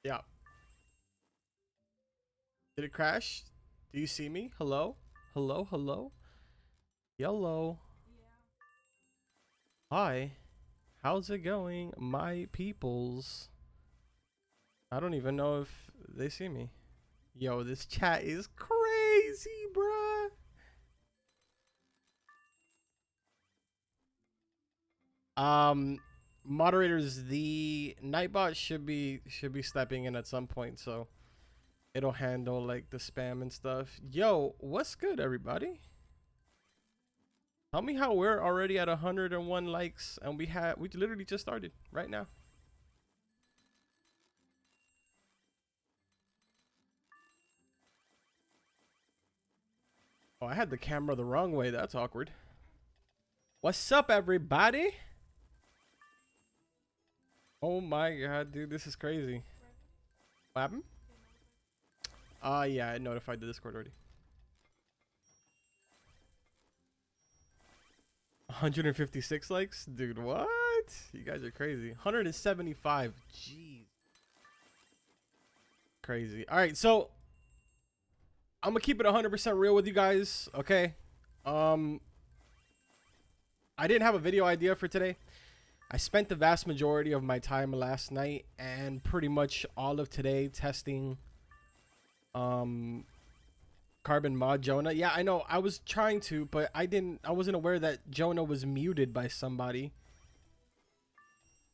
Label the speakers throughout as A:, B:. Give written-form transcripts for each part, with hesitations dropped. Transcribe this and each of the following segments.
A: Yeah. Did it crash? Do you see me? Hello? Hello? Hello? Yellow. Hi. How's it going, my peoples? I don't even know if they see me. Yo, this chat is crazy, bruh. Moderators, the Nightbot should be stepping in at some point, so it'll handle like the spam and stuff. Yo, what's good, everybody? Tell me how we're already at 101 likes and we literally just started right now. Oh, I had the camera the wrong way. That's awkward. What's up, everybody? Oh my god, dude, this is crazy. What happened? Yeah, I notified the Discord already. 156 likes? Dude, what? You guys are crazy. 175. Jeez. Crazy. All right, so I'm gonna keep it 100% real with you guys, okay? I didn't have a video idea for today. I spent the vast majority of my time last night and pretty much all of today testing Carbon Mod Jonah. Yeah, I know. I was trying to, but I wasn't aware that Jonah was muted by somebody.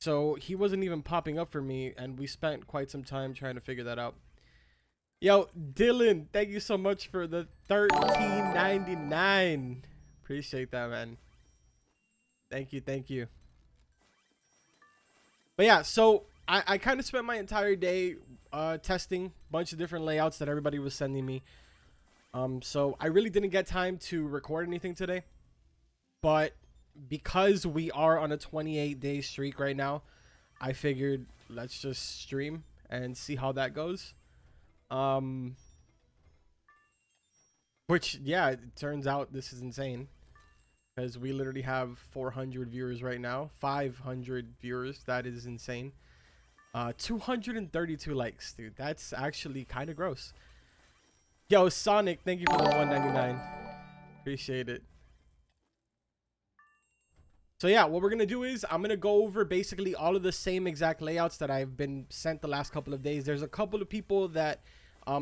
A: So he wasn't even popping up for me, and we spent quite some time trying to figure that out. Yo, Dylan, thank you so much for the $13.99. Appreciate that, man. Thank you, thank you. But yeah, so I kind of spent my entire day testing a bunch of different layouts that everybody was sending me. So I really didn't get time to record anything today. But because we are on a 28-day streak right now, I figured let's just stream and see how that goes. Which, yeah, it turns out this is insane. Because we literally have 400 viewers right now. 500 viewers. That is insane. 232 likes, dude. That's actually kind of gross. Yo, Sonic, thank you for the 199. Appreciate it. So yeah, what we're going to do is I'm going to go over basically all of the same exact layouts that I've been sent the last couple of days. There's a couple of people that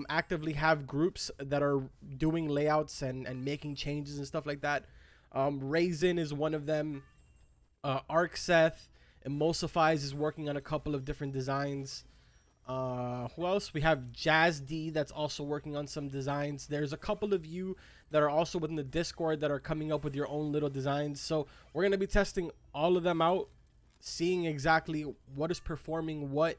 A: actively have groups that are doing layouts and making changes and stuff like that. Raisin is one of them. ArcSeth, Emulsifies is working on a couple of different designs. Who else? We have Jazz D that's also working on some designs. There's a couple of you that are also within the Discord that are coming up with your own little designs. So we're going to be testing all of them out, seeing exactly what is performing what.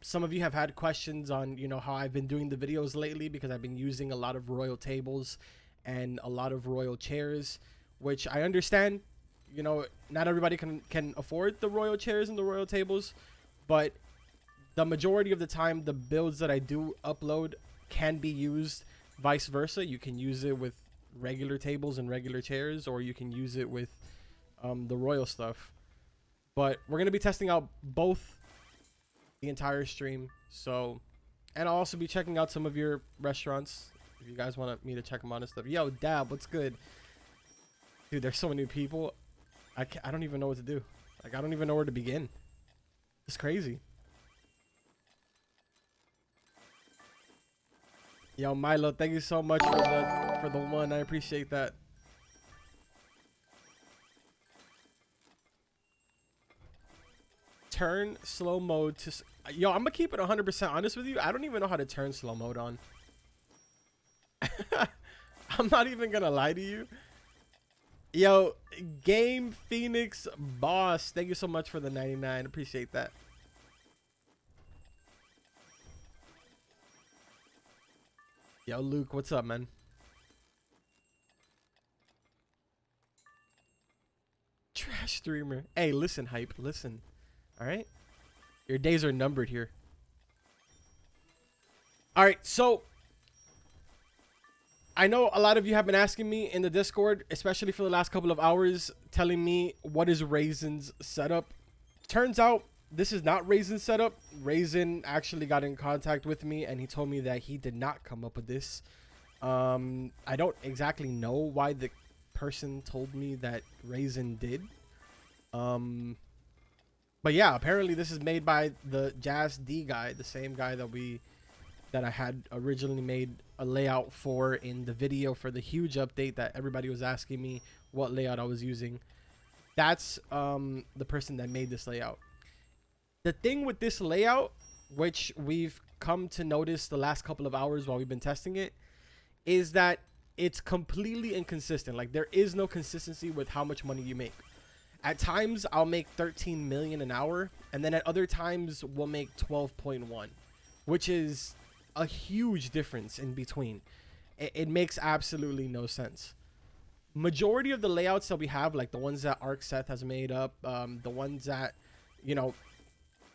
A: Some of you have had questions on, you know, how I've been doing the videos lately because I've been using a lot of royal tables and a lot of royal chairs, which I understand. You know, not everybody can afford the royal chairs and the royal tables, but the majority of the time the builds that I do upload can be used vice versa. You can use it with regular tables and regular chairs, or you can use it with the royal stuff. But we're going to be testing out both the entire stream. So, and I'll also be checking out some of your restaurants if you guys want me to check them out and stuff. Yo, Dab, what's good? Dude, there's so many people. I don't even know what to do. Like, I don't even know where to begin. It's crazy. Yo, Milo, thank you so much for the one. I appreciate that. Turn slow mode to... Yo, I'm gonna keep it 100% honest with you. I don't even know how to turn slow mode on. I'm not even gonna lie to you. Yo, Game Phoenix Boss, thank you so much for the 99. Appreciate that. Yo, Luke, what's up, man? Trash streamer. Hey, listen, Hype, listen. All right? Your days are numbered here. All right, so I know a lot of you have been asking me in the Discord, especially for the last couple of hours, telling me what is Raisin's setup. Turns out this is not Raisin's setup. Raisin actually got in contact with me and he told me that he did not come up with this. I don't exactly know why the person told me that Raisin did. But yeah, apparently this is made by the Jazz D guy, the same guy that I had originally made a layout for in the video for the huge update that everybody was asking me what layout I was using. That's the person that made this layout. The thing with this layout, which we've come to notice the last couple of hours while we've been testing it, is that it's completely inconsistent. Like, there is no consistency with how much money you make. At times I'll make 13 million an hour, and then at other times we'll make 12.1, which is a huge difference in between. It makes absolutely no sense. Majority of the layouts that we have, like the ones that Arc Seth has made up, the ones that, you know,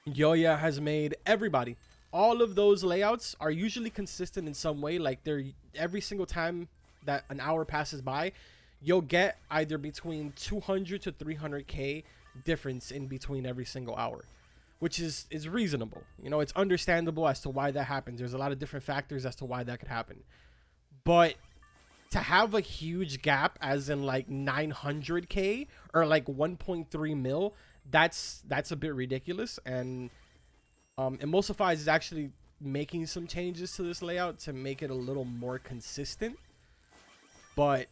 A: Yoya has made, everybody, all of those layouts are usually consistent in some way. Like, they're every single time that an hour passes by, you'll get either between 200 to 300k difference in between every single hour, which is reasonable. You know, it's understandable as to why that happens. There's a lot of different factors as to why that could happen, but to have a huge gap as in like 900k or like 1.3 mil, that's a bit ridiculous. And Emulsify is actually making some changes to this layout to make it a little more consistent, but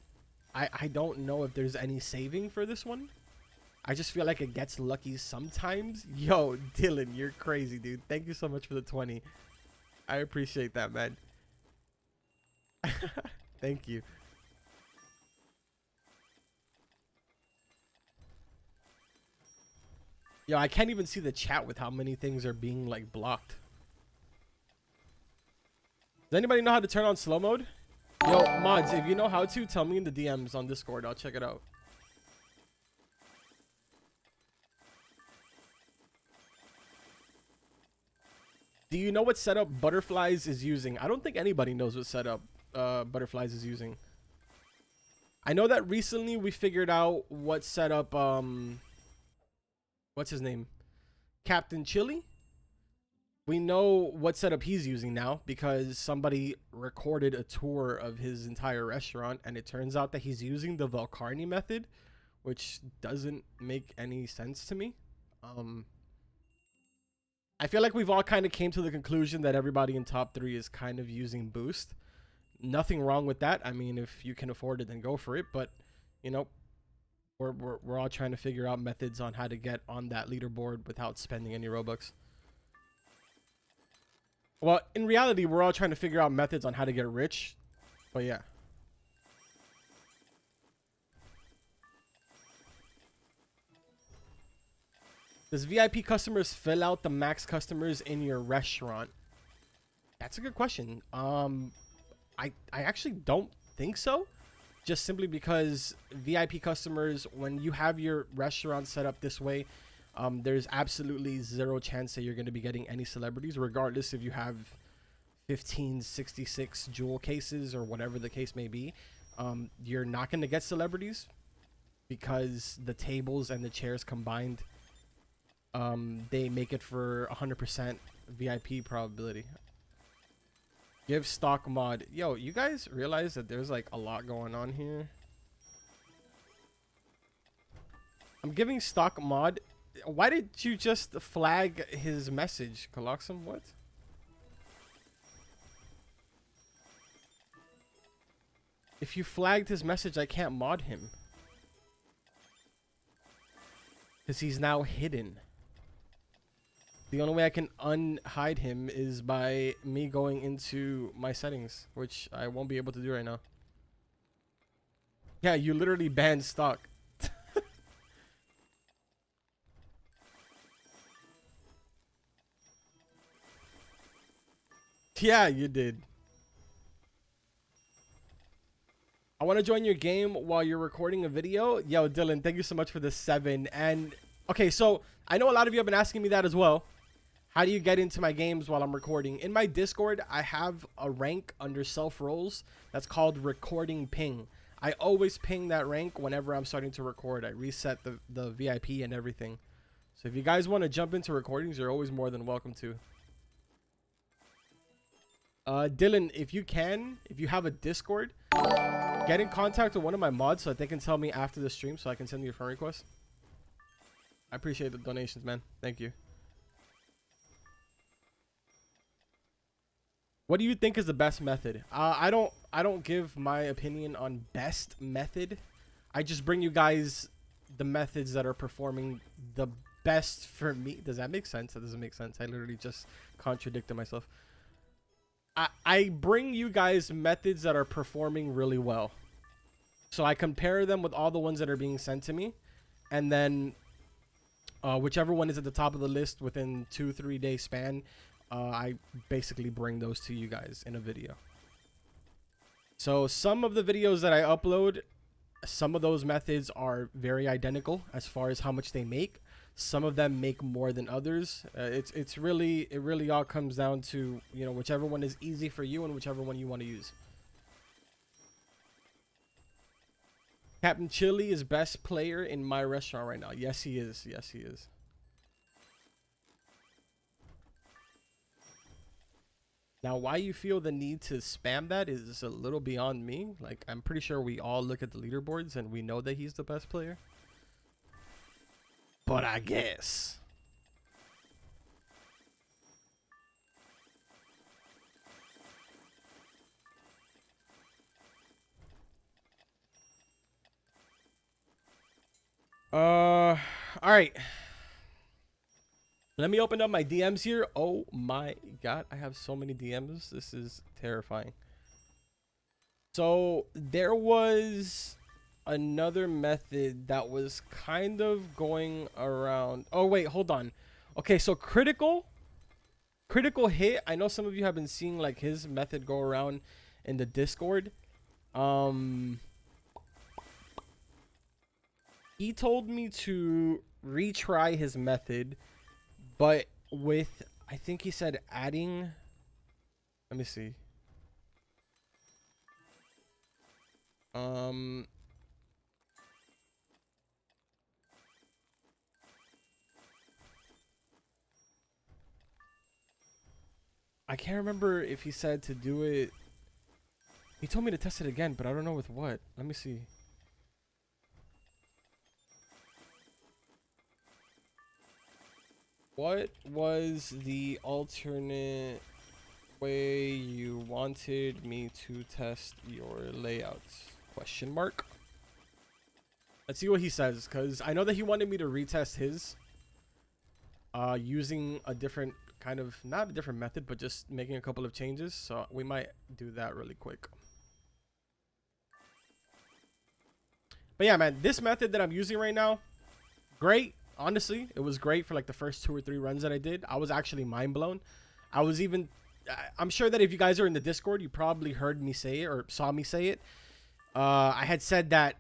A: I don't know if there's any saving for this one. I just feel like it gets lucky sometimes. Yo, Dylan, you're crazy, dude. Thank you so much for the 20. I appreciate that, man. Thank you. Yo, I can't even see the chat with how many things are being like blocked. Does anybody know how to turn on slow mode? Yo, mods, if you know how to, tell me in the DMs on Discord. I'll check it out. Do you know what setup Butterflies is using? I don't think anybody knows what setup Butterflies is using. I know that recently we figured out what setup what's his name? Captain Chili. We know what setup he's using now because somebody recorded a tour of his entire restaurant, and it turns out that he's using the Valcarni method, which doesn't make any sense to me. I feel like we've all kind of came to the conclusion that everybody in top 3 is kind of using Boost. Nothing wrong with that. I mean, if you can afford it, then go for it. But, you know, we're all trying to figure out methods on how to get on that leaderboard without spending any Robux. Well, in reality, we're all trying to figure out methods on how to get rich. But yeah. Does VIP customers fill out the max customers in your restaurant? That's a good question. I actually don't think so. Just simply because VIP customers, when you have your restaurant set up this way, there's absolutely zero chance that you're going to be getting any celebrities, regardless if you have 1566 jewel cases or whatever the case may be. You're not going to get celebrities because the tables and the chairs combined, they make it for 100% VIP probability. Give stock mod. Yo, you guys realize that there's like a lot going on here? I'm giving stock mod. Why did you just flag his message, Coloxum? What? If you flagged his message, I can't mod him. Because he's now hidden. The only way I can unhide him is by me going into my settings, which I won't be able to do right now. Yeah, you literally banned stock. Yeah, you did. I want to join your game while you're recording a video. Yo, Dylan, thank you so much for the 7. And okay, so I know a lot of you have been asking me that as well. How do you get into my games while I'm recording? In my Discord, I have a rank under self roles that's called recording ping. I always ping that rank whenever I'm starting to record. I reset the VIP and everything. So if you guys want to jump into recordings, you're always more than welcome to. Dylan, if you have a Discord, get in contact with one of my mods so that they can tell me after the stream so I can send you a friend request. I appreciate the donations, man. Thank you. What do you think is the best method? I don't give my opinion on best method. I just bring you guys the methods that are performing the best for me. Does that make sense? That doesn't make sense. I literally just contradicted myself. I bring you guys methods that are performing really well. So I compare them with all the ones that are being sent to me. And then whichever one is at the top of the list within 2-3 day span, I basically bring those to you guys in a video. So some of the videos that I upload, some of those methods are very identical as far as how much they make. Some of them make more than others. It really all comes down to, you know, whichever one is easy for you and whichever one you want to use. Captain Chili is best player in my restaurant right now. Yes, he is. Yes, he is. Now, why you feel the need to spam that is a little beyond me. Like, I'm pretty sure we all look at the leaderboards and we know that he's the best player. But I guess. All right. Let me open up my DMs here. Oh my God, I have so many DMs. This is terrifying. So there was another method that was kind of going around. Oh wait, hold on. Okay, so critical hit. I know some of you have been seeing like his method go around in the Discord. He told me to retry his method, but with, I think he said adding, let me see. I can't remember if he said to do it. He told me to test it again, but I don't know with what. Let me see. What was the alternate way you wanted me to test your layouts? Question mark. Let's see what he says, because I know that he wanted me to retest his using a different kind of, not a different method, but just making a couple of changes. So we might do that really quick. But yeah, man, this method that I'm using right now, great. Honestly, it was great for like the first 2 or 3 runs that I did. I was actually mind blown. I'm sure that if you guys are in the Discord, you probably heard me say it or saw me say it. I had said that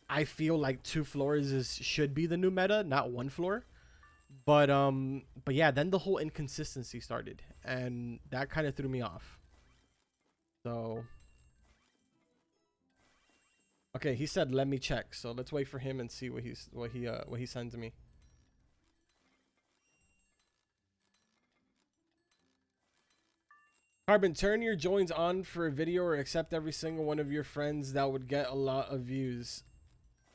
A: I feel like 2 floors should be the new meta, not 1 floor. But yeah, then the whole inconsistency started, and that kind of threw me off. So okay, he said let me check. So let's wait for him and see what he sends me. Carbon, turn your joins on for a video or accept every single one of your friends. That would get a lot of views.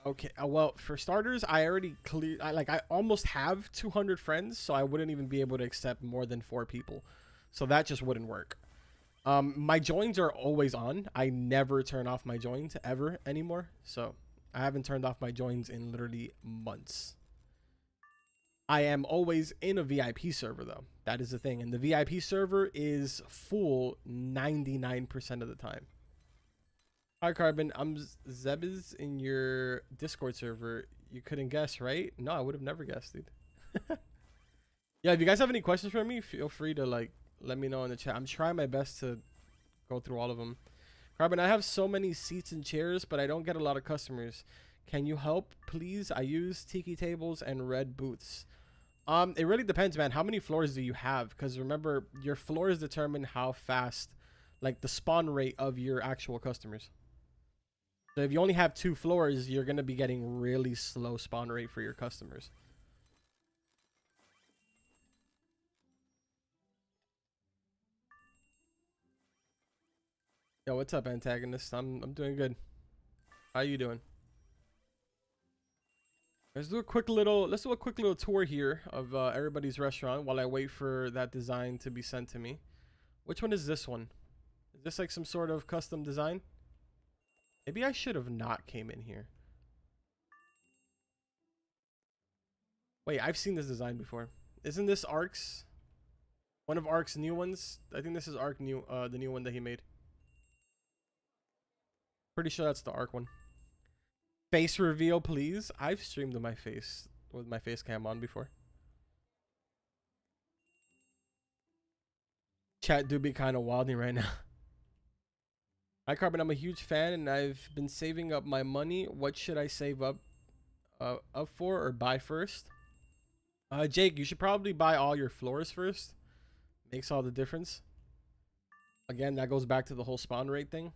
A: Okay, well, for starters, I almost have 200 friends, so I wouldn't even be able to accept more than 4 people. So that just wouldn't work. My joins are always on. I never turn off my joins ever anymore. So I haven't turned off my joins in literally months. I am always in a VIP server though. That is the thing. And the VIP server is full 99% of the time. Hi Carbon, I'm Zeb's in your Discord server. You couldn't guess, right? No, I would have never guessed, dude. Yeah, if you guys have any questions for me, feel free to like let me know in the chat. I'm trying my best to go through all of them. Carbon, I have so many seats and chairs, but I don't get a lot of customers. Can you help, please? I use tiki tables and red booths. It really depends, man. How many floors do you have? Because remember, your floors determine how fast, like the spawn rate of your actual customers. So if you only have 2 floors, you're going to be getting really slow spawn rate for your customers. Yo, what's up, antagonist? I'm doing good. How you doing? Let's do a quick little tour here of everybody's restaurant while I wait for that design to be sent to me. Which one is this one? Is this like some sort of custom design? Maybe I should have not came in here. Wait, I've seen this design before. Isn't this Ark's? One of Ark's new ones? I think this is Ark new, the new one that he made. Pretty sure that's the Ark one. Face reveal, please. I've streamed with my face cam on before. Chat do be kind of wilding right now. Hi Carbon, I'm a huge fan and I've been saving up my money. What should I save up for or buy first? Jake, you should probably buy all your floors first. Makes all the difference. Again, that goes back to the whole spawn rate thing.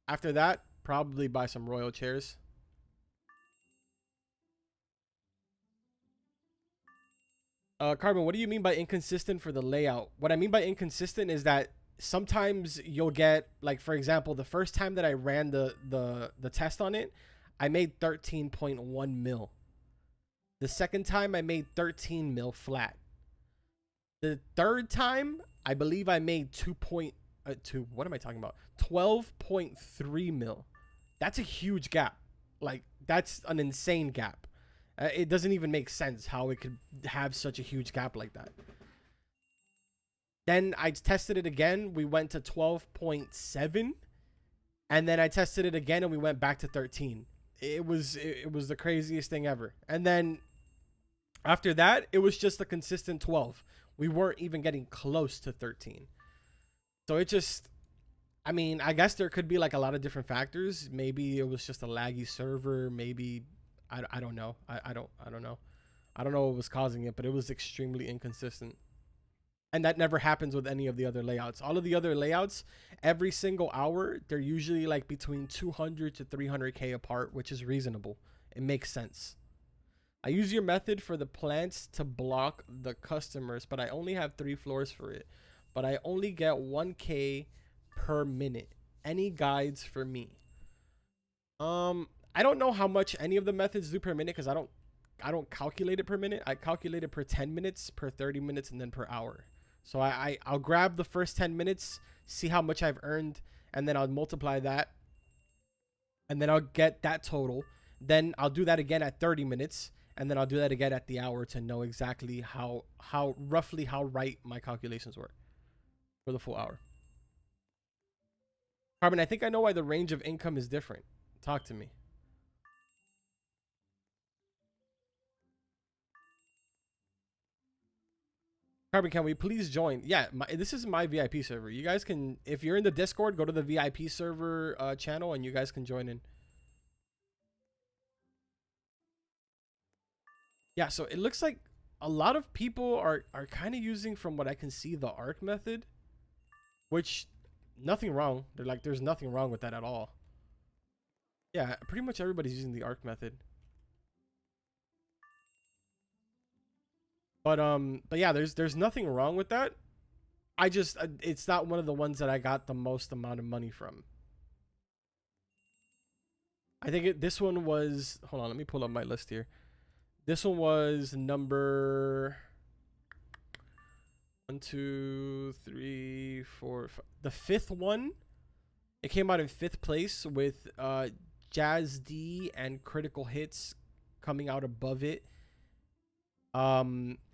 A: After that, probably buy some royal chairs. Carbon, what do you mean by inconsistent for the layout? What I mean by inconsistent is that sometimes you'll get, like, for example, the first time that I ran the test on it, I made 13.1 mil. The second time I made 13 mil flat. The third time, I believe I made 12.3 mil. That's a huge gap. Like, that's an insane gap. It doesn't even make sense how it could have such a huge gap like that. Then I tested it again. We went to 12.7. And then I tested it again and we went back to 13. It was the craziest thing ever. And then after that, it was just a consistent 12. We weren't even getting close to 13. So it just, I mean, I guess there could be like a lot of different factors. Maybe it was just a laggy server. Maybe I don't know. I don't know. I don't know what was causing it, but it was extremely inconsistent. And that never happens with any of the other layouts. All of the other layouts, every single hour, they're usually like between 200 to 300K apart, which is reasonable. It makes sense. I use your method for the plants to block the customers, but I only have 3 floors for it. But I only get 1K per minute. Any guides for me? I don't know how much any of the methods do per minute because I don't calculate it per minute. I calculate it per 10 minutes, per 30 minutes, and then per hour. So I'll grab the first 10 minutes, see how much I've earned, and then I'll multiply that. And then I'll get that total. Then I'll do that again at 30 minutes. And then I'll do that again at the hour to know exactly how roughly how right my calculations were for the full hour. Carbon, I think I know why the range of income is different. Talk to me. Carbon, can we please join? Yeah, this is my VIP server. You guys can, if you're in the Discord, go to the VIP server channel and you guys can join in. Yeah, so it looks like a lot of people are kind of using, from what I can see, the ARC method, which nothing wrong. They're like, there's nothing wrong with that at all. Yeah, pretty much everybody's using the ARC method. But yeah, there's nothing wrong with that. I just it's not one of the ones that I got the most amount of money from. I think this one was, hold on, let me pull up my list here. This one was number 1, 2, 3, 4, 5. The 5th one. It came out in 5th place with Jazz D and Critical Hits coming out above it.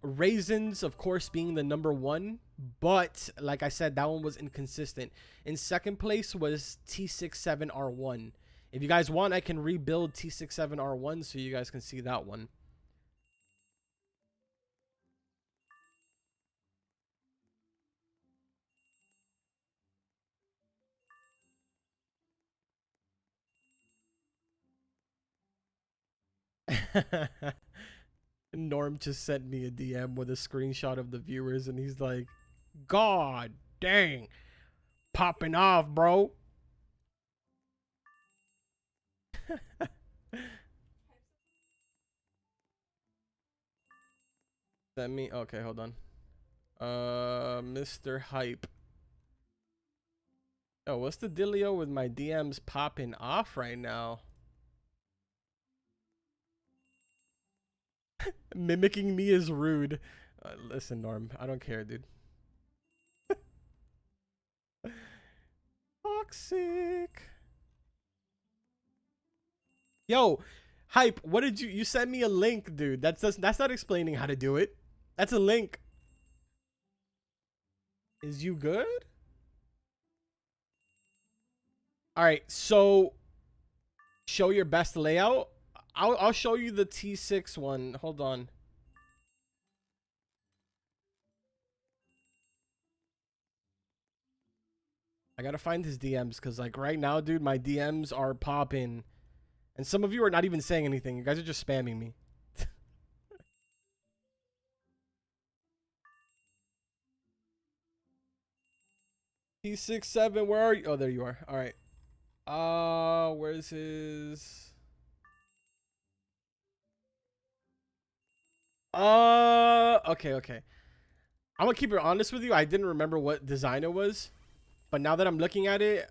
A: Raisins, of course, being the number 1, but like I said, that one was inconsistent. In 2nd place was T67R1. If you guys want, I can rebuild T67R1 so you guys can see that one. Norm just sent me a DM with a screenshot of the viewers and he's like, God dang, popping off, bro. That me? Okay, hold on. Mr. Hype. Oh, what's the dealio with my DMs popping off right now? Mimicking me is rude. Listen, Norm, I don't care, dude. Toxic. Yo, hype. What did you sent me a link, dude? That's not explaining how to do it. That's a link. Is you good? All right, so show your best layout. I'll show you the T6 one. Hold on. I gotta find his DMs because like right now, dude, my DMs are popping, and some of you are not even saying anything. You guys are just spamming me. T67, where are you? Oh, there you are. All right. Where's his? Okay. I'm gonna keep it honest with you. I didn't remember what design it was, but now that I'm looking at it,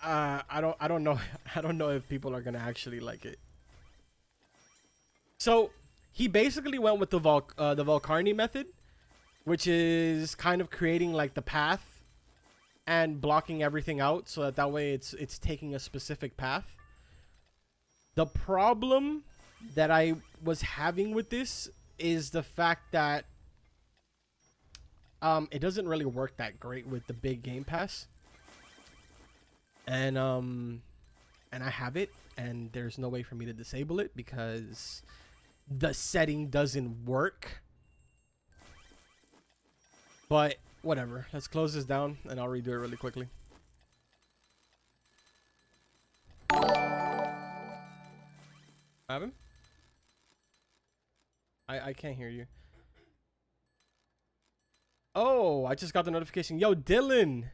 A: I don't know. I don't know if people are gonna actually like it. So he basically went with the Volcarni method, which is kind of creating like the path and blocking everything out so that way it's taking a specific path. The problem that I was having with this is the fact that it doesn't really work that great with the big game pass. And I have it and there's no way for me to disable it because the setting doesn't work. But whatever. Let's close this down and I'll redo it really quickly. Have him? I can't hear you. Oh, I just got the notification. Yo, Dylan.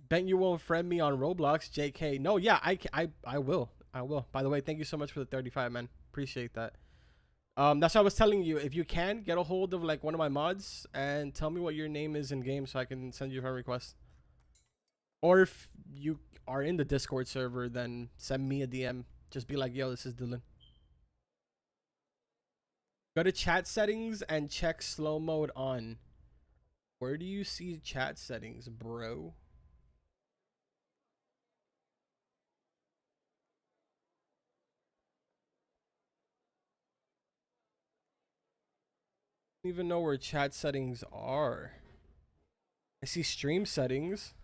A: Bet you won't friend me on Roblox, JK. No, yeah, I will. I will. By the way, thank you so much for the 35, man. Appreciate that. That's what I was telling you. If you can, get a hold of like one of my mods and tell me what your name is in game so I can send you a friend request. Or if you are in the Discord server, then send me a DM. Just be like, yo, this is Dylan. Go to chat settings and check slow mode on. Where do you see chat settings, bro? I don't even know where chat settings are. I see stream settings.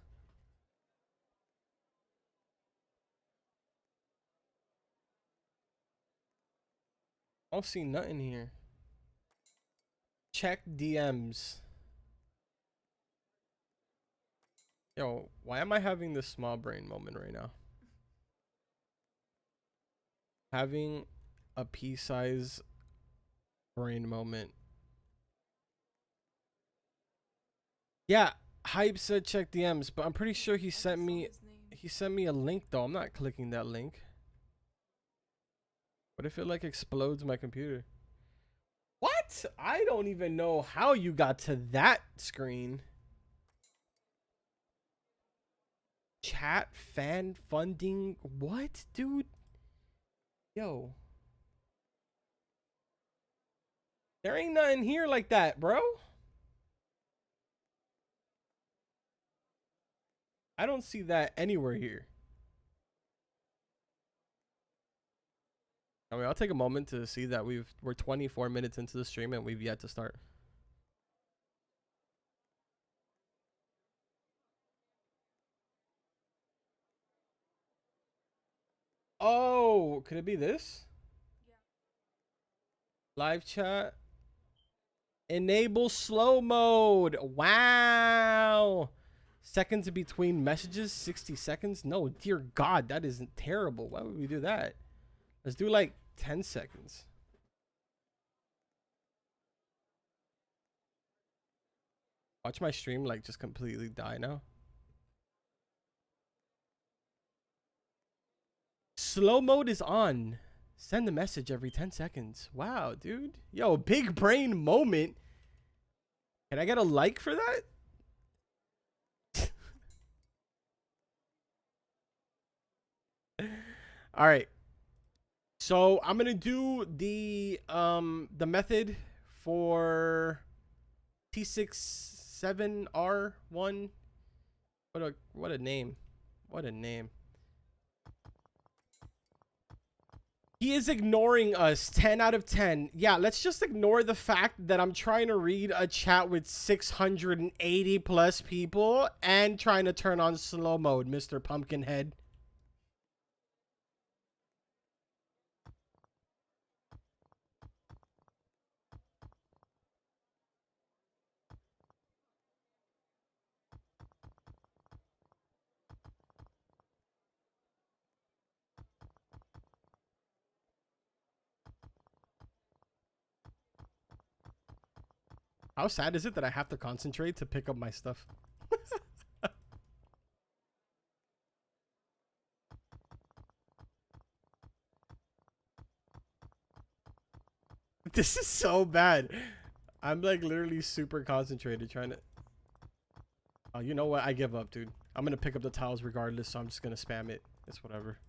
A: I don't see nothing here. Check DMs. Yo, why am I having this small brain moment right now? Having a pea-size brain moment. Yeah, Hype said check DMs, but I'm pretty sure he sent me a link though. I'm not clicking that link. What if it like explodes my computer? What? I don't even know how you got to that screen. Chat fan funding. What, dude? Yo. There ain't nothing here like that, bro. I don't see that anywhere here. I mean, I'll take a moment to see that we're 24 minutes into the stream and we've yet to start. Oh, could it be this? Yeah. Live chat. Enable slow mode. Wow. Seconds between messages, 60 seconds. No, dear God, that isn't terrible. Why would we do that? Let's do like 10 seconds. Watch my stream like just completely die now. Slow mode is on. Send a message every 10 seconds. Wow, dude. Yo, big brain moment. Can I get a like for that? All right. So I'm gonna do the method for T67R1. What a name. What a name. He is ignoring us. 10 out of 10. Yeah, let's just ignore the fact that I'm trying to read a chat with 680 plus people and trying to turn on slow mode, Mr. Pumpkinhead. How sad is it that I have to concentrate to pick up my stuff? This is so bad. I'm like literally super concentrated trying to... Oh, you know what? I give up, dude. I'm gonna pick up the tiles regardless, so I'm just gonna spam it. It's whatever.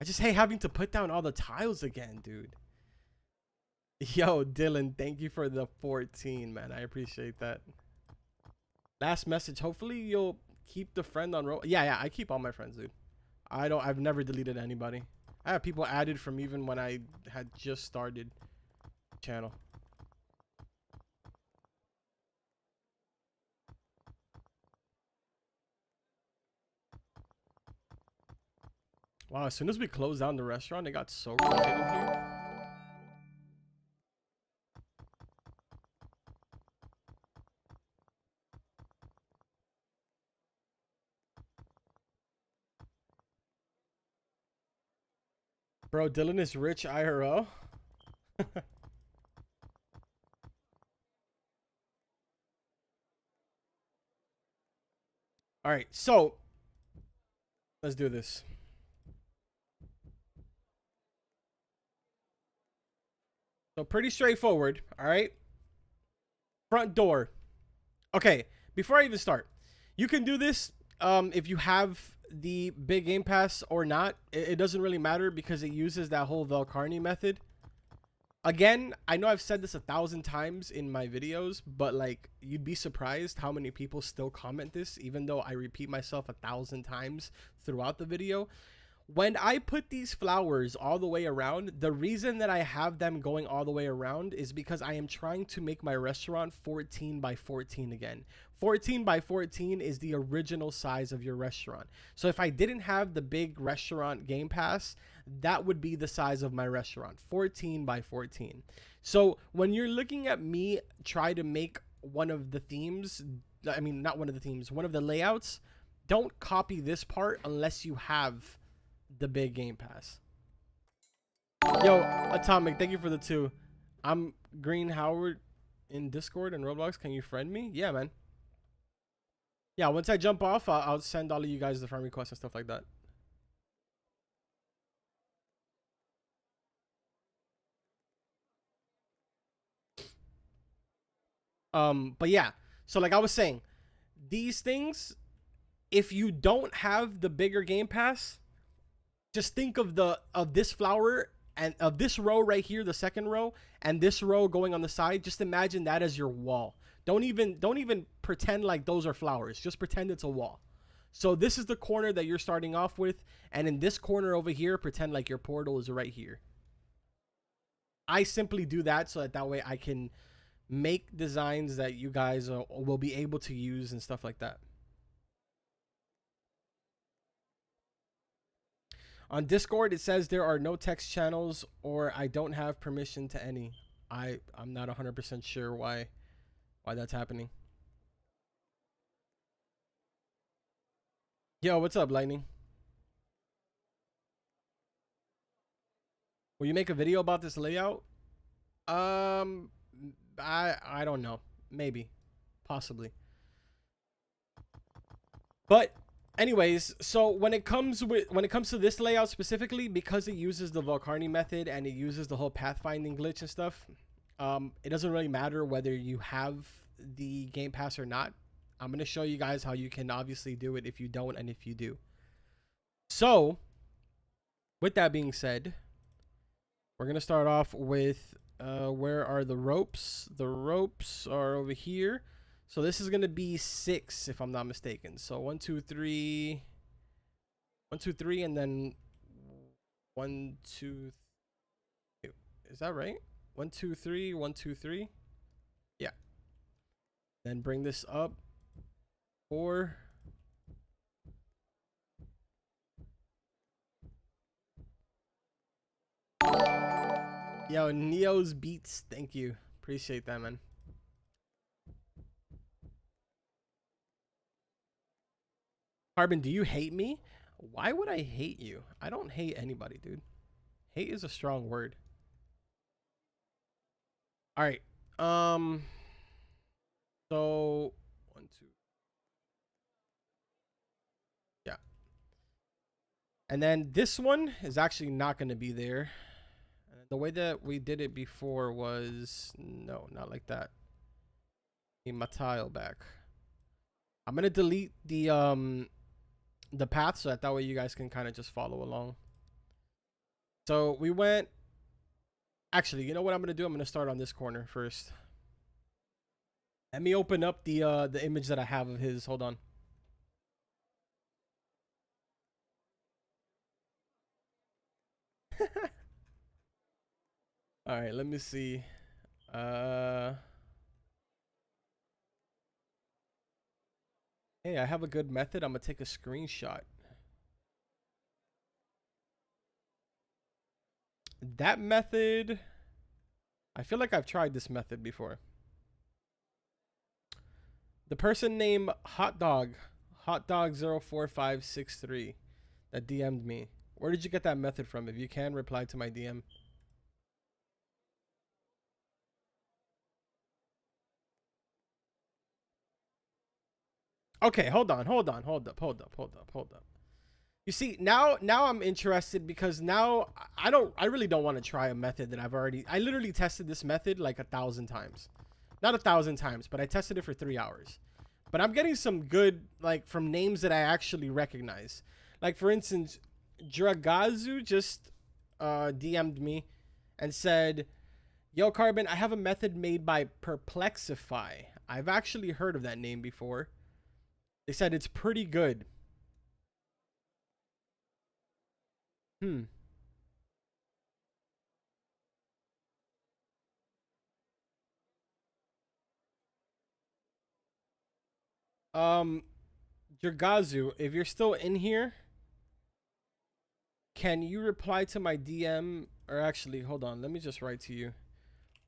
A: I just hate having to put down all the tiles again, dude. Yo, Dylan, thank you for the 14, man. I appreciate that. Last message. Hopefully you'll keep the friend on roll. Yeah, I keep all my friends, dude. I've never deleted anybody. I have people added from even when I had just started channel. Wow, as soon as we closed down the restaurant, it got so quiet in here. Bro, Dylan is rich IRL. All right, so let's do this. So pretty straightforward. All right. Front door. Okay. Before I even start, you can do this if you have the big game pass or not. It doesn't really matter because it uses that whole Velcarni method. Again, I know I've said this 1,000 times in my videos, but like you'd be surprised how many people still comment this, even though I repeat myself 1,000 times throughout the video. When I put these flowers all the way around, the reason that I have them going all the way around is because I am trying to make my restaurant 14 by 14 again. 14 by 14 is the original size of your restaurant. So if I didn't have the big restaurant game pass, that would be the size of my restaurant, 14 by 14. So when you're looking at me try to make one of the themes, I mean, not one of the themes, one of the layouts, don't copy this part unless you have the big game pass. Yo, Atomic, thank you for the 2. I'm Green Howard in Discord and Roblox. Can you friend me? Yeah, man. Yeah, once I jump off, I'll send all of you guys the friend requests and stuff like that. But yeah, so like I was saying, these things, if you don't have the bigger game pass, just think of this flower and of this row right here, the second row, and this row going on the side. Just imagine that as your wall. Don't even pretend like those are flowers. Just pretend it's a wall. So this is the corner that you're starting off with, and in this corner over here, pretend like your portal is right here. I simply do that so that way I can make designs that you guys will be able to use and stuff like that. On Discord, it says there are no text channels or I don't have permission to any. I'm not 100% sure why that's happening. Yo, what's up, Lightning? Will you make a video about this layout? I don't know. Maybe. Possibly. But anyways, so when it comes to this layout specifically, because it uses the Velcarni method and it uses the whole pathfinding glitch and stuff, it doesn't really matter whether you have the game pass or not. I'm going to show you guys how you can obviously do it if you don't and if you do. So with that being said, we're gonna start off with where are the ropes? The ropes are over here. So this is gonna be 6 if I'm not mistaken. So 1, 2, 3, 1, 2, 3, and then 1, 2. Is that right? 1, 2, 3, 1, 2, 3. Yeah. Then bring this up 4. Yo, Neo's beats. Thank you. Appreciate that, man. Carbon, do you hate me? Why would I hate you? I don't hate anybody, dude. Hate is a strong word. All right. So 1, 2. Yeah. And then this one is actually not going to be there. The way that we did it before was no, not like that. Need my tile back. I'm gonna delete the path so that way you guys can kind of just follow along. So we went. Actually, you know what I'm gonna do? I'm gonna start on this corner first. Let me open up the image that I have of his. Hold on. All right, let me see. Hey, I have a good method. I'm gonna take a screenshot. That method, I feel like I've tried this method before. The person named hotdog 04563 that DM'd me. Where did you get that method from? If you can, reply to my DM. Okay, hold on. Hold up. You see, now I'm interested because now I really don't want to try a method that I literally tested this method like 1,000 times. Not 1,000 times, but I tested it for 3 hours. But I'm getting some good, like, from names that I actually recognize. Like, for instance, Dragazu just DM'd me and said, yo, Carbon, I have a method made by Perplexify. I've actually heard of that name before. They said it's pretty good. Hmm. Um, Dragazu, if you're still in here, can you reply to my DM? Or actually, hold on. Let me just write to you.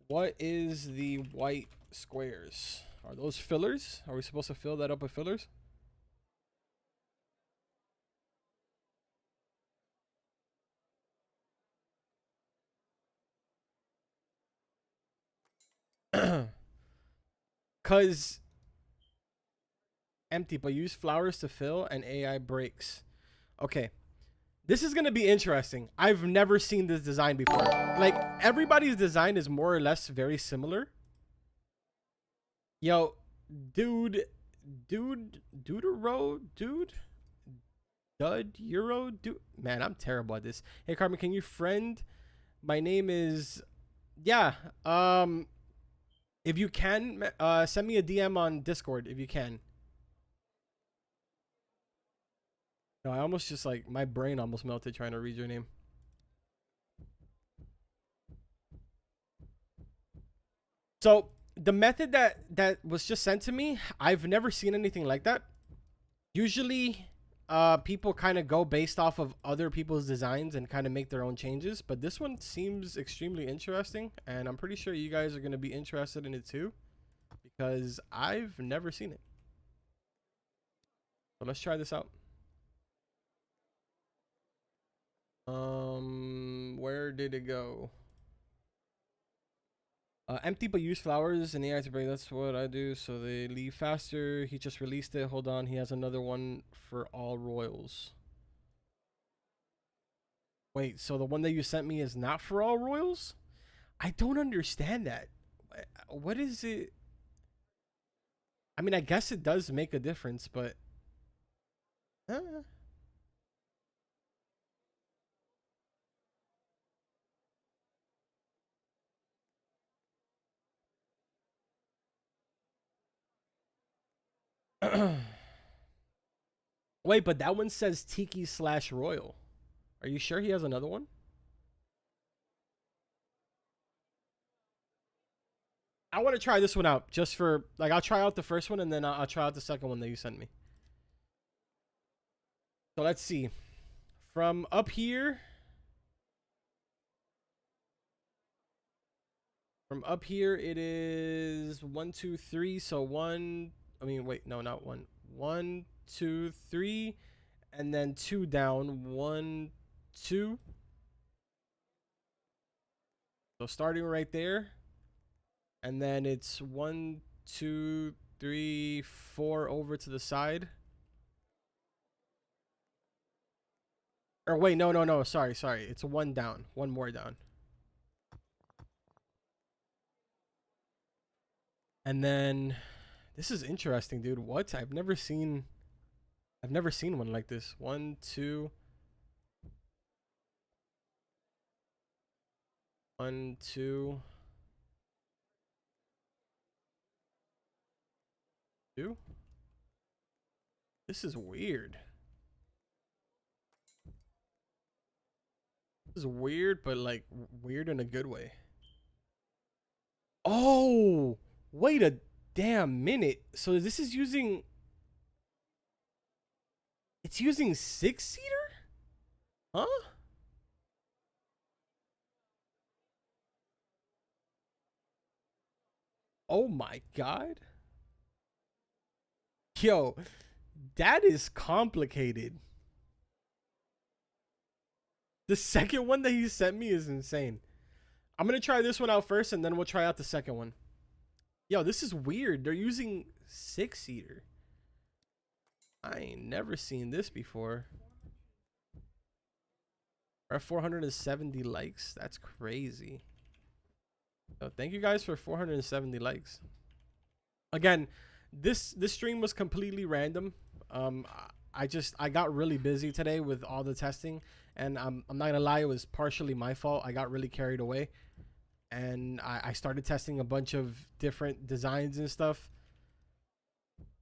A: What is the white squares? Are those fillers? Are we supposed to fill that up with fillers? Cause empty, but use flowers to fill and AI breaks. Okay. This is gonna be interesting. I've never seen this design before. Like, everybody's design is more or less very similar. Yo, dude, Dudero, dude, Dud, Euro, dude. Man, I'm terrible at this. Hey, Carmen, can you friend? My name is, yeah. If you can, send me a DM on Discord if you can. No, I almost just like my brain almost melted trying to read your name. So the method that was just sent to me, I've never seen anything like that. Usually, people kind of go based off of other people's designs and kind of make their own changes. But this one seems extremely interesting, and I'm pretty sure you guys are gonna be interested in it too, because I've never seen it. So let's try this out. Where did it go? Empty but use flowers and AI to break. That's what I do. So they leave faster. He just released it. Hold on. He has another one for all royals. Wait, so the one that you sent me is not for all royals? I don't understand that. What is it? I mean, I guess it does make a difference, but Wait, but that one says Tiki slash Royal. Are you sure he has another one? I want to try this one out just for like I'll try out the first one and then I'll try out the second one that you sent me. So let's see. From up here, it is 1, 2, 3. So one. I mean, wait, no, not one. 1, 2, 3, and then 2 down. 1, 2. So starting right there, and then it's 1, 2, 3, 4 over to the side. Or wait, no, no, no. Sorry, sorry. It's 1 down. 1 more down. And then this is interesting, dude. What? I've never seen one like this. 1, 2. 1, 2. 2. This is weird. This is weird, but like weird in a good way. Oh, wait a damn minute. So this is using. It's using 6-seater? Huh? Oh my god. Yo, that is complicated. The second one that he sent me is insane. I'm gonna try this one out first and then we'll try out the second one. Yo, this is weird. They're using 6-seater. I ain't never seen this before. We're at 470 likes. That's crazy. So thank you guys for 470 likes. Again, this stream was completely random. I got really busy today with all the testing, and I'm not gonna lie, it was partially my fault. I got really carried away, and I started testing a bunch of different designs and stuff.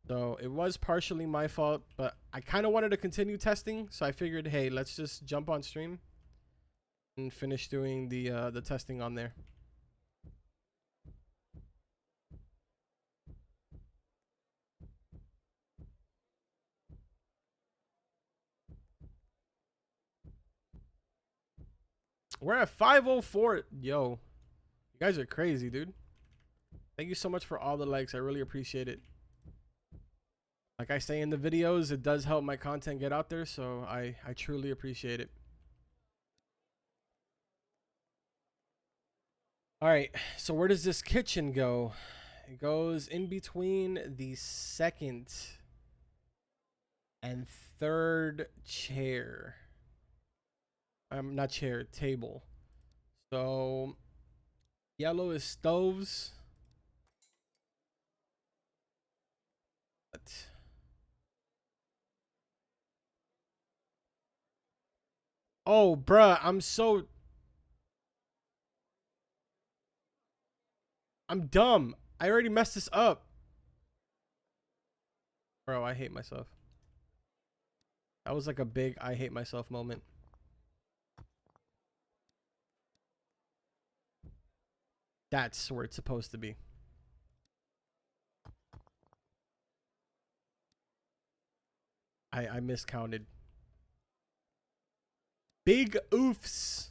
A: So it was partially my fault, but I kind of wanted to continue testing, so I figured, hey, let's just jump on stream and finish doing the testing on there. We're at 504. Yo, you guys are crazy, dude. Thank you so much for all the likes. I really appreciate it. Like I say in the videos, it does help my content get out there, so I truly appreciate it. All right, so where does this kitchen go? It goes in between the second and third chair. Not chair, table. So yellow is stoves. But oh, bruh, I'm dumb. I already messed this up. Bro, I hate myself. That was like a big I hate myself moment. That's where it's supposed to be. I miscounted. Big oofs.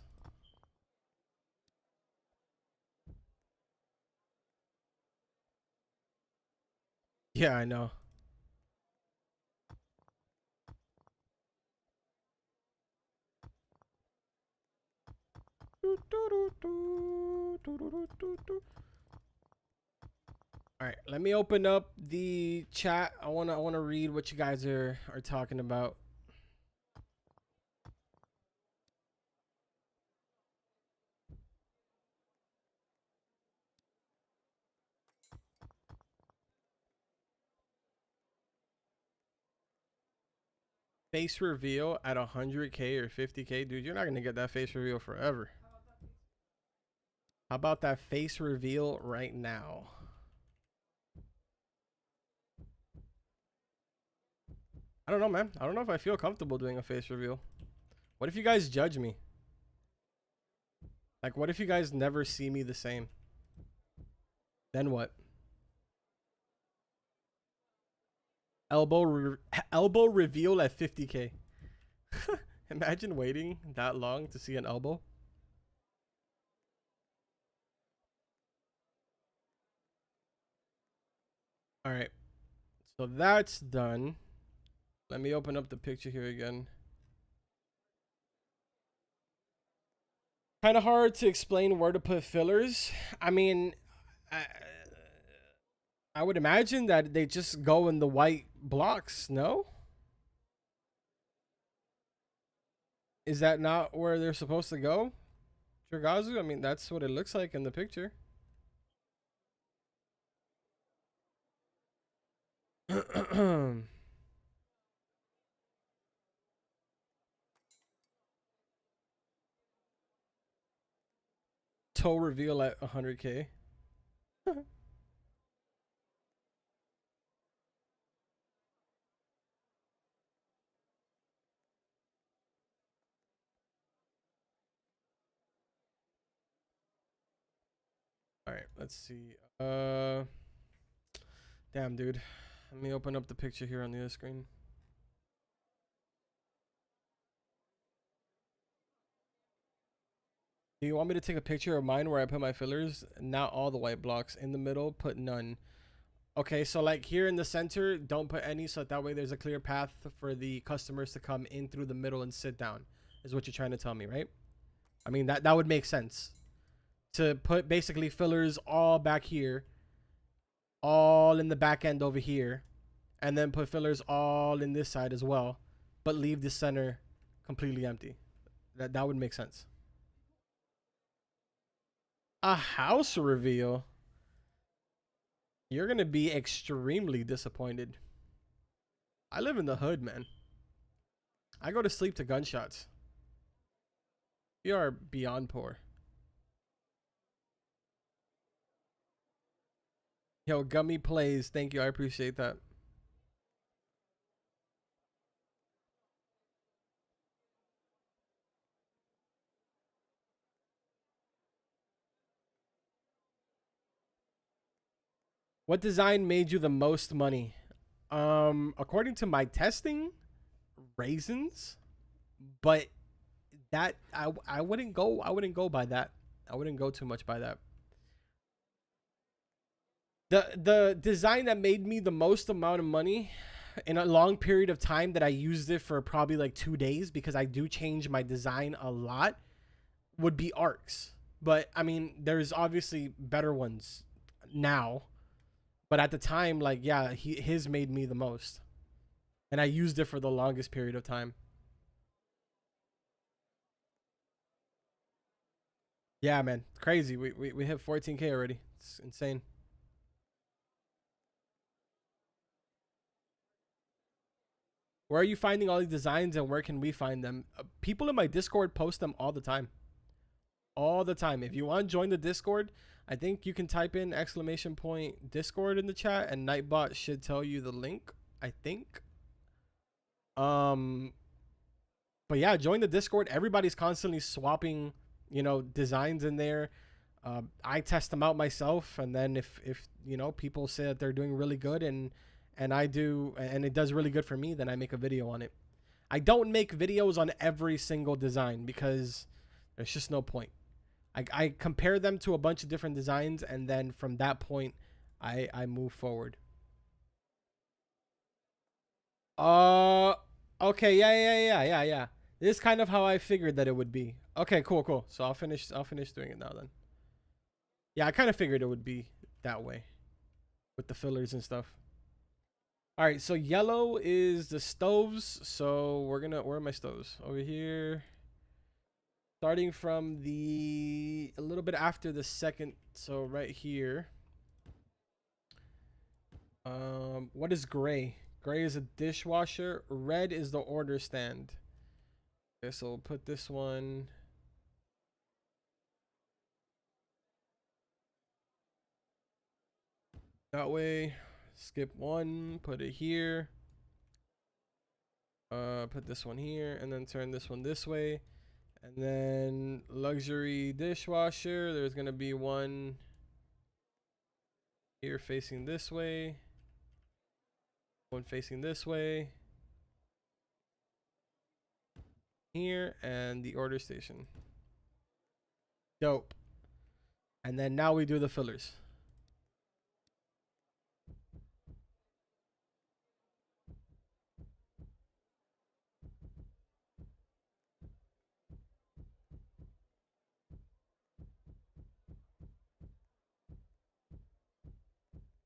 A: Yeah, I know. All right, let me open up the chat. I wanna read what you guys are talking about. Face reveal at 100K or 50K, dude. You're not gonna get that face reveal forever. How about that face reveal right now? I don't know, man. I don't know if I feel comfortable doing a face reveal. What if you guys judge me? Like, what if you guys never see me the same? Then what? Elbow reveal at 50K. Imagine waiting that long to see an elbow. All right. So that's done. Let me open up the picture here again. Kind of hard to explain where to put fillers. I mean, I would imagine that they just go in the white blocks, no? Is that not where they're supposed to go? Shirgazu? I mean, that's what it looks like in the picture. Toe reveal at 100K. All right, let's see. Damn, dude. Let me open up the picture here on the other screen. Do you want me to take a picture of mine where I put my fillers? Not all the white blocks. In the middle, put none. Okay, so like here in the center, don't put any, so that way there's a clear path for the customers to come in through the middle and sit down, is what you're trying to tell me, right? I mean, that would make sense. To put basically fillers all back here, all in the back end over here, and then put fillers all in this side as well, but leave the center completely empty. That would make sense. A house reveal? You're gonna be extremely disappointed. I live in the hood, man. I go to sleep to gunshots. We are beyond poor. Yo, Gummy plays. Thank you. I appreciate that. What design made you the most money? According to my testing, raisins, but that I wouldn't go by that. I wouldn't go too much by that. The design that made me the most amount of money in a long period of time that I used it for probably like 2 days, because I do change my design a lot, would be arcs. But I mean, there's obviously better ones now. But at the time, like, yeah, his made me the most. And I used it for the longest period of time. Yeah, man. Crazy. We hit 14K already. It's insane. Where are you finding all these designs, and where can we find them? People in my Discord post them all the time. All the time. If you want to join the Discord, I think you can type in !Discord in the chat, and Nightbot should tell you the link, I think. But yeah, join the Discord. Everybody's constantly swapping, designs in there. I test them out myself, and then if people say that they're doing really good, and I do, and it does really good for me, then I make a video on it. I don't make videos on every single design because there's just no point. I compare them to a bunch of different designs, and then from that point, I move forward. Okay, yeah. This is kind of how I figured that it would be. Okay, cool. So I'll finish doing it now then. Yeah, I kind of figured it would be that way with the fillers and stuff. All right, so yellow is the stoves. So where are my stoves? Over here. Starting from a little bit after the second, so right here. What is gray? Gray is a dishwasher. Red is the order stand. Okay, so we'll put this one. That way. Skip one, put it here. Put this one here and then turn this one this way. And then luxury dishwasher. There's going to be one here facing this way. One facing this way. Here and the order station. Dope. And then now we do the fillers.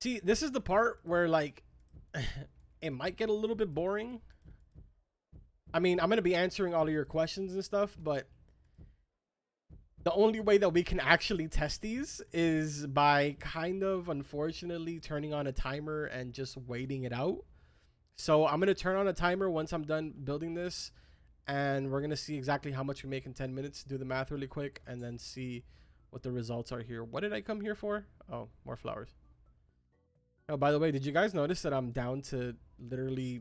A: See, this is the part where like it might get a little bit boring. I mean, I'm going to be answering all of your questions and stuff, but the only way that we can actually test these is by kind of, unfortunately, turning on a timer and just waiting it out. So I'm going to turn on a timer once I'm done building this, and we're going to see exactly how much we make in 10 minutes, do the math really quick, and then see what the results are here. What did I come here for? Oh, more flowers. Oh, by the way, did you guys notice that I'm down to literally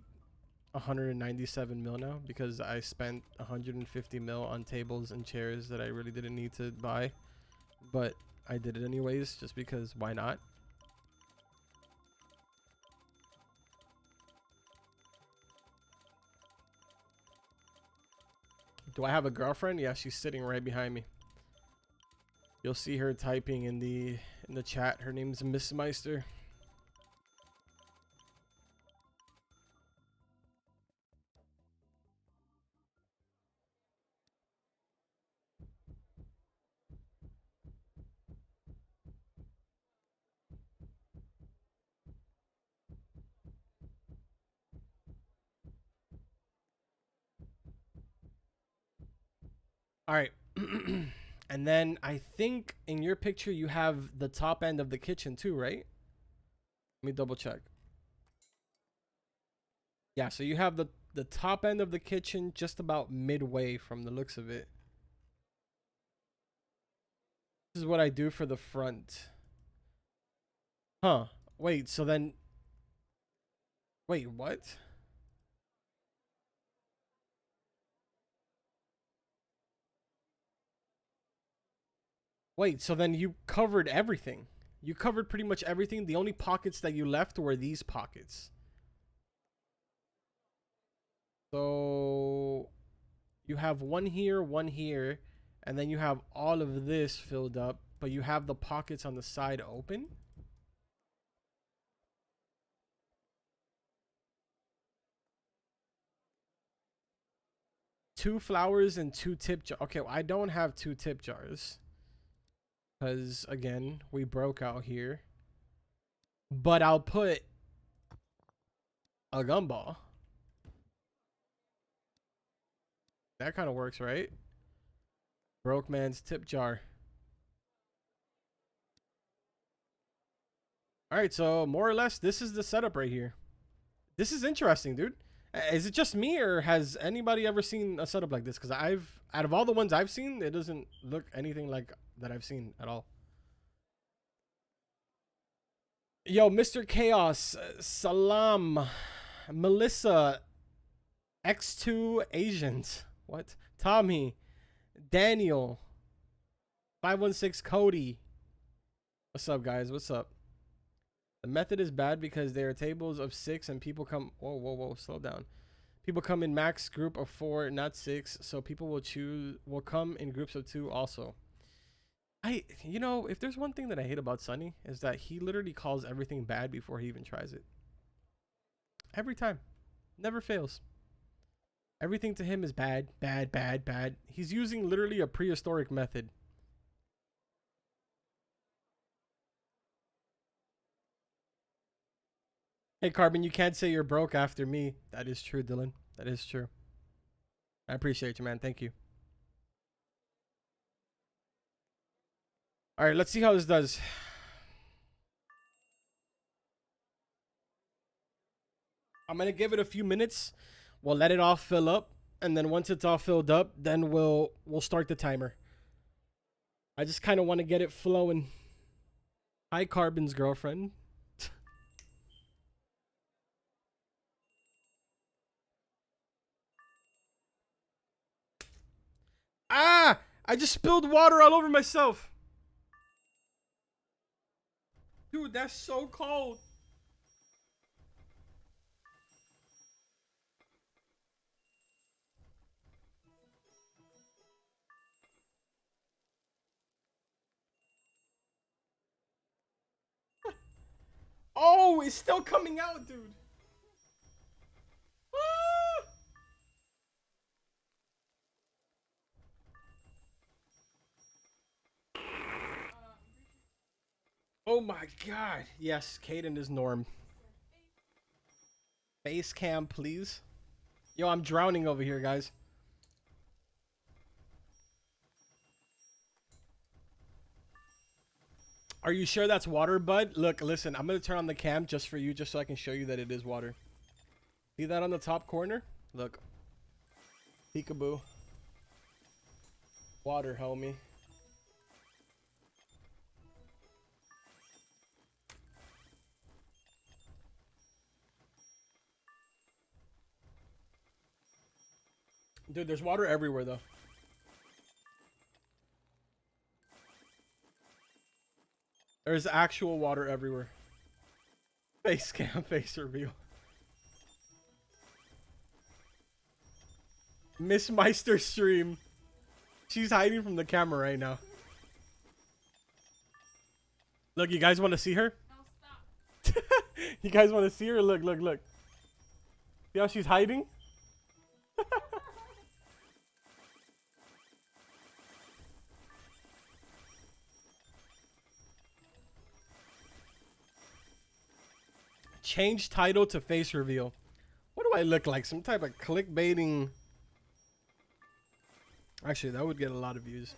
A: 197 mil now because I spent 150 mil on tables and chairs that I really didn't need to buy, but I did it anyways just because why not? Do I have a girlfriend? Yeah, she's sitting right behind me. You'll see her typing in the chat. Her name's Miss Meister. All right. And then I think in your picture you have the top end of the kitchen too, right? Let me double check. Yeah, so you have the top end of the kitchen just about midway from the looks of it. This is what I do for the front. Huh. Wait, so then... Wait, what? Wait, so then you covered everything. You covered pretty much everything. The only pockets that you left were these pockets. So you have one here, and then you have all of this filled up, but you have the pockets on the side open. Two flowers and two tip jars. Okay, well, I don't have two tip jars. Because, again, we broke out here. But I'll put a gumball. That kind of works, right? Broke man's tip jar. All right, so more or less, this is the setup right here. This is interesting, dude. Is it just me, or has anybody ever seen a setup like this? Because out of all the ones I've seen, it doesn't look anything like that I've seen at all. Yo, Mr. Chaos, Salam, Melissa, X2 Asians. What? Tommy, Daniel, 516 Cody. What's up, guys? What's up? The method is bad because there are tables of 6 and people come. Whoa, slow down. People come in max group of 4, not 6. So people will come in groups of 2 also. You know, if there's one thing that I hate about Sunny is that he literally calls everything bad before he even tries it. Every time. Never fails. Everything to him is bad, bad, bad, bad. He's using literally a prehistoric method. Hey, Carbon, you can't say you're broke after me. That is true, Dylan. That is true. I appreciate you, man. Thank you. All right, let's see how this does. I'm going to give it a few minutes. We'll let it all fill up. And then once it's all filled up, then we'll start the timer. I just kind of want to get it flowing. Hi, Carbon's girlfriend. Ah! I just spilled water all over myself. Dude, that's so cold. Oh, it's still coming out, dude. Ah! Oh my god. Yes, Caden is Norm. Face cam, please. Yo, I'm drowning over here, guys. Are you sure that's water, bud? Look, listen, I'm gonna turn on the cam just for you, just so I can show you that it is water. See that on the top corner? Look. Peekaboo. Water, homie. Dude, there's water everywhere, though. There's actual water everywhere. Face cam, face reveal. Miss Meister stream. She's hiding from the camera right now. Look, you guys want to see her? No, stop. You guys want to see her? Look, look, look. See how she's hiding? Change title to face reveal. What do I look like? Some type of clickbaiting. Actually, that would get a lot of views.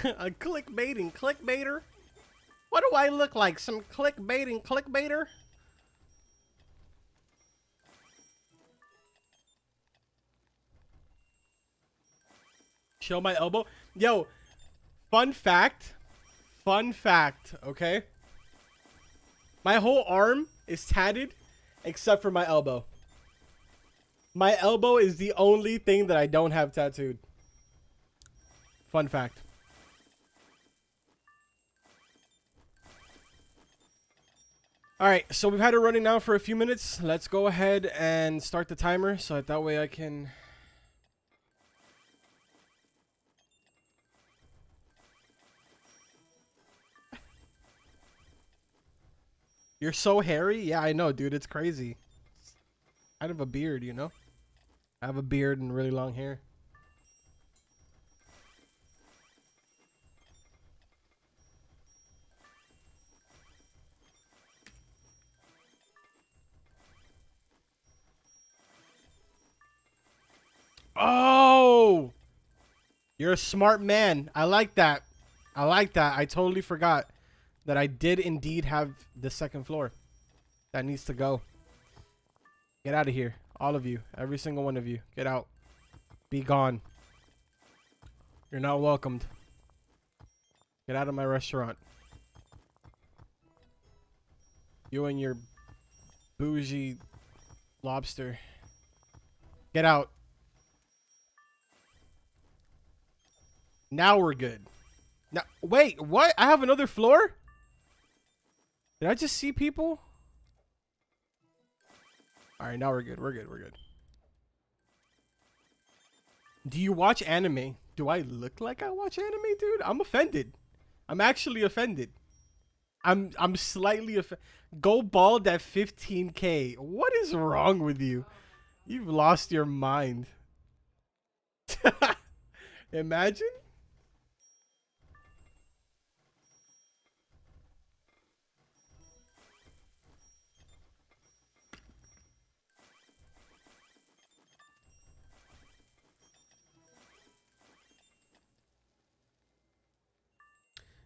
A: A clickbaiter? What do I look like? Some clickbaiter? Show my elbow. Yo, fun fact, okay? My whole arm is tatted except for my elbow. My elbow is the only thing that I don't have tattooed. Fun fact. All right, so we've had it running now for a few minutes. Let's go ahead and start the timer so that way I can... You're so hairy? Yeah, I know, dude. It's crazy. I have a beard, you know? I have a beard and really long hair. Oh! You're a smart man. I like that. I like that. I totally forgot that I did indeed have the second floor. That needs to go. Get out of here. All of you. Every single one of you. Get out. Be gone. You're not welcomed. Get out of my restaurant. You and your bougie lobster. Get out. Now we're good. Now, wait, what? I have another floor? Did I just see people? All right, now we're good. We're good. We're good. Do you watch anime? Do I look like I watch anime, dude? I'm offended. I'm actually offended. I'm slightly offended. Go bald at 15K. What is wrong with you? You've lost your mind. Imagine.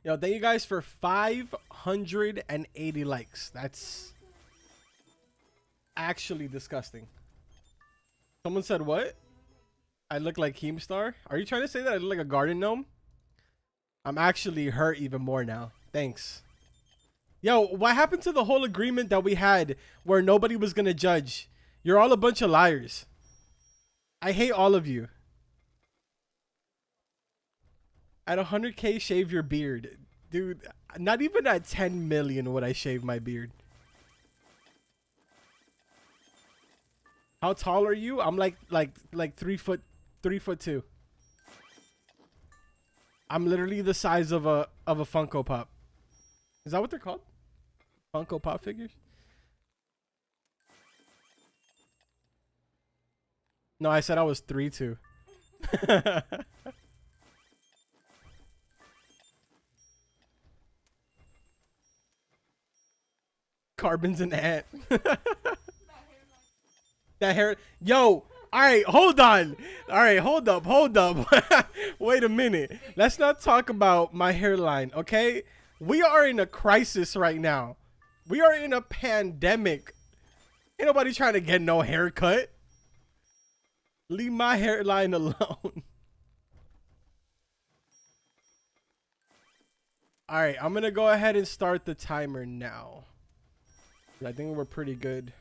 A: Yo, thank you guys for 580 likes. That's actually disgusting. Someone said what? I look like Keemstar? Are you trying to say that I look like a garden gnome? I'm actually hurt even more now. Thanks. Yo, what happened to the whole agreement that we had where nobody was going to judge? You're all a bunch of liars. I hate all of you. At 100K, shave your beard. Dude, not even at 10 million would I shave my beard. How tall are you? I'm like 3'2". I'm literally the size of a Funko Pop. Is that what they're called? Funko Pop figures? No, I said I was 3'2". Carbon's an ant. That hair, yo. All right, hold on. All right, hold up. Wait a minute. Let's not talk about my hairline, okay? We are in a crisis right now. We are in a pandemic. Ain't nobody trying to get no haircut. Leave my hairline alone. All right, I'm gonna go ahead and start the timer now. I think we're pretty good.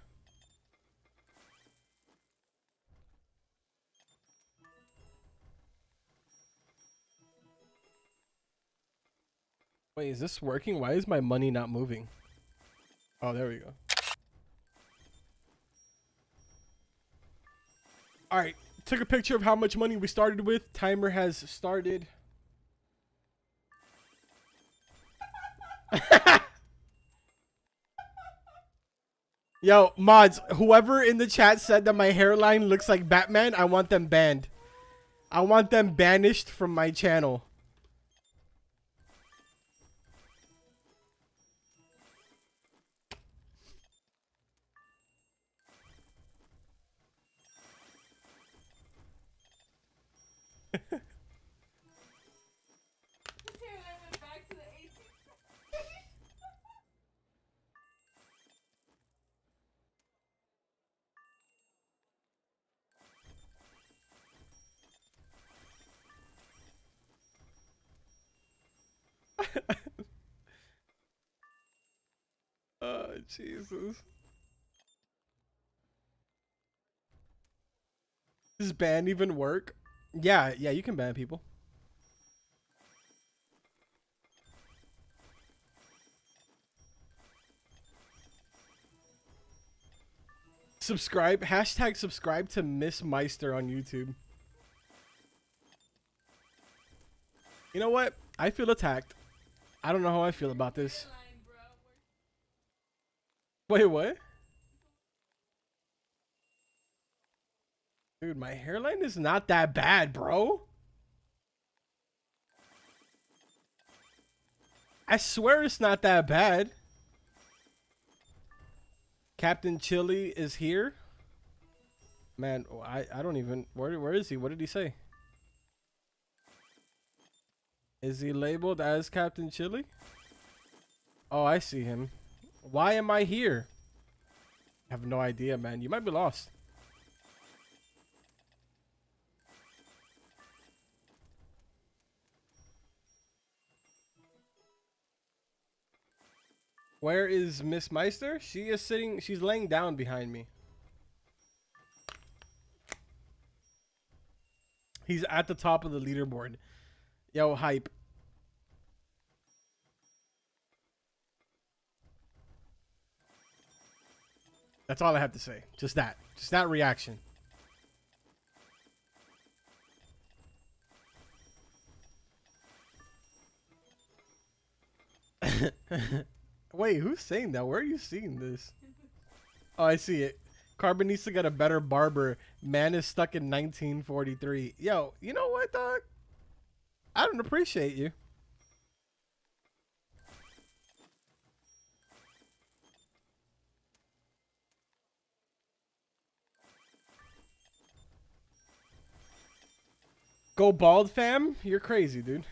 A: Wait, is this working? Why is my money not moving? Oh, there we go. All right, took a picture of how much money we started with. Timer has started. Yo, mods, whoever in the chat said that my hairline looks like Batman, I want them banned. I want them banished from my channel. Oh, Jesus. Does ban even work? Yeah, you can ban people. Subscribe. Hashtag subscribe to Miss Meister on YouTube. You know what? I feel attacked. I don't know how I feel about this. Wait, what? Dude, my hairline is not that bad, bro. I swear it's not that bad. Captain Chili is here. Man, I don't even... Where is he? What did he say? Is he labeled as Captain Chili? Oh, I see him. Why am I here? I have no idea, man. You might be lost. Where is Miss Meister? She is sitting... She's laying down behind me. He's at the top of the leaderboard. Yo, hype. That's all I have to say. Just that. Just that reaction. Wait, who's saying that? Where are you seeing this? Oh, I see it. Carbon needs to get a better barber. Man is stuck in 1943. Yo, you know what, dog? I don't appreciate you. Go bald, fam? You're crazy, dude.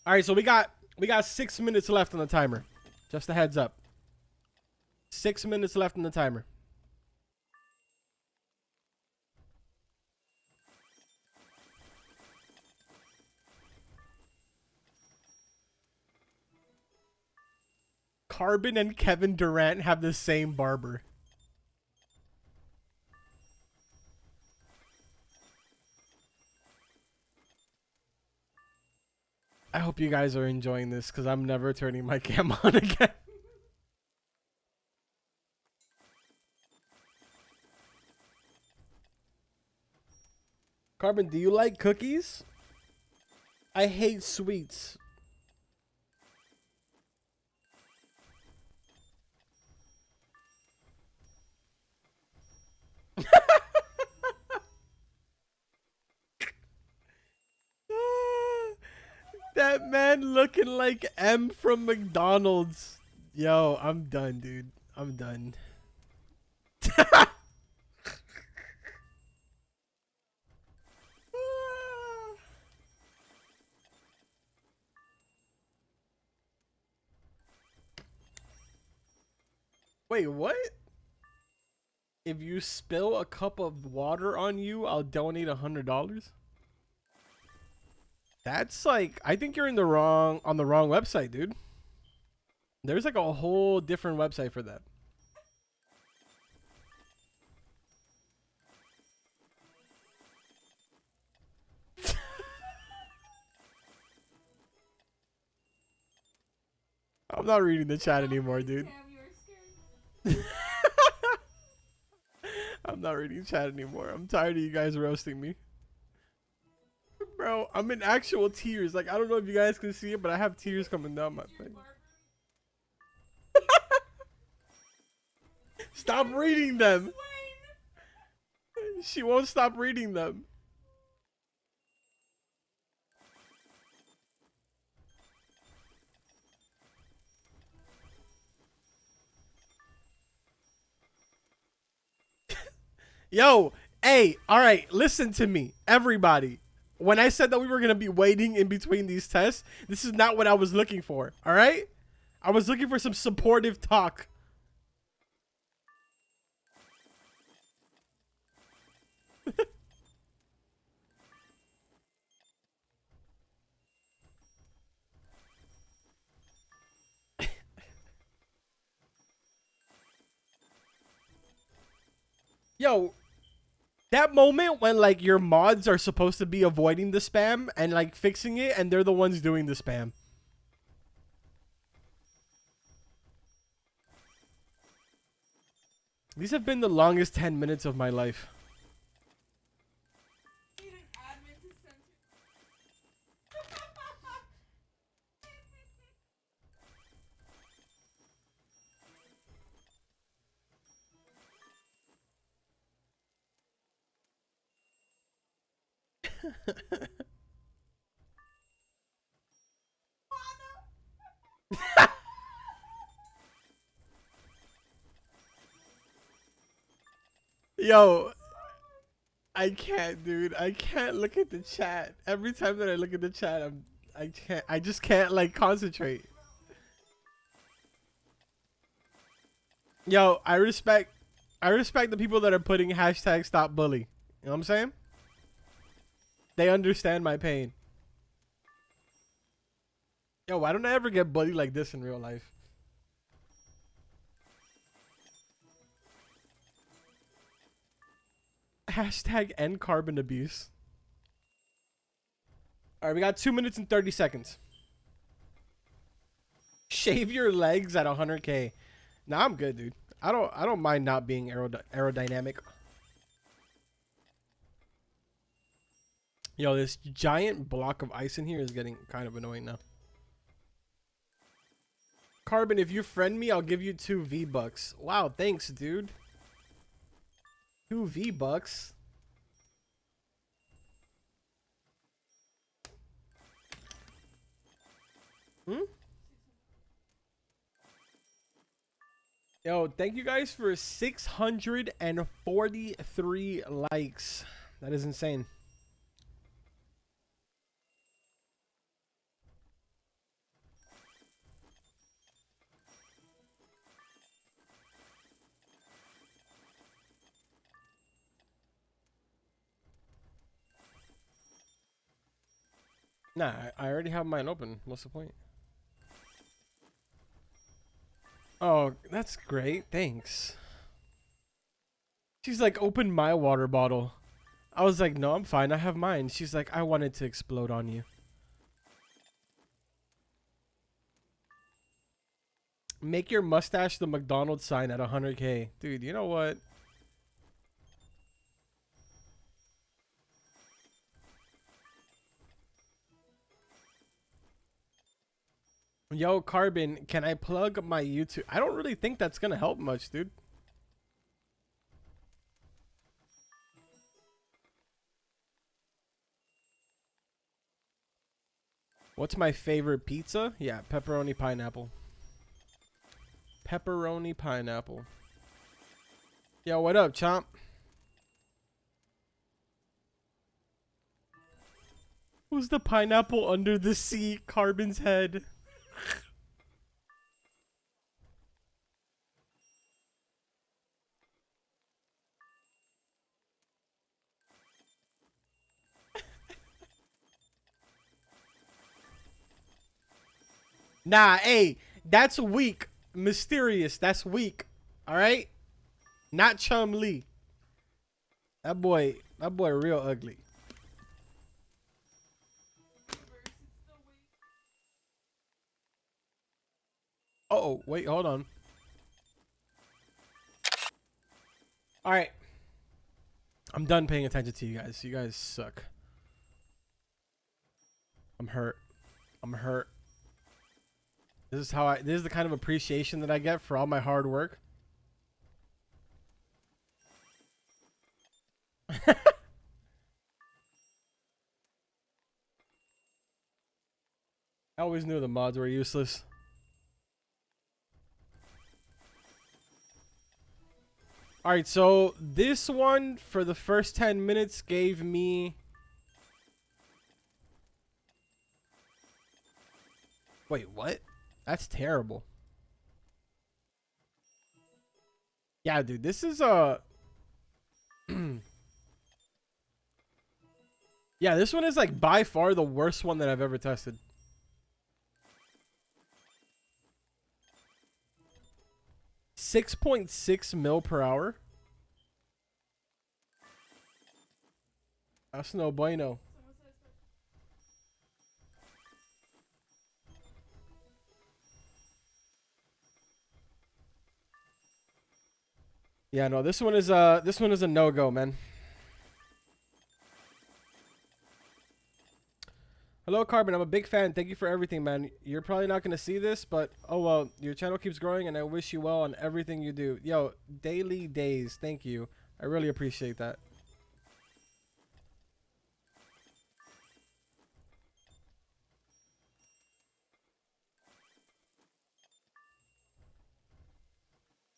A: All right, so we got 6 minutes left on the timer. Just a heads up. 6 minutes left on the timer. Carbon and Kevin Durant have the same barber. hope you guys are enjoying this because I'm never turning my cam on again. Carbon, do you like cookies? I hate sweets. That man looking like M from McDonald's. Yo, I'm done, dude. I'm done. Wait, what? If you spill a cup of water on you, I'll donate $100. That's like, I think you're on the wrong website, dude. There's like a whole different website for that. I'm not reading the chat anymore, dude. I'm not reading chat anymore. I'm tired of you guys roasting me. Bro, I'm in actual tears. Like, I don't know if you guys can see it, but I have tears coming down my face. Stop reading them. She won't stop reading them. Yo, hey, all right, listen to me, everybody. When I said that we were going to be waiting in between these tests, this is not what I was looking for, all right? I was looking for some supportive talk. Yo, that moment when like your mods are supposed to be avoiding the spam and like fixing it and they're the ones doing the spam. These have been the longest 10 minutes of my life. Yo, I can't, dude. I can't look at the chat. Every time that I look at the chat, I just can't like concentrate. Yo, I respect the people that are putting hashtag stop bully. You know what I'm saying? They understand my pain. Yo, why don't I ever get bullied like this in real life? Hashtag end carbon abuse. All right, we got 2 minutes and 30 seconds. Shave your legs at 100K. Nah, I'm good, dude. I don't mind not being aerodynamic. Yo, this giant block of ice in here is getting kind of annoying now. Carbon, if you friend me, I'll give you 2 V-Bucks. Wow, thanks, dude. 2 V-Bucks. Yo, thank you guys for 643 likes. That is insane. Nah, I already have mine open. What's the point? Oh, that's great. Thanks. She's like, open my water bottle. I was like, no, I'm fine. I have mine. She's like, I wanted to explode on you. Make your mustache the McDonald's sign at 100K. Dude, you know what? Yo, Carbon, can I plug my YouTube? I don't really think that's gonna help much, dude. What's my favorite pizza? Yeah, pepperoni pineapple. Pepperoni pineapple. Yo, what up, Chomp? Who's the pineapple under the sea? Carbon's head. Nah, hey, that's weak. Mysterious, that's weak. All right? Not Chum Lee. That boy real ugly. Uh-oh, wait, hold on. All right. I'm done paying attention to you guys. You guys suck. I'm hurt. I'm hurt. This is the kind of appreciation that I get for all my hard work. I always knew the mods were useless. All right, so this one for the first 10 minutes gave me... Wait, what? That's terrible. Yeah, dude, this is yeah, this one is like by far the worst one that I've ever tested. $6.6 mil per hour. That's no bueno. Yeah, no, this one is a no-go, man. Hello, Carbon. I'm a big fan. Thank you for everything, man. You're probably not going to see this, but oh well. Your channel keeps growing, and I wish you well on everything you do. Yo, daily days. Thank you. I really appreciate that.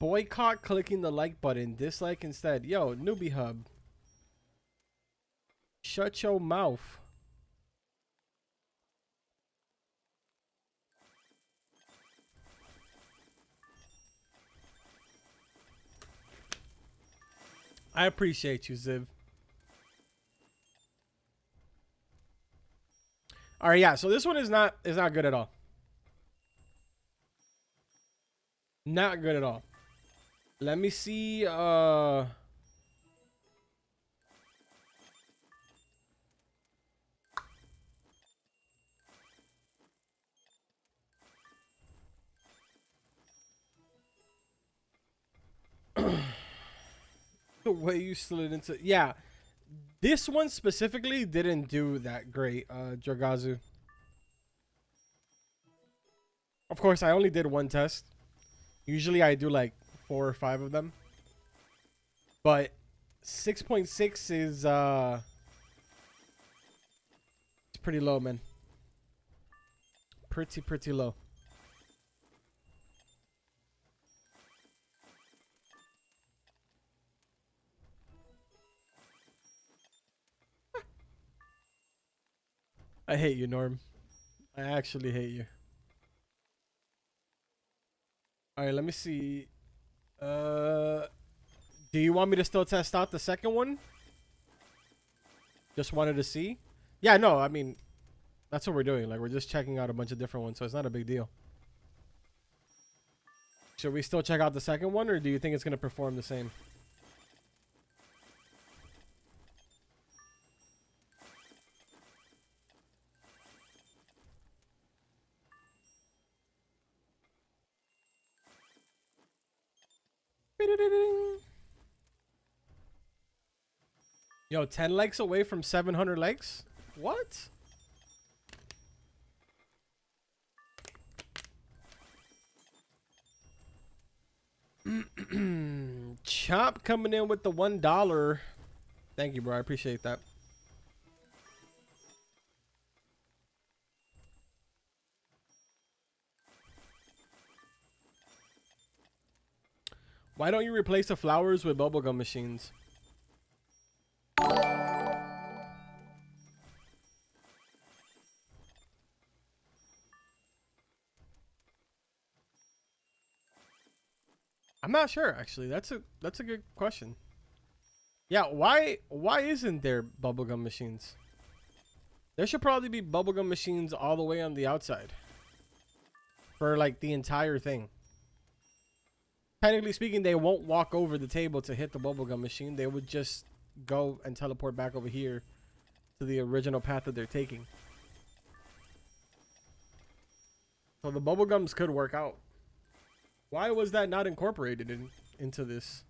A: Boycott clicking the like button. Dislike instead. Yo, Newbie Hub. Shut your mouth. I appreciate you, Ziv. All right, yeah. So this one is not good at all. Not good at all. Let me see. The way you slid into, yeah, this one specifically didn't do that great. Dragazu. Of course, I only did one test. Usually I do like 4 or 5 of them. But 6.6 is it's pretty low, man. Pretty low. I hate you, Norm. I actually hate you. All right, let me see. Do you want me to still test out the second one? Just wanted to see. Yeah, no, I mean, that's what we're doing. Like, we're just checking out a bunch of different ones, so it's not a big deal. Should we still check out the second one, or do you think it's going to perform the same? Yo, 10 likes away from 700 likes? What? Chop coming in with the $1. Thank you, bro. I appreciate that. Why don't you replace the flowers with bubblegum machines? I'm not sure actually. That's a good question. Yeah, why isn't there bubblegum machines? There should probably be bubblegum machines all the way on the outside. For like the entire thing. Technically speaking, they won't walk over the table to hit the bubblegum machine. They would just go and teleport back over here to the original path that they're taking. So the bubblegums could work out. Why was that not incorporated into this?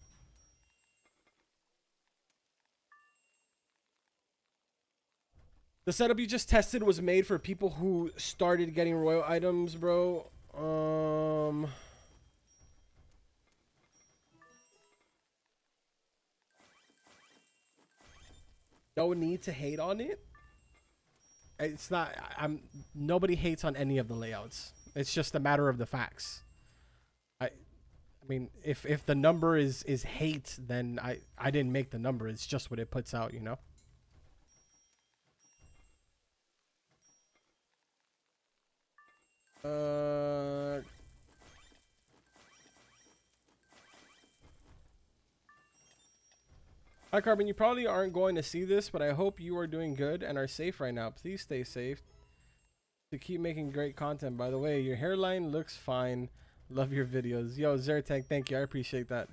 A: The setup you just tested was made for people who started getting royal items, bro. No need to hate on it. It's not. Nobody hates on any of the layouts. It's just a matter of the facts. I mean, if the number is hate, then I didn't make the number. It's just what it puts out, you know. Hi, Carbon. You probably aren't going to see this, but I hope you are doing good and are safe right now. Please stay safe. To keep making great content. By the way, your hairline looks fine. Love your videos. Yo, Zertech, thank you. I appreciate that.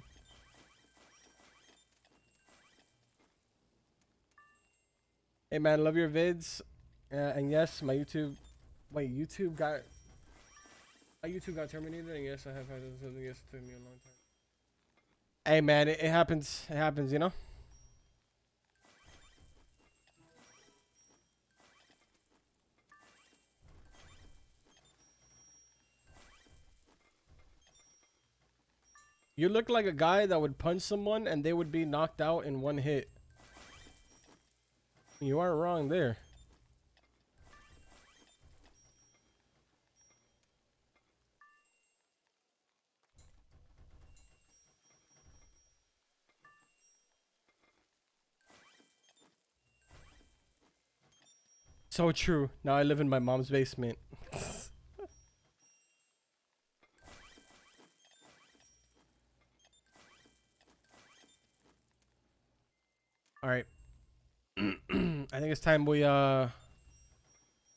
A: Hey, man, love your vids. And yes, my YouTube... Wait, YouTube got... My YouTube got terminated, and yes, I have had something. Yes, it took me a long time. Hey, man, it happens. It happens, you know? You look like a guy that would punch someone and they would be knocked out in one hit. You aren't wrong there. So true. Now I live in my mom's basement. All right. I think it's time we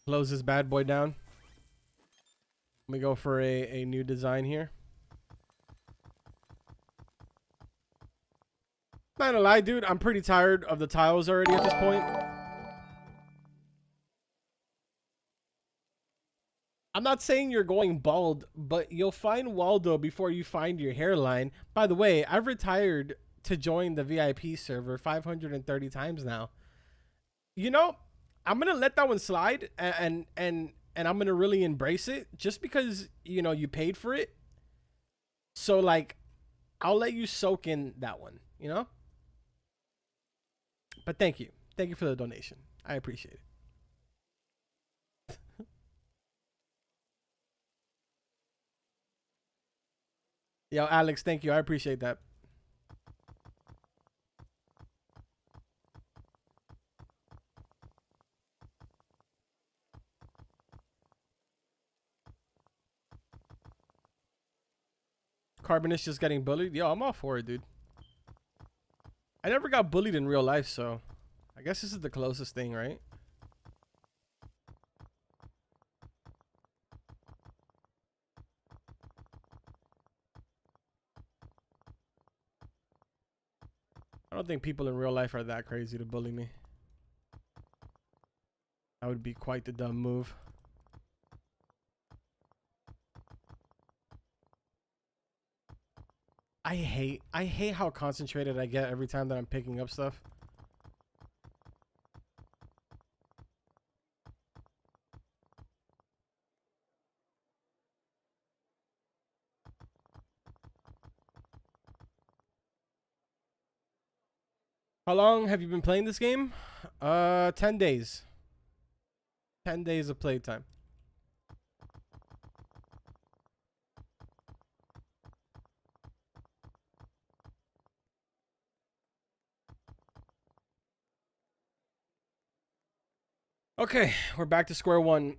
A: close this bad boy down. Let me go for a new design here. Not gonna lie, dude, I'm pretty tired of the tiles already at this point. I'm not saying you're going bald, but you'll find Waldo before you find your hairline. By the way, I've retired to join the VIP server 530 times now. You know, I'm gonna let that one slide, and I'm gonna really embrace it just because, you know, you paid for it. So like, I'll let you soak in that one, you know. But thank you for the donation. I appreciate it. Yo, Alex, thank you. I appreciate that. Carbon is just getting bullied. Yo, I'm all for it, dude. I never got bullied in real life, so I guess this is the closest thing, right? I don't think people in real life are that crazy to bully me. That would be quite the dumb move. I hate how concentrated I get every time that I'm picking up stuff. How long have you been playing this game? 10 days. 10 days of playtime. Okay, we're back to square one.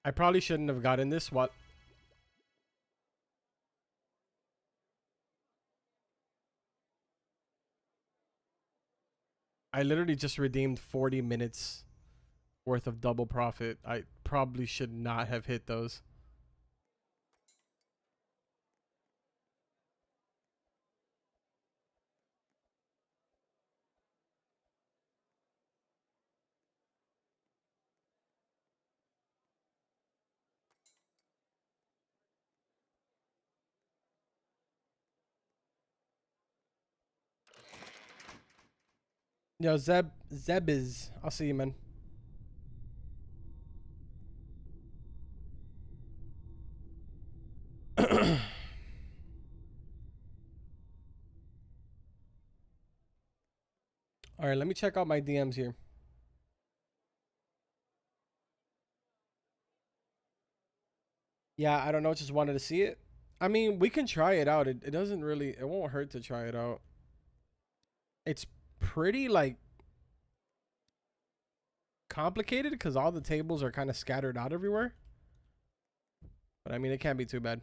A: I probably shouldn't have gotten this. What? I literally just redeemed 40 minutes worth of double profit. I probably should not have hit those. Yo, Zeb is. I'll see you, man. All right, let me check out my DMs here. Yeah, I don't know. Just wanted to see it. I mean, we can try it out. It doesn't really. It won't hurt to try it out. It's pretty like complicated because all the tables are kind of scattered out everywhere. But I mean, it can't be too bad.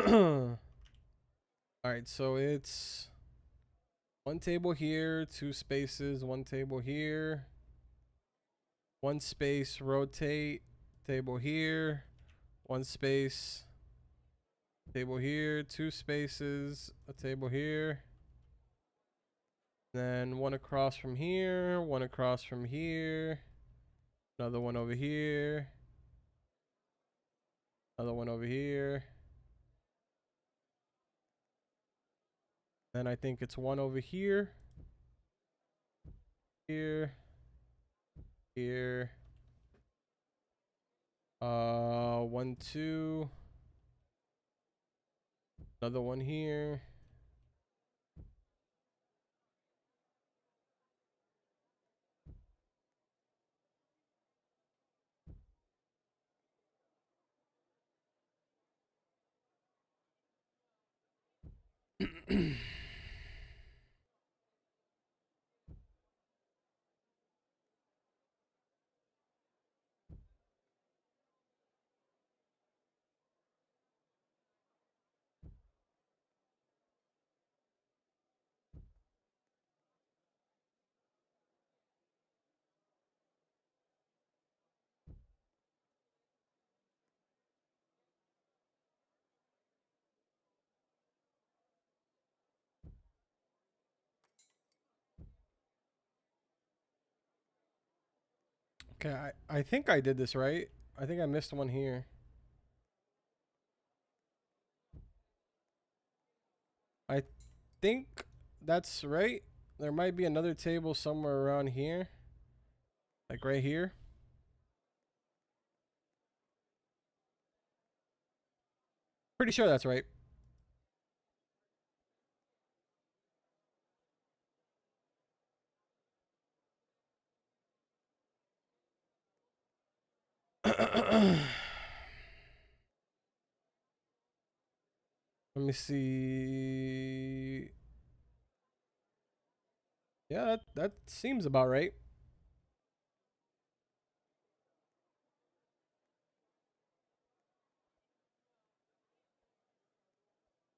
A: All right, so it's one table here, two spaces, one table here, one space, rotate, table here, one space, table here, two spaces, a table here, then one across from here, one across from here, another one over here, another one over here. Then I think it's one over here, here, here. 1, 2. Another one here. Okay, I think I did this right. I think I missed one here. I think that's right. There might be another table somewhere around here. Like right here. Pretty sure that's right. Let me see. Yeah, that seems about right.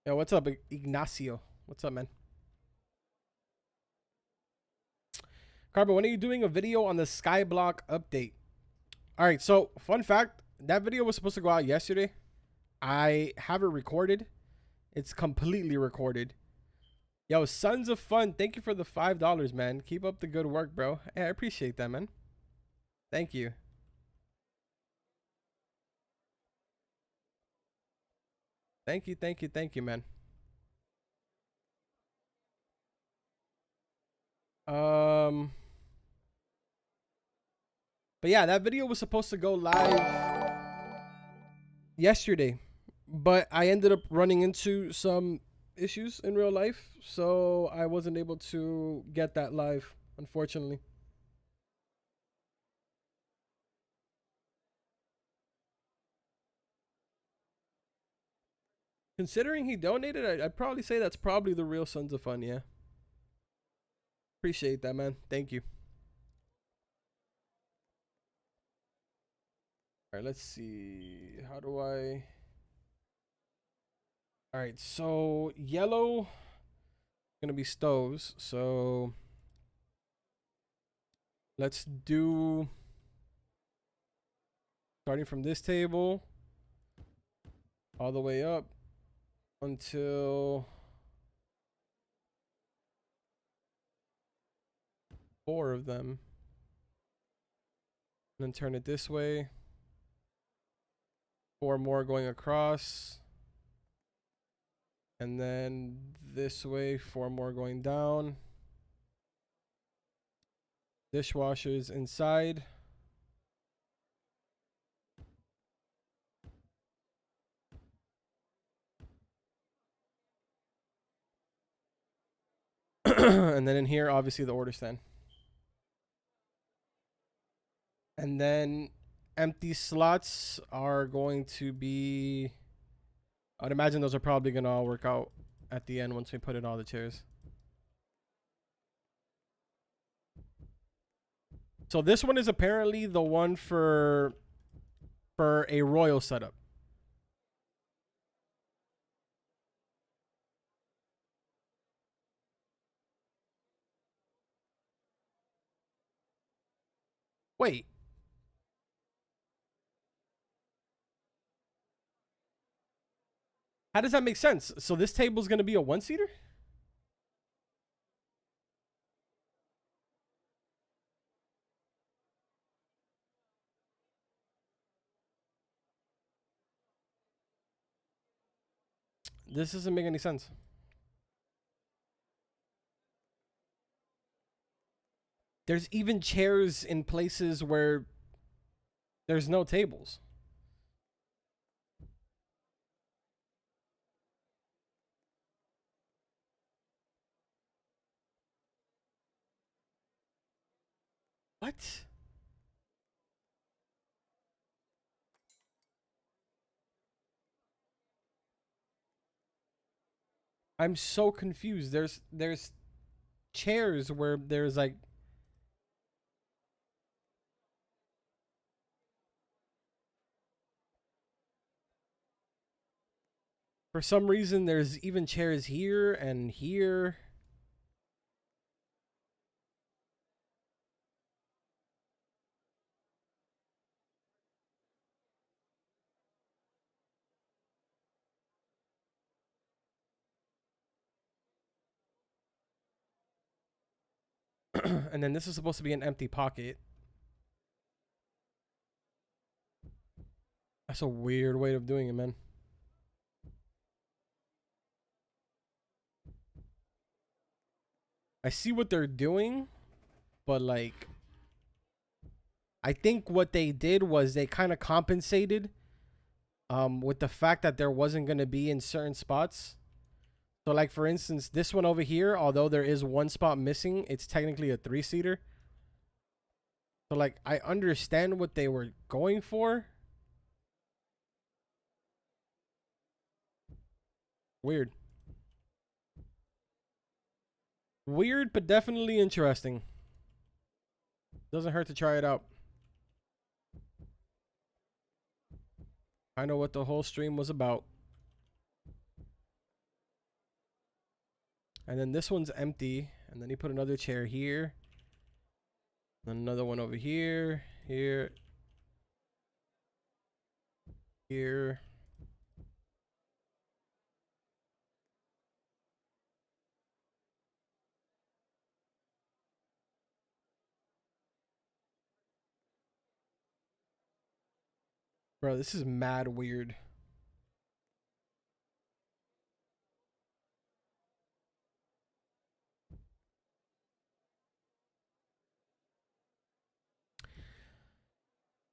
A: Yeah, what's up, Ignacio? What's up, man? Carbon, when are you doing a video on the Skyblock update? All right, so fun fact, that video was supposed to go out yesterday. I have it recorded. It's completely recorded. Yo, Sons of Fun, thank you for the $5, man. Keep up the good work, bro. Hey, I appreciate that, man. Thank you. Thank you, thank you, thank you, man. Um, but yeah, that video was supposed to go live yesterday, but I ended up running into some issues in real life, so I wasn't able to get that live, unfortunately. Considering he donated, I'd probably say that's probably the real Sons of Fun, yeah. Appreciate that, man. Thank you. All right, let's see. How do I... All right, so yellow gonna be stoves. So let's do starting from this table all the way up until 4 of them. And then turn it this way. 4 more going across. And then this way, 4 more going down. Dishwashers inside. And then in here, obviously the order stand. And then empty slots are going to be... I'd imagine those are probably going to all work out at the end once we put in all the chairs. So this one is apparently the one for a royal setup. Wait. How does that make sense? So this table is going to be a one-seater? This doesn't make any sense. There's even chairs in places where there's no tables. What? I'm so confused. There's chairs where there's like for some reason there's even chairs here and here. And then this is supposed to be an empty pocket. That's a weird way of doing it, man. I see what they're doing, but like I think what they did was they kind of compensated with the fact that there wasn't going to be in certain spots. So like for instance, this one over here, although there is one spot missing, it's technically a 3-seater. So like I understand what they were going for. Weird. Weird, but definitely interesting. Doesn't hurt to try it out. I know what the whole stream was about. And then this one's empty. And then he put another chair here. Then another one over here. Here. Here. Bro, this is mad weird.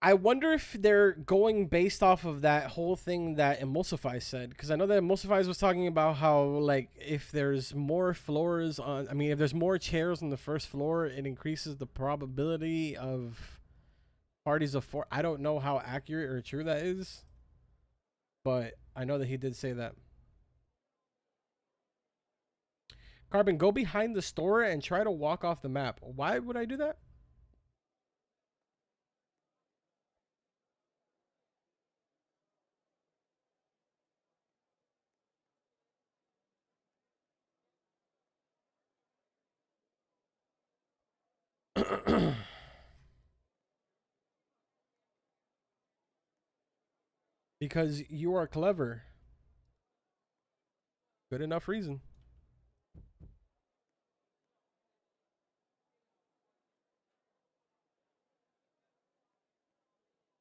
A: I wonder if they're going based off of that whole thing that Emulsify said, because I know that Emulsify was talking about how, like, if there's more floors on, I mean, if there's more chairs on the first floor, it increases the probability of parties of four. I don't know how accurate or true that is, but I know that he did say that. Carbon, go behind the store and try to walk off the map. Why would I do that? Because you are clever. Good enough reason.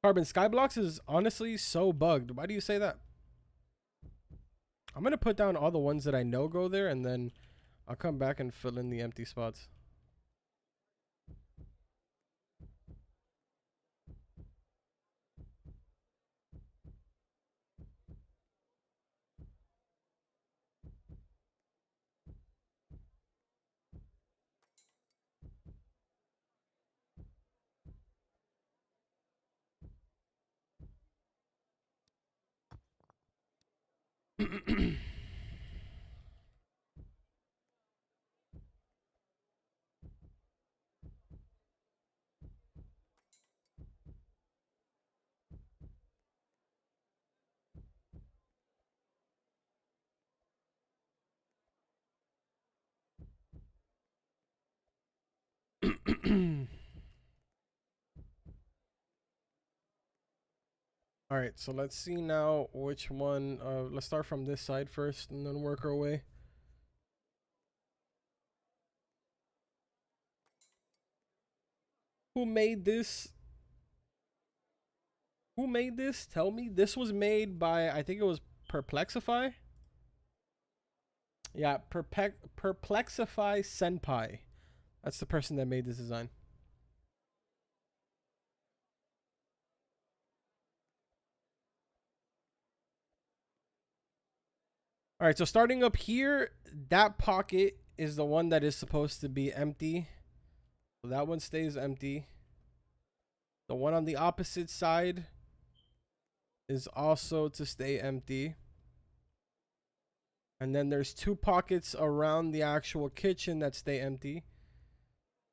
A: Carbon, Skyblocks is honestly so bugged. Why do you say that? I'm going to put down all the ones that I know go there, and then I'll come back and fill in the empty spots. All right, so let's see now which one. Let's start from this side first and then work our way. Who made this? Who made this? Tell me. This was made by, I think it was Perplexify. Yeah, Perplexify Senpai. That's the person that made this design. All right, so starting up here, that pocket is the one that is supposed to be empty. So that one stays empty. The one on the opposite side is also to stay empty. And then there's two pockets around the actual kitchen that stay empty.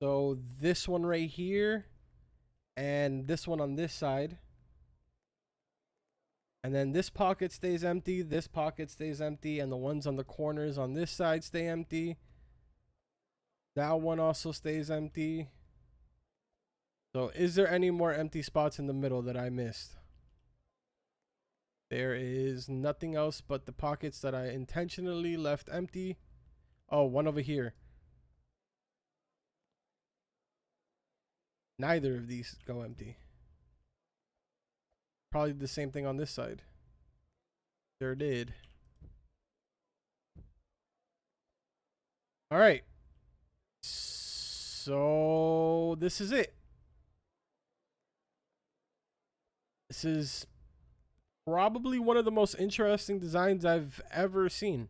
A: So this one right here and this one on this side. And then this pocket stays empty, this pocket stays empty, and the ones on the corners on this side stay empty. That one also stays empty. So is there any more empty spots in the middle that I missed? There is nothing else but the pockets that I intentionally left empty. Oh, one over here. Neither of these go empty. Probably the same thing on this side. Sure did. All right. So this is it. This is probably one of the most interesting designs I've ever seen.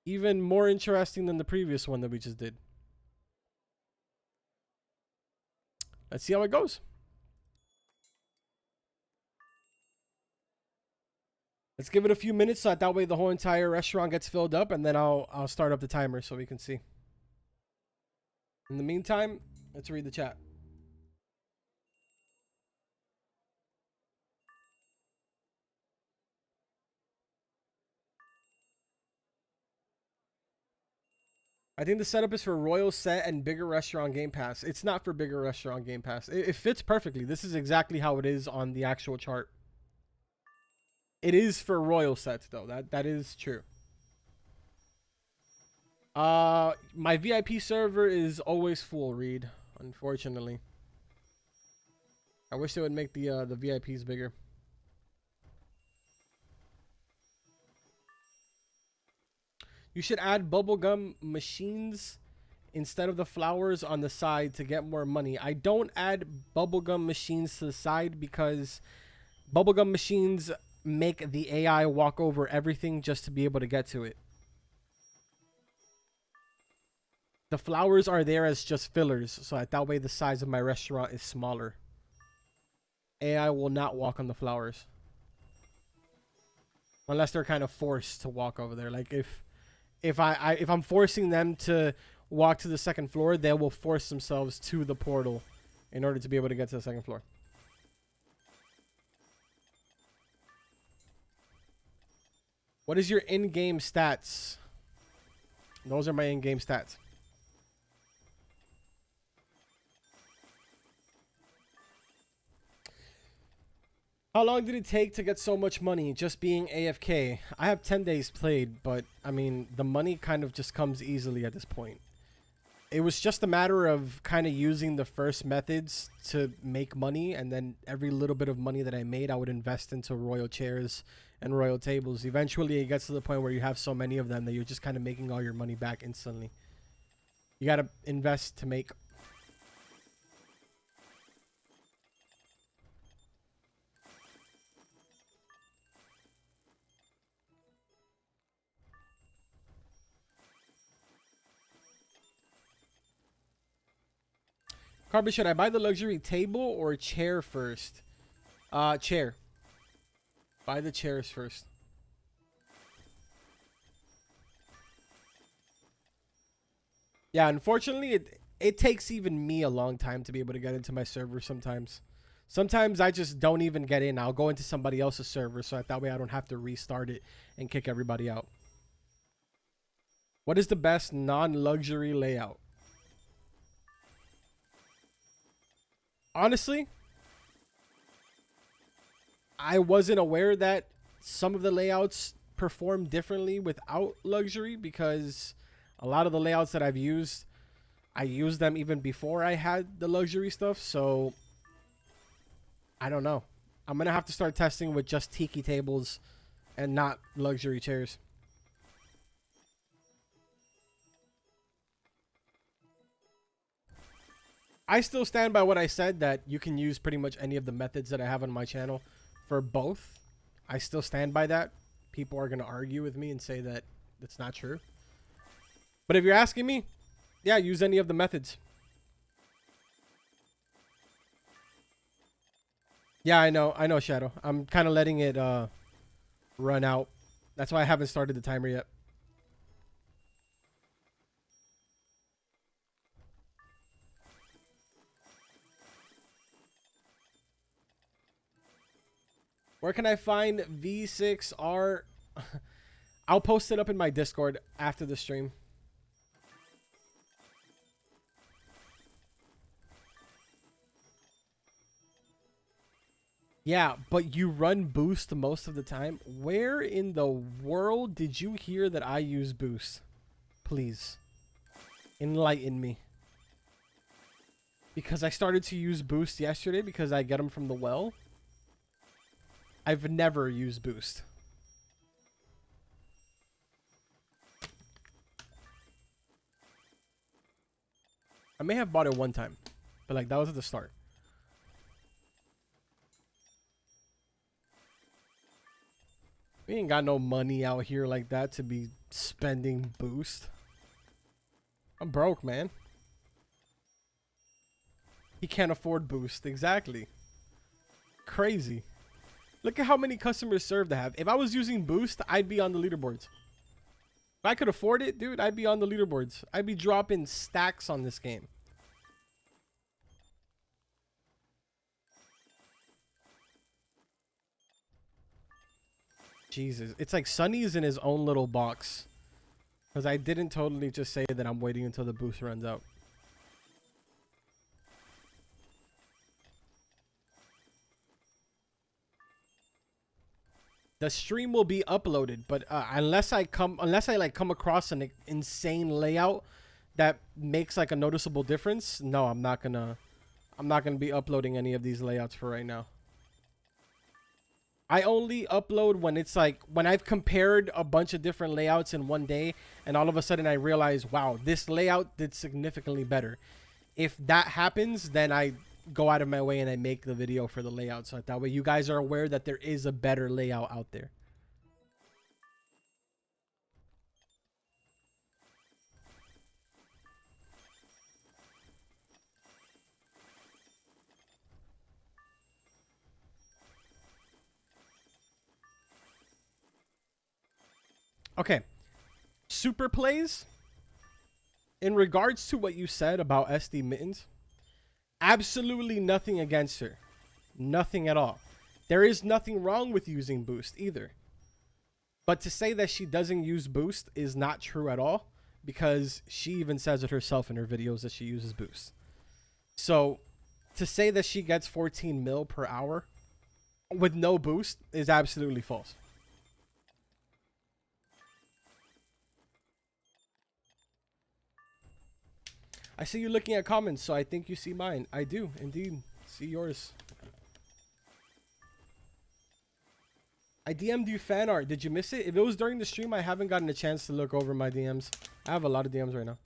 A: Even more interesting than the previous one that we just did. Let's see how it goes. Let's give it a few minutes so that way the whole entire restaurant gets filled up, and then I'll start up the timer so we can see. In the meantime, let's read the chat. I think the setup is for Royal Set and Bigger Restaurant Game Pass. It's not for Bigger Restaurant Game Pass. It fits perfectly. This is exactly how it is on the actual chart. It is for Royal Sets though. That is true. My VIP server is always full, Reed. Unfortunately, I wish they would make the VIPs bigger. You should add bubblegum machines instead of the flowers on the side to get more money. I don't add bubblegum machines to the side because bubblegum machines make the AI walk over everything just to be able to get to it. The flowers are there as just fillers, so that way the size of my restaurant is smaller. AI will not walk on the flowers. Unless they're kind of forced to walk over there. Like if I'm forcing them to walk to the second floor, they will force themselves to the portal in order to be able to get to the second floor. What is your in-game stats? Those are my in-game stats. How long did it take to get so much money just being AFK? I have 10 days played, but I mean, the money kind of just comes easily at this point. It was just a matter of kind of using the first methods to make money, and then every little bit of money that I made, I would invest into royal chairs and royal tables. Eventually, it gets to the point where you have so many of them that you're just kind of making all your money back instantly. You got to invest to make. Carbon, should I buy the luxury table or chair first? Chair. Buy the chairs first. Yeah, unfortunately, it takes even me a long time to be able to get into my server sometimes. Sometimes I just don't even get in. I'll go into somebody else's server so that way I don't have to restart it and kick everybody out. What is the best non-luxury layout? Honestly, I wasn't aware that some of the layouts perform differently without luxury, because a lot of the layouts that I've used, I used them even before I had the luxury stuff. So I don't know. I'm going to have to start testing with just tiki tables and not luxury chairs. I still stand by what I said, that you can use pretty much any of the methods that I have on my channel for both. I still stand by that. People are going to argue with me and say that it's not true. But if you're asking me, yeah, use any of the methods. Yeah, I know, Shadow. I'm kind of letting it run out. That's why I haven't started the timer yet. Where can I find V6R? I'll post it up in my Discord after the stream. Yeah, but you run boost most of the time. Where in the world did you hear that I use boost? Please enlighten me. Because I started to use boost yesterday because I get them from the well. I've never used boost. I may have bought it one time, but like that was at the start. We ain't got no money out here like that to be spending boost. I'm broke, man. He can't afford boost. Exactly. Crazy. Look at how many customers served I have. If I was using boost, I'd be on the leaderboards. If I could afford it, dude, I'd be on the leaderboards. I'd be dropping stacks on this game. Jesus. It's like Sunny's in his own little box. Because I didn't totally just say that I'm waiting until the boost runs out. The stream will be uploaded, but unless I come across an insane layout that makes like a noticeable difference, no, I'm not gonna I'm not going to be uploading any of these layouts for right now. I only upload when it's like, when I've compared a bunch of different layouts in one day and all of a sudden I realize, wow, this layout did significantly better. If that happens, then I go out of my way and I make the video for the layout. So that way you guys are aware that there is a better layout out there. Okay. Super plays. In regards to what you said about SD Mittens, absolutely nothing against her. Nothing at all. There is nothing wrong with using Boost either. But to say that she doesn't use Boost is not true at all, because she even says it herself in her videos that she uses Boost. So to say that she gets 14 mil per hour with no Boost is absolutely false. I see you looking at comments, so I think you see mine. I do, indeed. See yours. I DM'd you fan art. Did you miss it? If it was during the stream, I haven't gotten a chance to look over my DMs. I have a lot of DMs right now.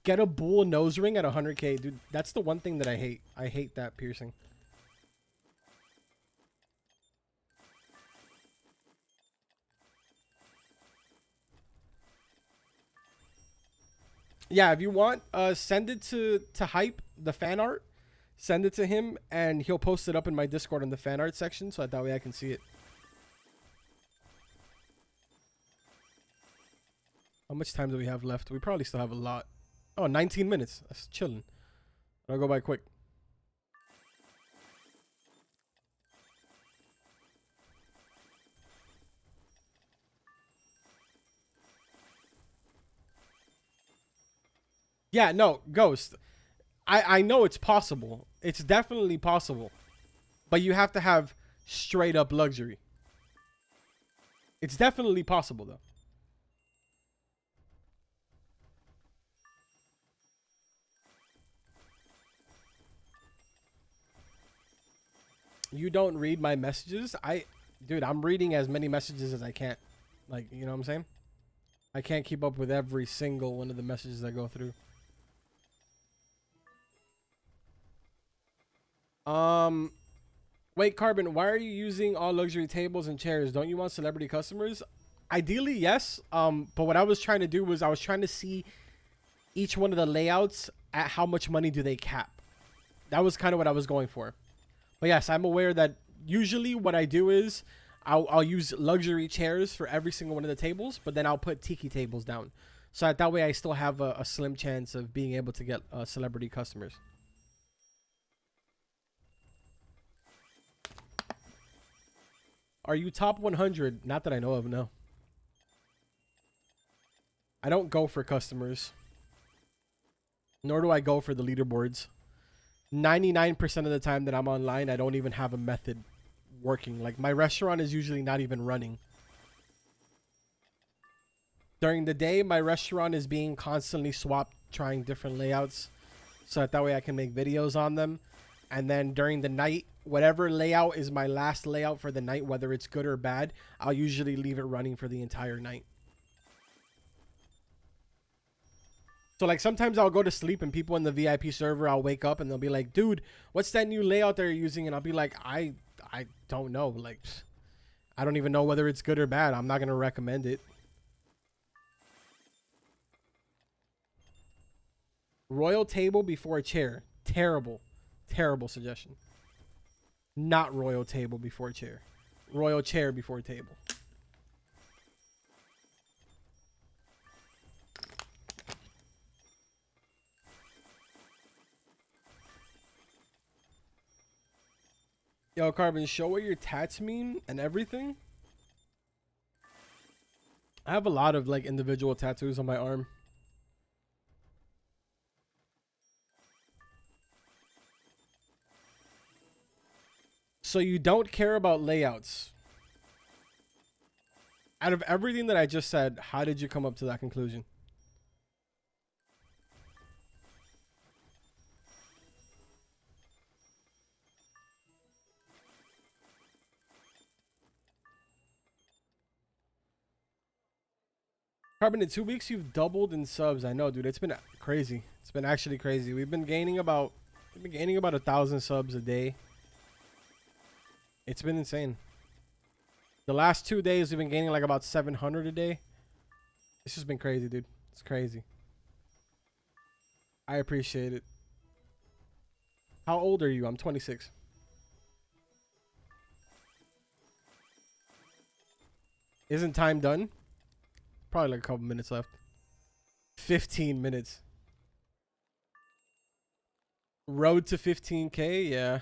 A: Get a bull nose ring at 100k. Dude, that's the one thing that I hate. I hate that piercing. Yeah, if you want, send it to Hype, the fan art. Send it to him, and he'll post it up in my Discord in the fan art section, so that way I can see it. How much time do we have left? We probably still have a lot. Oh, 19 minutes. That's chilling. I'll go by quick. Yeah, no, Ghost. I know it's possible. It's definitely possible. But you have to have straight up luxury. It's definitely possible, though. You don't read my messages? Dude, I'm reading as many messages as I can. Like, you know what I'm saying? I can't keep up with every single one of the messages I go through. Wait, Carbon, why are you using all luxury tables and chairs? Don't you want celebrity customers? Ideally, yes. But what I was trying to do was I was trying to see each one of the layouts at how much money do they cap. That was kind of what I was going for. But yes, I'm aware that usually what I do is I'll use luxury chairs for every single one of the tables, but then I'll put tiki tables down. So that way I still have a slim chance of being able to get celebrity customers. Are you top 100? Not that I know of, no. I don't go for customers. Nor do I go for the leaderboards. 99% of the time that I'm online, I don't even have a method working. Like, my restaurant is usually not even running. During the day, my restaurant is being constantly swapped, trying different layouts, so that way I can make videos on them. And then during the night, whatever layout is my last layout for the night, whether it's good or bad, I'll usually leave it running for the entire night. So like sometimes I'll go to sleep and people in the VIP server, I'll wake up and they'll be like, dude, what's that new layout they're using? And I'll be like, I don't know. Like, I don't even know whether it's good or bad. I'm not going to recommend it. Royal table before a chair. Terrible. Terrible suggestion. Not royal table before chair. Royal chair before table. Yo, Carbon, show what your tats mean and everything. I have a lot of like individual tattoos on my arm. So you don't care about layouts. Out of everything that I just said, how did you come up to that conclusion? Carbon, in 2 weeks you've doubled in subs. I know, dude. It's been crazy. It's been actually crazy. We've been gaining about 1,000 subs a day. It's been insane. The last 2 days we've been gaining like about 700 a day. It's just been crazy, dude. It's crazy. I appreciate it. How old are you? I'm 26. Isn't time done? Probably like a couple minutes left. 15 minutes. Road to 15K? Yeah.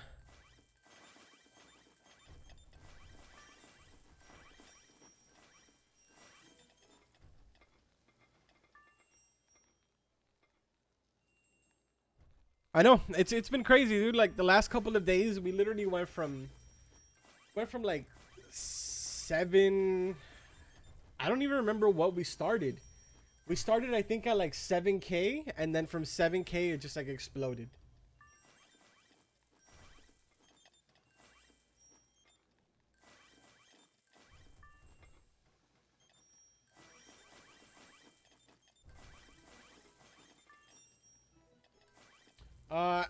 A: I know. It's been crazy, dude. Like the last couple of days we literally went from like 7, I don't even remember what we started. We started I think at like 7K, and then from 7K it just like exploded.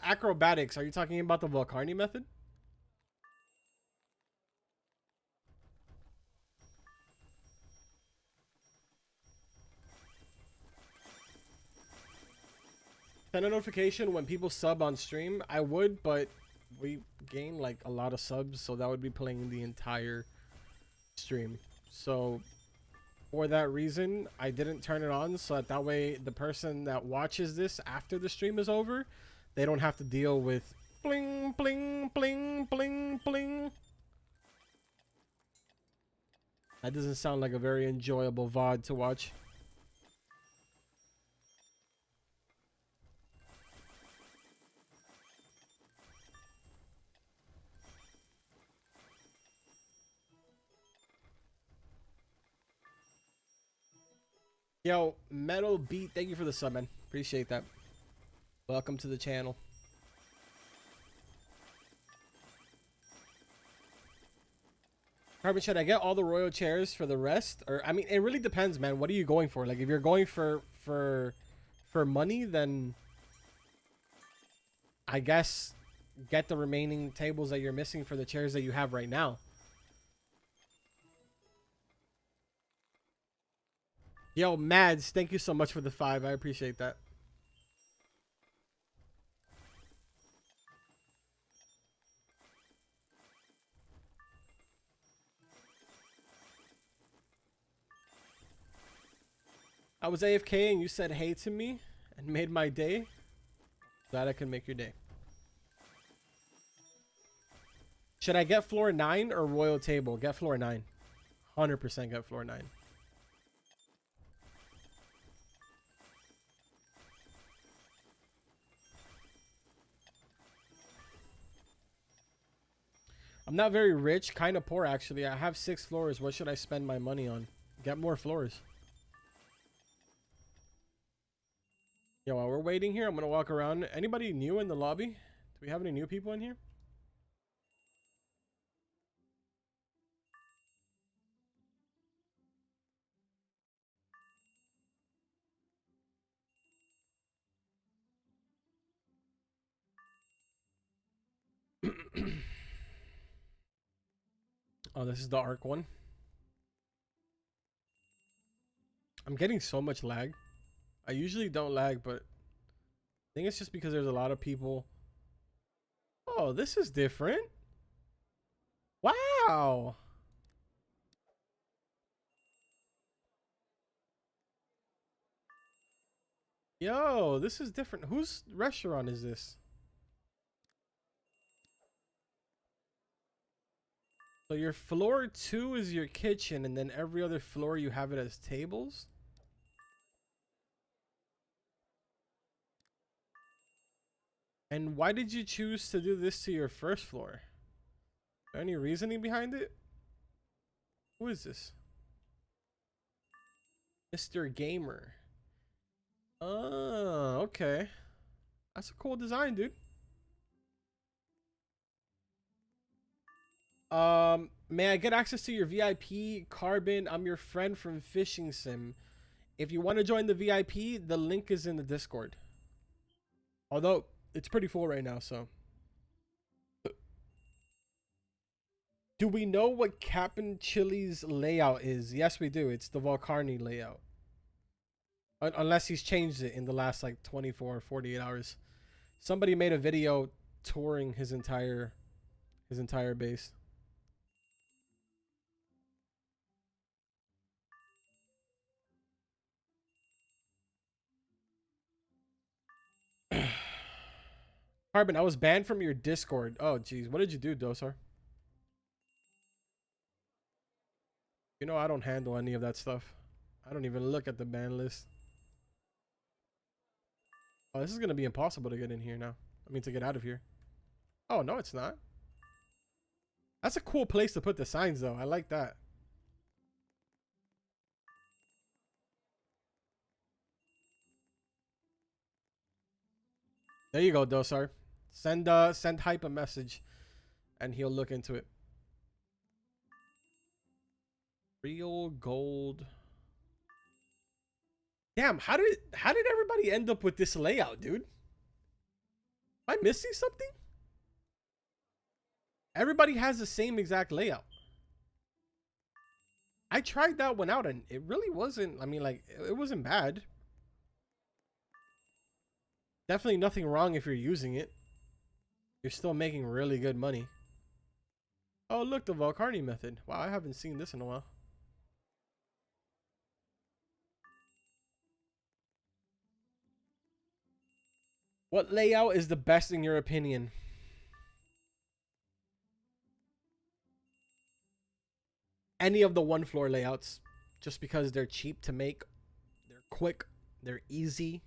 A: Acrobatics. Are you talking about the Volcarni method? Send a notification when people sub on stream. I would, but we gain like a lot of subs, so that would be playing the entire stream. So for that reason, I didn't turn it on, so that way the person that watches this after the stream is over, they don't have to deal with bling, bling, bling, bling, bling. That doesn't sound like a very enjoyable VOD to watch. Yo, Metal Beat, thank you for the sub, man. Appreciate that. Welcome to the channel. Carbon, should I get all the royal chairs for the rest? Or I mean, it really depends, man. What are you going for? Like, if you're going for money, then I guess get the remaining tables that you're missing for the chairs that you have right now. Yo, Mads, thank you so much for the 5. I appreciate that. I was AFK and you said hey to me and made my day. Glad I could make your day. Should I get floor 9 or royal table? Get floor 9. 100% get floor 9. I'm not very rich, kind of poor actually. I have 6 floors. What should I spend my money on? Get more floors. Yo, while we're waiting here, I'm gonna walk around. Anybody new in the lobby? Do we have any new people in here? Oh, this is the arc one. I'm getting so much lag. I usually don't lag, but I think it's just because there's a lot of people. Oh, this is different. Wow. Yo, this is different. Whose restaurant is this? So your floor 2 is your kitchen, and then every other floor you have it as tables? And why did you choose to do this to your first floor? Is there any reasoning behind it? Who is this? Mr. Gamer. Oh, okay. That's a cool design, dude. May I get access to your VIP? Carbon, I'm your friend from Fishing Sim. If you want to join the VIP, the link is in the Discord. Although it's pretty full right now, so. Do we know what Cap'n Chili's layout is? Yes, we do. It's the Volcarni layout. Unless he's changed it in the last like 24 or 48 hours. Somebody made a video touring his entire base. Carbon, I was banned from your Discord. Oh, geez. What did you do, Dosar? You know, I don't handle any of that stuff. I don't even look at the ban list. Oh, this is going to be impossible to get in here now. I mean, to get out of here. Oh, no, it's not. That's a cool place to put the signs, though. I like that. There you go, Dosar. Send Hype a message, and he'll look into it. Real gold. Damn, how did everybody end up with this layout, dude? Am I missing something? Everybody has the same exact layout. I tried that one out and it really wasn't, I mean, like, it wasn't bad. Definitely nothing wrong if you're using it. You're still making really good money. Oh, look, the Volcarni method. Wow, I haven't seen this in a while. What layout is the best in your opinion? Any of the one floor layouts, just because they're cheap to make, they're quick, they're easy.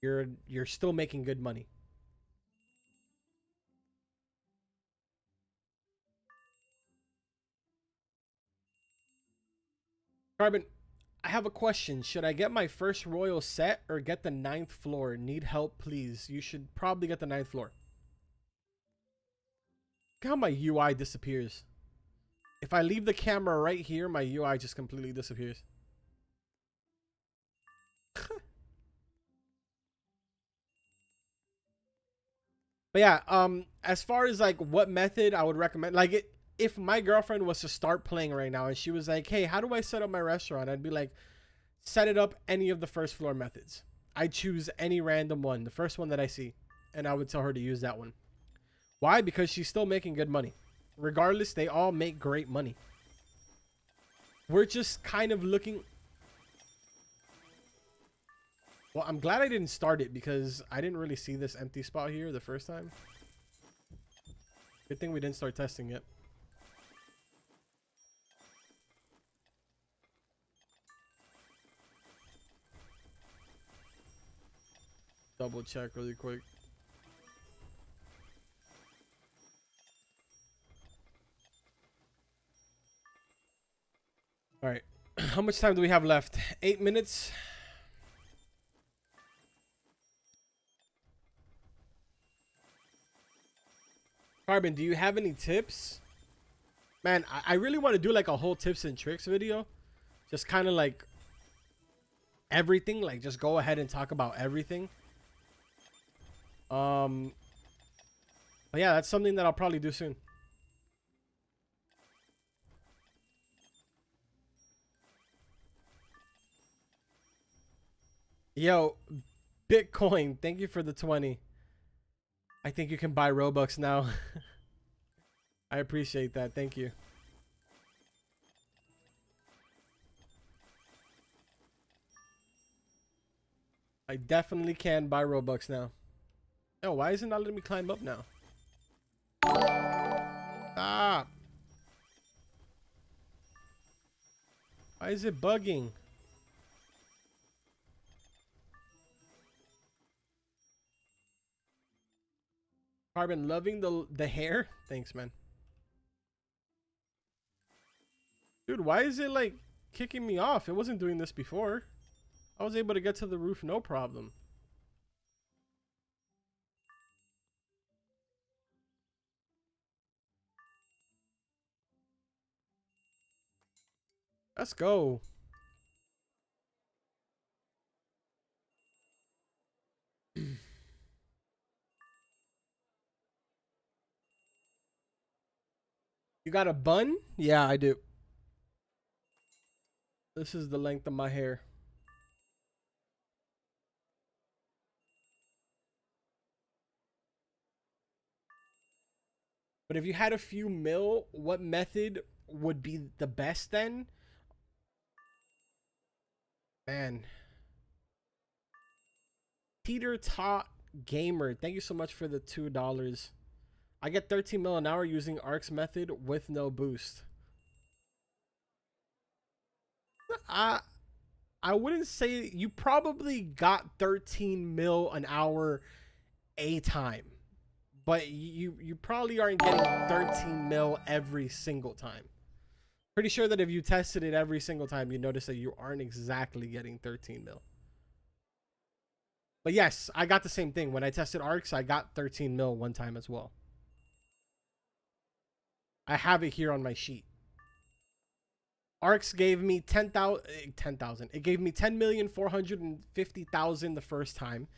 A: You're still making good money. Carbon, I have a question. Should I get my first royal set or get the 9th floor? Need help, please. You should probably get the 9th floor. Look how my UI disappears. If I leave the camera right here, my UI just completely disappears. But yeah, as far as like what method I would recommend, like if my girlfriend was to start playing right now and she was like, hey, how do I set up my restaurant? I'd be like, set it up any of the first floor methods. I choose any random one, the first one that I see, and I would tell her to use that one. Why? Because she's still making good money. Regardless, they all make great money. We're just kind of looking. Well, I'm glad I didn't start it because I didn't really see this empty spot here the first time. Good thing we didn't start testing it. Double check really quick. All right. How much time do we have left? 8 minutes. Carbon, do you have any tips? Man, I really want to do like a whole tips and tricks video. Just kind of like everything. Like just go ahead and talk about everything. But yeah, that's something that I'll probably do soon. Yo, Bitcoin, thank you for the 20. I think you can buy Robux now. I appreciate that. Thank you. I definitely can buy Robux now. Oh, why is it not letting me climb up now? Stop. Why is it bugging? Carbon, loving the hair? Thanks, man. Dude, why is it like kicking me off? It wasn't doing this before. I was able to get to the roof no problem. Let's go. You got a bun? Yeah, I do. This is the length of my hair. But if you had a few mil, what method would be the best then? Man. Peter Tot Gamer, thank you so much for the $2. I get 13 mil an hour using ARC's method with no boost. I I wouldn't say you probably got 13 mil an hour a time, but you probably aren't getting 13 mil every single time. Pretty sure that if you tested it every single time, you notice that you aren't exactly getting 13 mil. But yes, I got the same thing. When I tested ARCs, I got 13 mil one time as well. I have it here on my sheet. ARCs gave me 10,000. It gave me 10,450,000 the first time.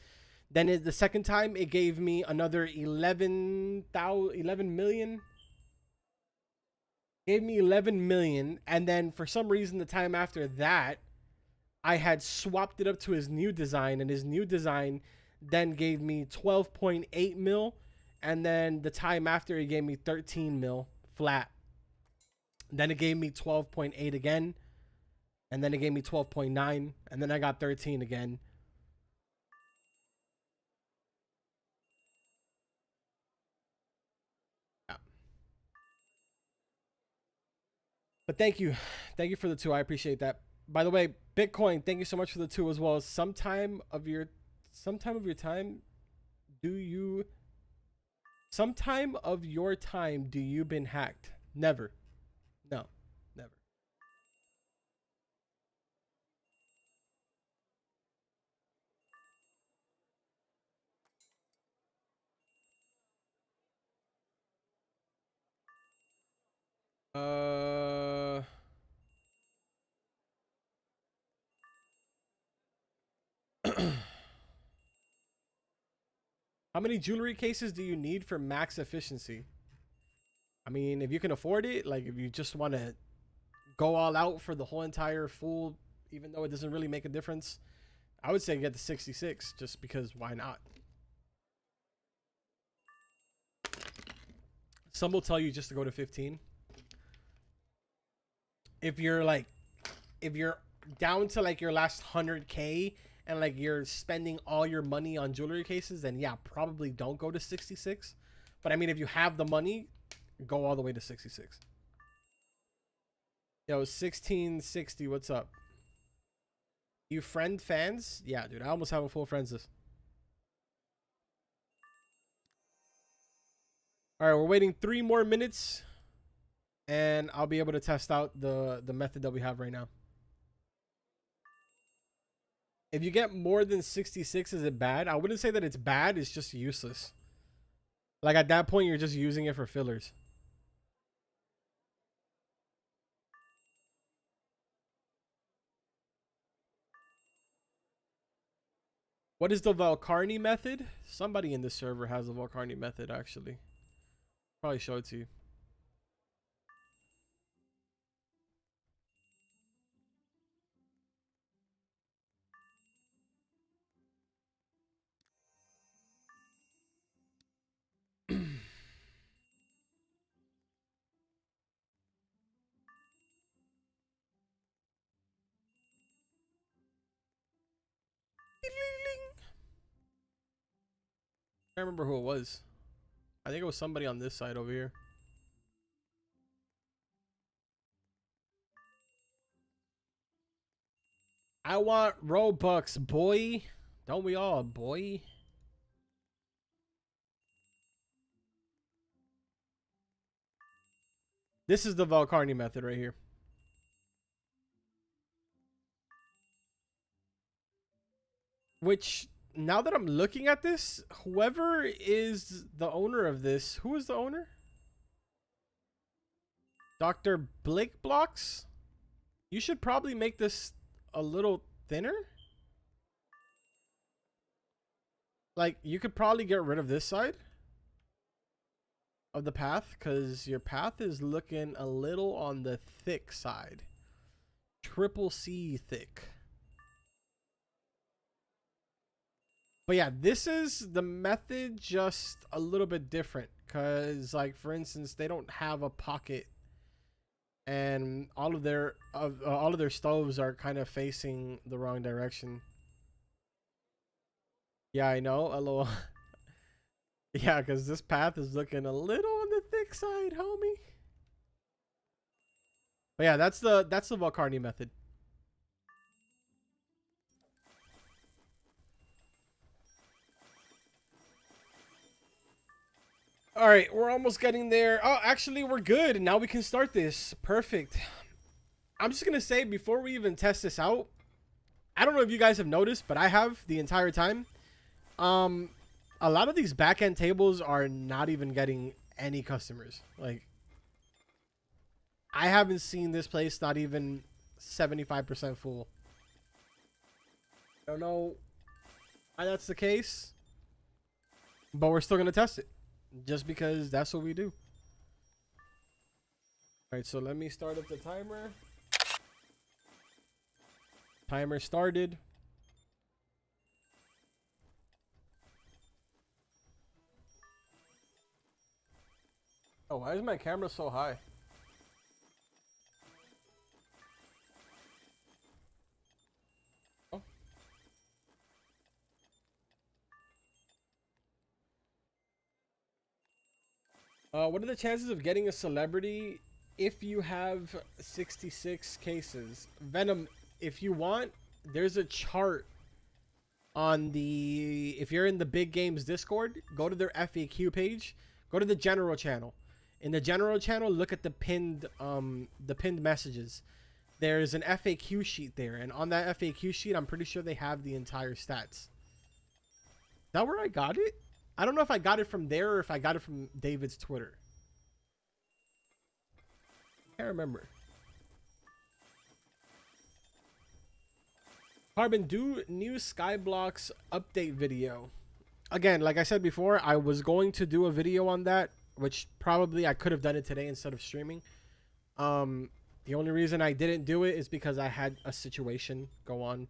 A: Then the second time, it gave me another 11 million. Gave me 11 million. And then for some reason, the time after that, I had swapped it up to his new design. And his new design then gave me 12.8 mil. And then the time after, it gave me 13 mil flat. Then it gave me 12.8 again. And then it gave me 12.9. And then I got 13 again. Yeah. But thank you. Thank you for the 2. I appreciate that. By the way, Bitcoin, thank you so much for the 2 as well. Sometime of your time do you do you been hacked? Never. No. Never. Uh How many jewelry cases do you need for max efficiency? I mean, if you can afford it, like if you just want to go all out for the whole entire full, even though it doesn't really make a difference, I would say get the 66 just because why not? Some will tell you just to go to 15. If you're like, if you're down to like your last 100K and like you're spending all your money on jewelry cases, then yeah, probably don't go to 66. But I mean, if you have the money, go all the way to 66. Yo, 1660, what's up? You friend fans? Yeah, dude, I almost have a full friends list. All right, we're waiting 3 more minutes, and I'll be able to test out the method that we have right now. If you get more than 66, is it bad? I wouldn't say that it's bad. It's just useless. Like at that point, you're just using it for fillers. What is the Valcarni method? Somebody in this server has the Valcarni method, actually. Probably show it to you. I can't remember who it was. I think it was somebody on this side over here. I want Robux, boy. Don't we all, boy? This is the Valcarni method right here. Which, now that I'm looking at this, whoever is the owner of this, who is the owner? Dr. Blake Blocks? You should probably make this a little thinner. Like, you could probably get rid of this side. of the path, because your path is looking a little on the thick side. Triple C thick. But yeah, this is the method, just a little bit different, because like for instance, they don't have a pocket, and all of their stoves are kind of facing the wrong direction. Yeah, I know, a little. Yeah, because this path is looking a little on the thick side, homie. But yeah, that's the Valcarni method. All right, we're almost getting there. Oh, actually, we're good. Now we can start this. Perfect. I'm just gonna say before we even test this out, I don't know if you guys have noticed, but I have the entire time. Um, a lot of these back end tables are not even getting any customers. Like, I haven't seen this place not even 75% full. I don't know why that's the case, but we're still gonna test it just because that's what we do. All right, so let me start up the timer. Timer started. Oh, why is my camera so high? Oh. What are the chances of getting a celebrity if you have 66 cases? Venom, if you want, there's a chart on the, if you're in the Big Games Discord, go to their FAQ page, go to the general channel. In the general channel, look at the pinned messages. There's an FAQ sheet there, and on that FAQ sheet, I'm pretty sure they have the entire stats. Is that where I got it? I don't know if I got it from there or if I got it from David's Twitter. Can't remember. Carbon, do new Skyblocks update video. Again, like I said before, I was going to do a video on that, which probably I could have done it today instead of streaming. The only reason I didn't do it is because I had a situation go on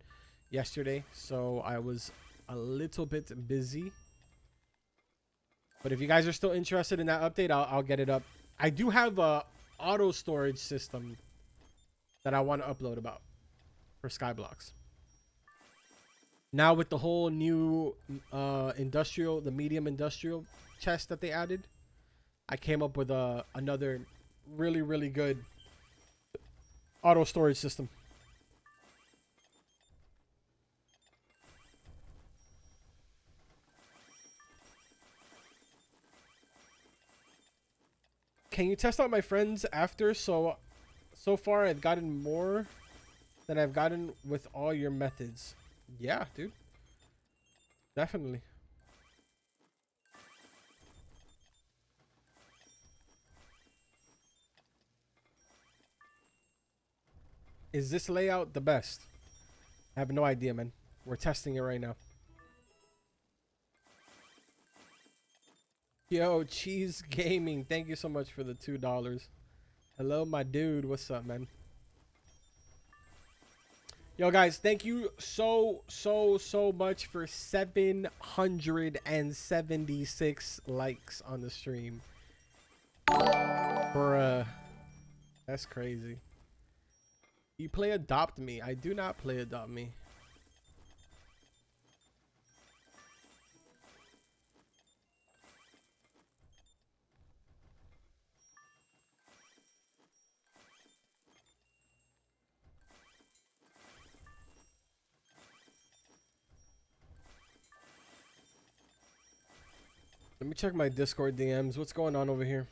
A: yesterday, so I was a little bit busy. But if you guys are still interested in that update, I'll get it up. I do have a auto storage system that I want to upload about for Skyblocks. Now with the whole new the medium industrial chest that they added, I came up with another really good auto storage system. Can you test out my friends after? So far I've gotten more than I've gotten with all your methods. Yeah, dude. Definitely. Is this layout the best? I have no idea, man. We're testing it right now. Yo, Cheese Gaming, thank you so much for the $2. Hello, my dude. What's up, man? Yo, guys, thank you so much for 776 likes on the stream. Bruh. That's crazy. You play Adopt Me. I do not play Adopt Me. Let me check my Discord DMs. What's going on over here?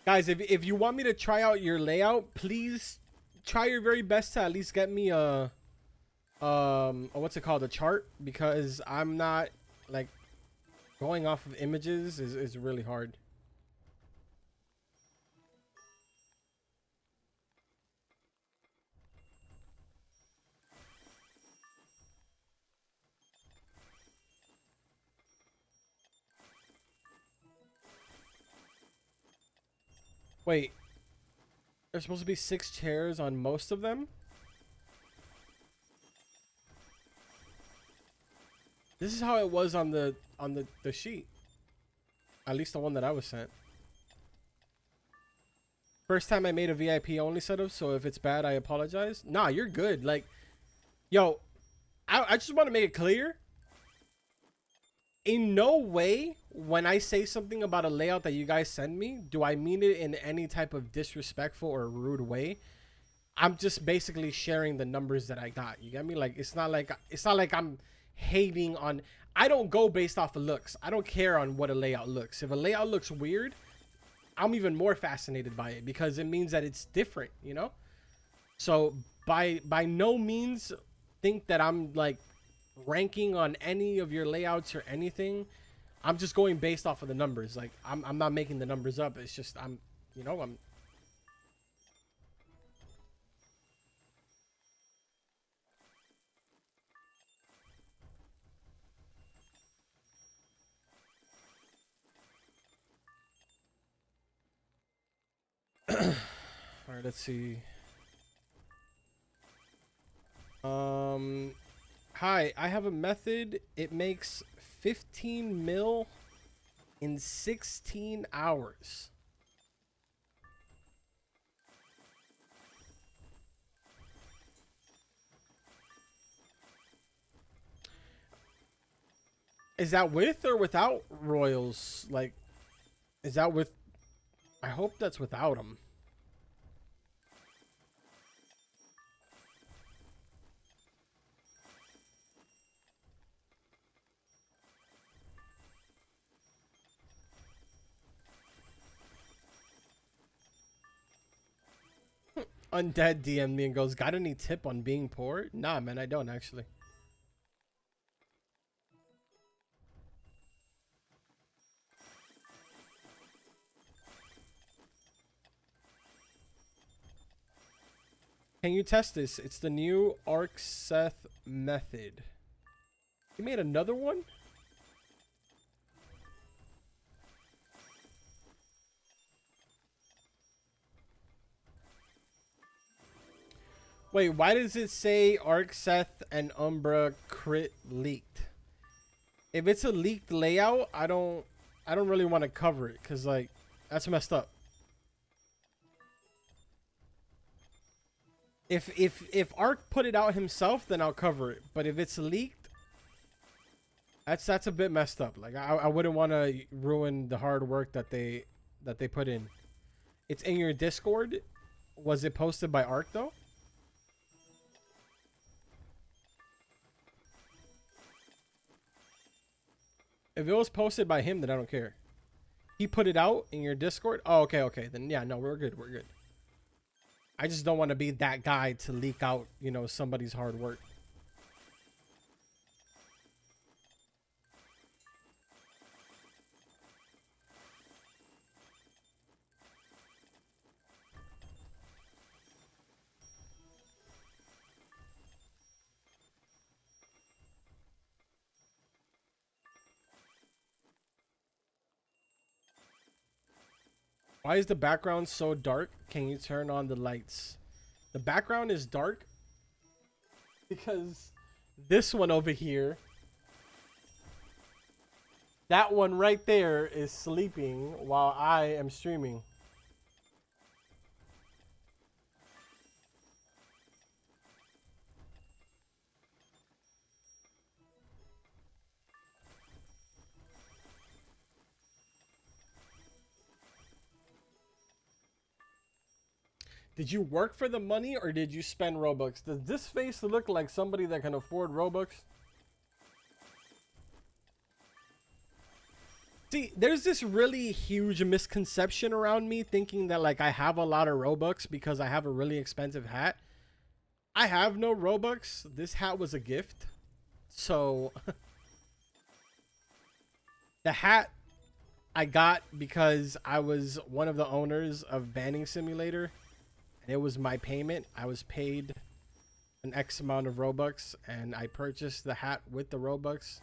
A: Guys, if you want me to try out your layout, please try your very best to at least get me a what's it called, a chart, because I'm not like going off of images is really hard. Wait, there's supposed to be 6 chairs on most of them? This is how it was on the sheet. At least the one that I was sent. First time I made a VIP only setup, so if it's bad, I apologize. Nah, you're good. Like, yo, I just want to make it clear. In no way, when I say something about a layout that you guys send me, do I mean it in any type of disrespectful or rude way. I'm just basically sharing the numbers that I got. You get me? Like, it's not like I'm hating on. I don't go based off of looks. I don't care on what a layout looks. If a layout looks weird, I'm even more fascinated by it because it means that it's different, you know? So by no means think that I'm like ranking on any of your layouts or anything. I'm just going based off of the numbers. Like I'm not making the numbers up. It's just I'm all right, let's see. Hi, I have a method. It makes 15 mil in 16 hours. Is that with or without royals? Like, is that with? I hope that's without them. Undead DM me and goes, got any tip on being poor? Nah, man, I don't actually. Can you test this? It's the new ArcSeth method. You made another one? Wait, why does it say ArcSeth and Umbra crit leaked? If it's a leaked layout, I don't really want to cover it because like that's messed up. If Arc put it out himself, then I'll cover it. But if it's leaked, that's a bit messed up. Like I wouldn't want to ruin the hard work that they put in. It's in your Discord. Was it posted by Arc though? If it was posted by him, then I don't care. He put it out in your Discord? Oh, okay, okay. Then yeah, no, we're good. We're good. I just don't want to be that guy to leak out, you know, somebody's hard work. Why is the background so dark? Can you turn on the lights? The background is dark because this one over here, that one right there is sleeping while I am streaming. Did you work for the money or did you spend Robux? Does this face look like somebody that can afford Robux? See, there's this really huge misconception around me thinking that like I have a lot of Robux because I have a really expensive hat. I have no Robux. This hat was a gift. So the hat I got because I was one of the owners of Banning Simulator. And it was my payment. I was paid an X amount of Robux and I purchased the hat with the Robux.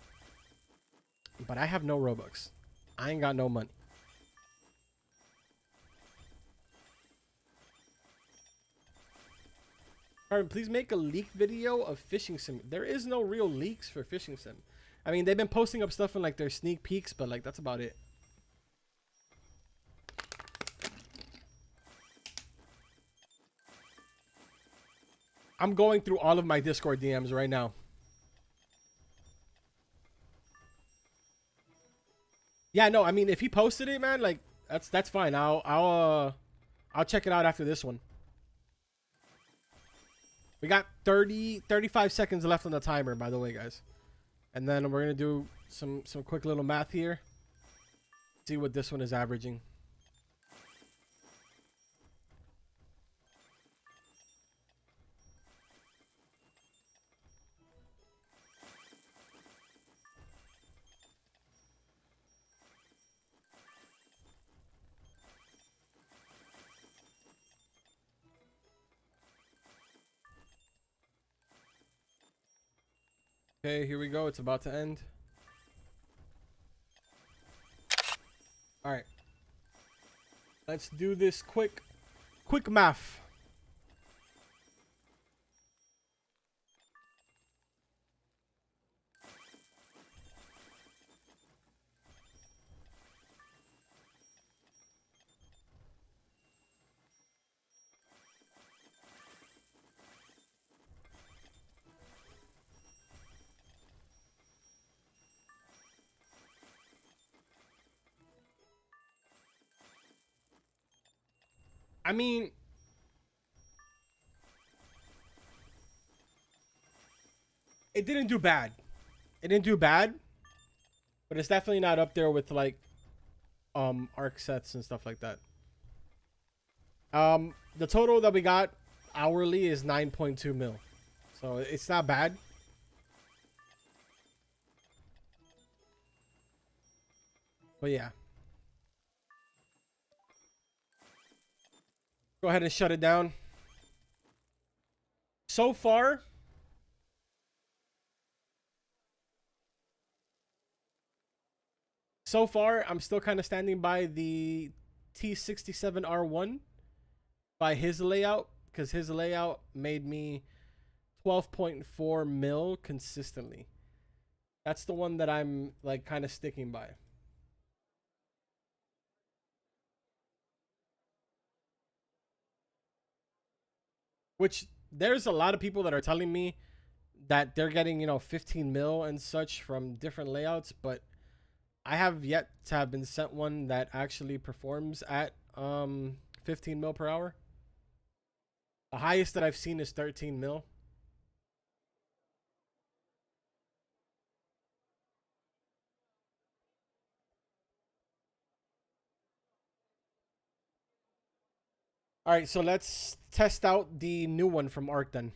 A: But I have no Robux. I ain't got no money. Carmen, please make a leak video of fishing sim. There is no real leaks for fishing sim. I mean, they've been posting up stuff in like their sneak peeks, but like that's about it. I'm going through all of my Discord DMs right now. Yeah, no, I mean, if he posted it, man, like that's fine. I'll check it out after this one. We got 35 seconds left on the timer, by the way, guys. And then we're gonna do some quick little math here. See what this one is averaging. Okay, here we go. It's about to end. All right. Let's do this quick math. I mean, it didn't do bad. It didn't do bad, but it's definitely not up there with like arc sets and stuff like that. The total that we got hourly is 9.2 mil. So it's not bad. But yeah. Go ahead and shut it down. So far, I'm still kind of standing by the T67R1 by his layout, because his layout made me 12.4 mil consistently. That's the one that I'm like kind of sticking by. Which there's a lot of people that are telling me that they're getting, 15 mil and such from different layouts, but I have yet to have been sent one that actually performs at 15 mil per hour. The highest that I've seen is 13 mil. All right, so let's test out the new one from Arc then.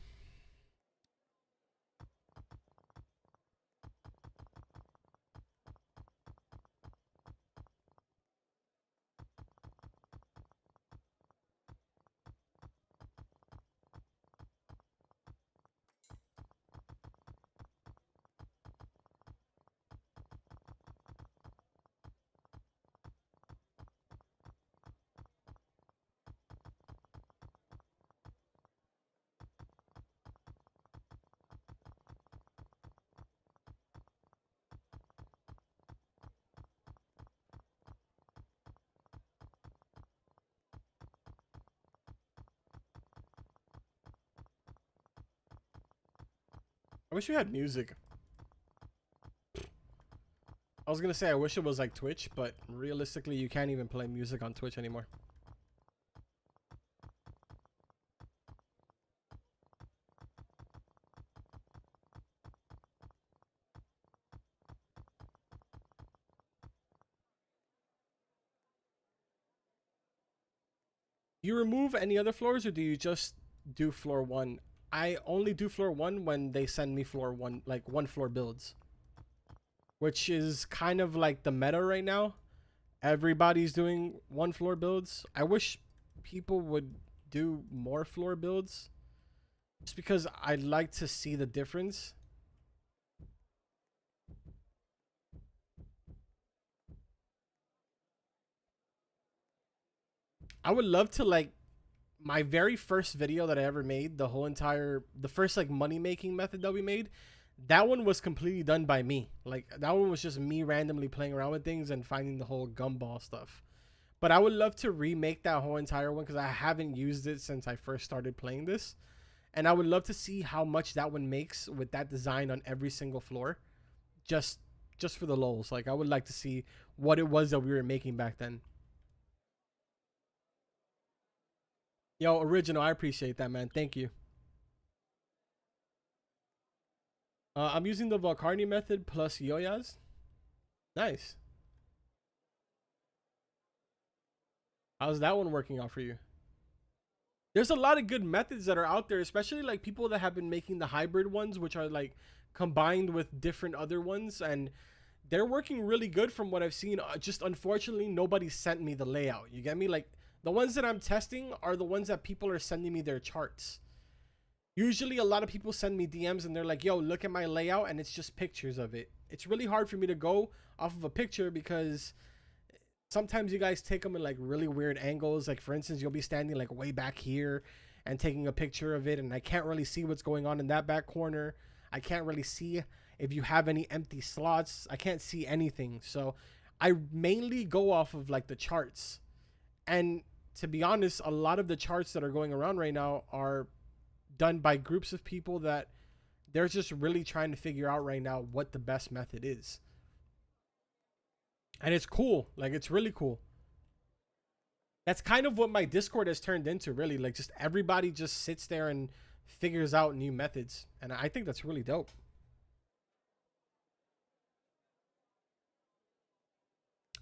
A: I wish we had music. I was gonna say I wish it was like Twitch, but realistically you can't even play music on Twitch anymore. You remove any other floors, or do you just do floor one? I only do floor one when they send me floor one, like one floor builds, which is kind of like the meta right now. Everybody's doing one floor builds. I wish people would do more floor builds, just because I'd like to see the difference. I would love to like my very first video that I ever made, the first like money making method that we made, that one was completely done by me. Like that one was just me randomly playing around with things and finding the whole gumball stuff. But I would love to remake that whole entire one because I haven't used it since I first started playing this. And I would love to see how much that one makes with that design on every single floor. Just just for the lulz. Like I would like to see what it was that we were making back then. Yo, original, I appreciate that, man. Thank you. I'm using the Valcarni method plus Yoyas. Nice. How's that one working out for you? There's a lot of good methods that are out there, especially like people that have been making the hybrid ones, which are like combined with different other ones, and they're working really good from what I've seen. Just unfortunately, nobody sent me the layout. You get me? Like the ones that I'm testing are the ones that people are sending me their charts. Usually, a lot of people send me DMs and they're like, "Yo, look at my layout," and it's just pictures of it. It's really hard for me to go off of a picture because sometimes you guys take them in like really weird angles. Like for instance, you'll be standing like way back here and taking a picture of it, and I can't really see what's going on in that back corner. I can't really see if you have any empty slots. I can't see anything. So I mainly go off of like the charts. And to be honest, a lot of the charts that are going around right now are done by groups of people that they're just really trying to figure out right now what the best method is. And it's cool. Like it's really cool. That's kind of what my Discord has turned into, really. Like just everybody just sits there and figures out new methods. And I think that's really dope.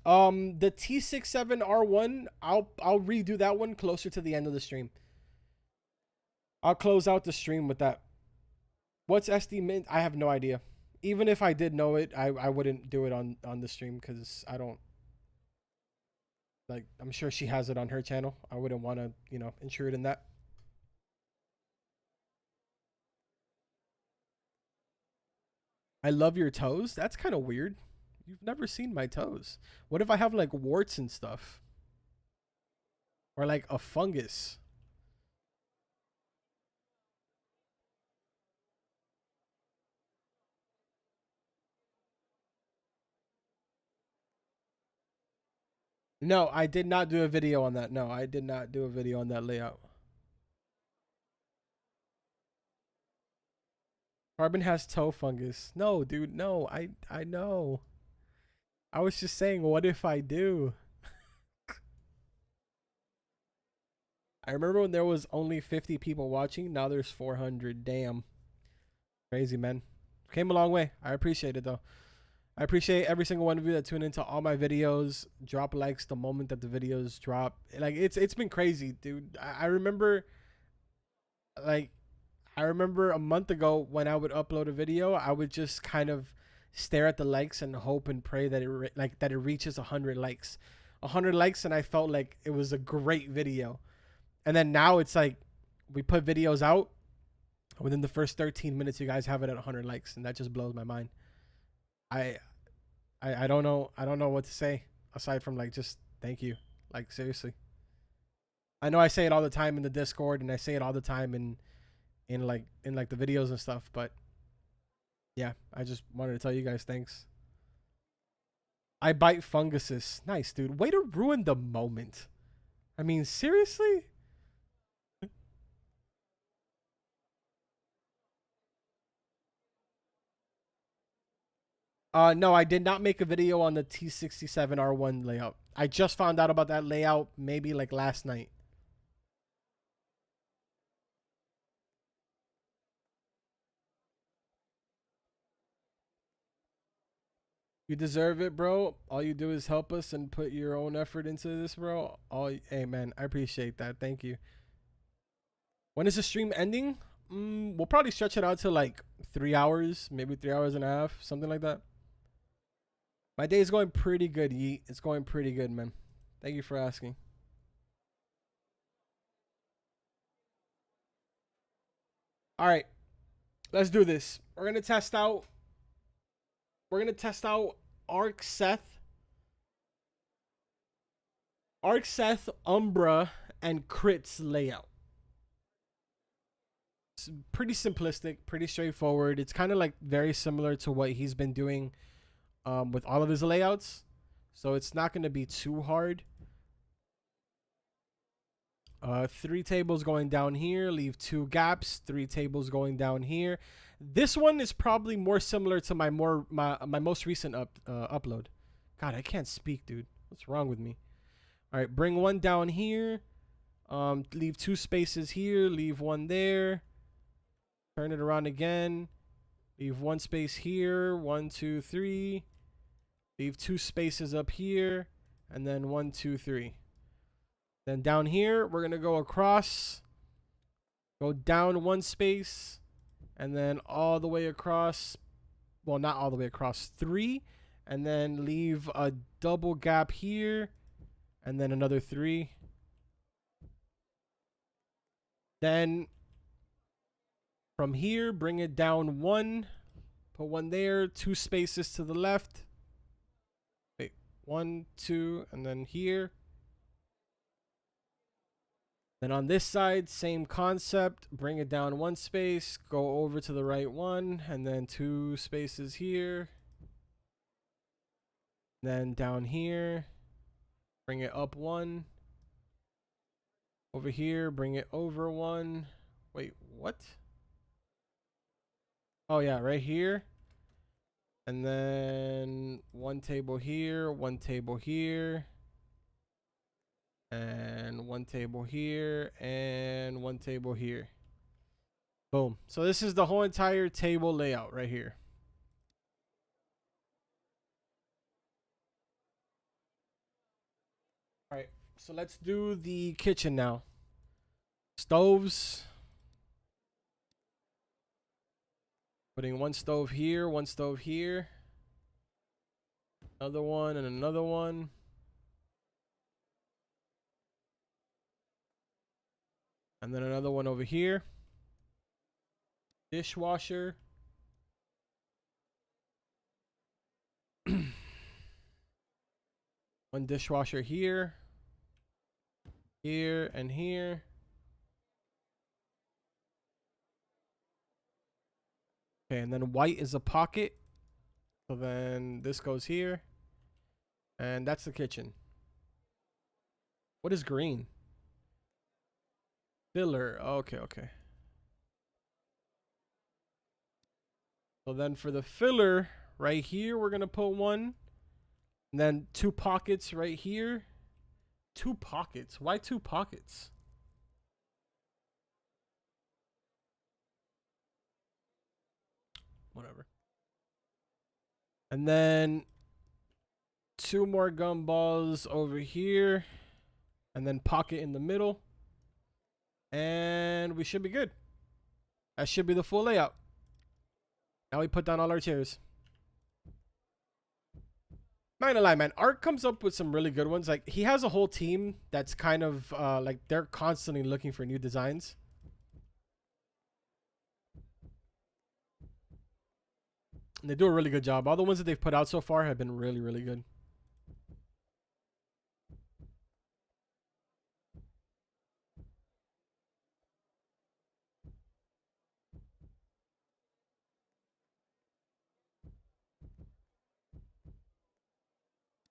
A: The T67R1, I'll redo that one closer to the end of the stream. I'll close out the stream with that. What's SD Mint? I have no idea. Even if I did know it, I wouldn't do it on the stream because I don't like. I'm sure she has it on her channel. I wouldn't want to, intrude in that. I love your toes. That's kind of weird. You've never seen my toes. What if I have like warts and stuff? Or like a fungus? No, I did not do a video on that. No, I did not do a video on that layout. Carbon has toe fungus. No, dude, no. I know. I was just saying, what if I do? I remember when there was only 50 people watching. Now there's 400. Damn. Crazy, man. Came a long way. I appreciate it, though. I appreciate every single one of you that tune into all my videos. Drop likes the moment that the videos drop. Like, it's been crazy, dude. I remember, like, I remember a month ago when I would upload a video, I would just kind of stare at the likes and hope and pray that it reaches 100 likes. 100 likes, and I felt like it was a great video. And then now it's like we put videos out, within the first 13 minutes you guys have it at 100 likes, and that just blows my mind. I don't know what to say aside from like just thank you. Like seriously. I know I say it all the time in the Discord and I say it all the time in like the videos and stuff, but yeah, I just wanted to tell you guys thanks. I bite funguses. Nice, dude. Way to ruin the moment. I mean, seriously? No, I did not make a video on the T67R1 layout. I just found out about that layout maybe like last night. You deserve it, bro. All you do is help us and put your own effort into this, bro. Hey, man, I appreciate that. Thank you. When is the stream ending? We'll probably stretch it out to like 3 hours, maybe 3 hours and a half, something like that. My day is going pretty good, Yeet. It's going pretty good, man. Thank you for asking. All right, let's do this. We're gonna test out. We're gonna test out Arc Seth, Umbra, and Crit's layout. It's pretty simplistic, pretty straightforward. It's kind of like very similar to what he's been doing with all of his layouts. So it's not going to be too hard. 3 tables going down here, leave 2 gaps, 3 tables going down here. This one is probably more similar to my most recent upload. God, I can't speak, dude. What's wrong with me? All right, bring 1 down here. Leave 2 spaces here, leave 1 there. Turn it around again. Leave 1 space here, 1, 2, 3. Leave 2 spaces up here, and then 1, 2, 3. Then down here, we're going to go across, go down 1 space, and then all the way across, well, not all the way across, 3, and then leave a double gap here, and then another 3. Then from here, bring it down 1, put 1 there, 2 spaces to the left. Wait, 1, 2, and then here. Then on this side, same concept. Bring it down 1 space, go over to the right one, and then 2 spaces here. Then down here, bring it up 1. Over here, bring it over 1. Wait, what? Oh yeah, right here. And then 1 table here, 1 table here. And 1 table here, and 1 table here. Boom. So this is the whole entire table layout right here. All right, so let's do the kitchen now. Stoves. Putting 1 stove here, 1 stove here. Another one and another one. And then another one over here. Dishwasher. One dishwasher here. Here and here. Okay, and then white is a pocket. So then this goes here. And that's the kitchen. What is green? Filler. Okay, okay. So then for the filler, right here, we're going to put 1. And then 2 pockets right here. 2 pockets? Why 2 pockets? Whatever. And then 2 more gumballs over here. And then pocket in the middle. And we should be good. That should be the full layout. Now we put down all our chairs. Not gonna lie, man. Art comes up with some really good ones. Like, he has a whole team that's kind of like they're constantly looking for new designs. And they do a really good job. All the ones that they've put out so far have been really, really good.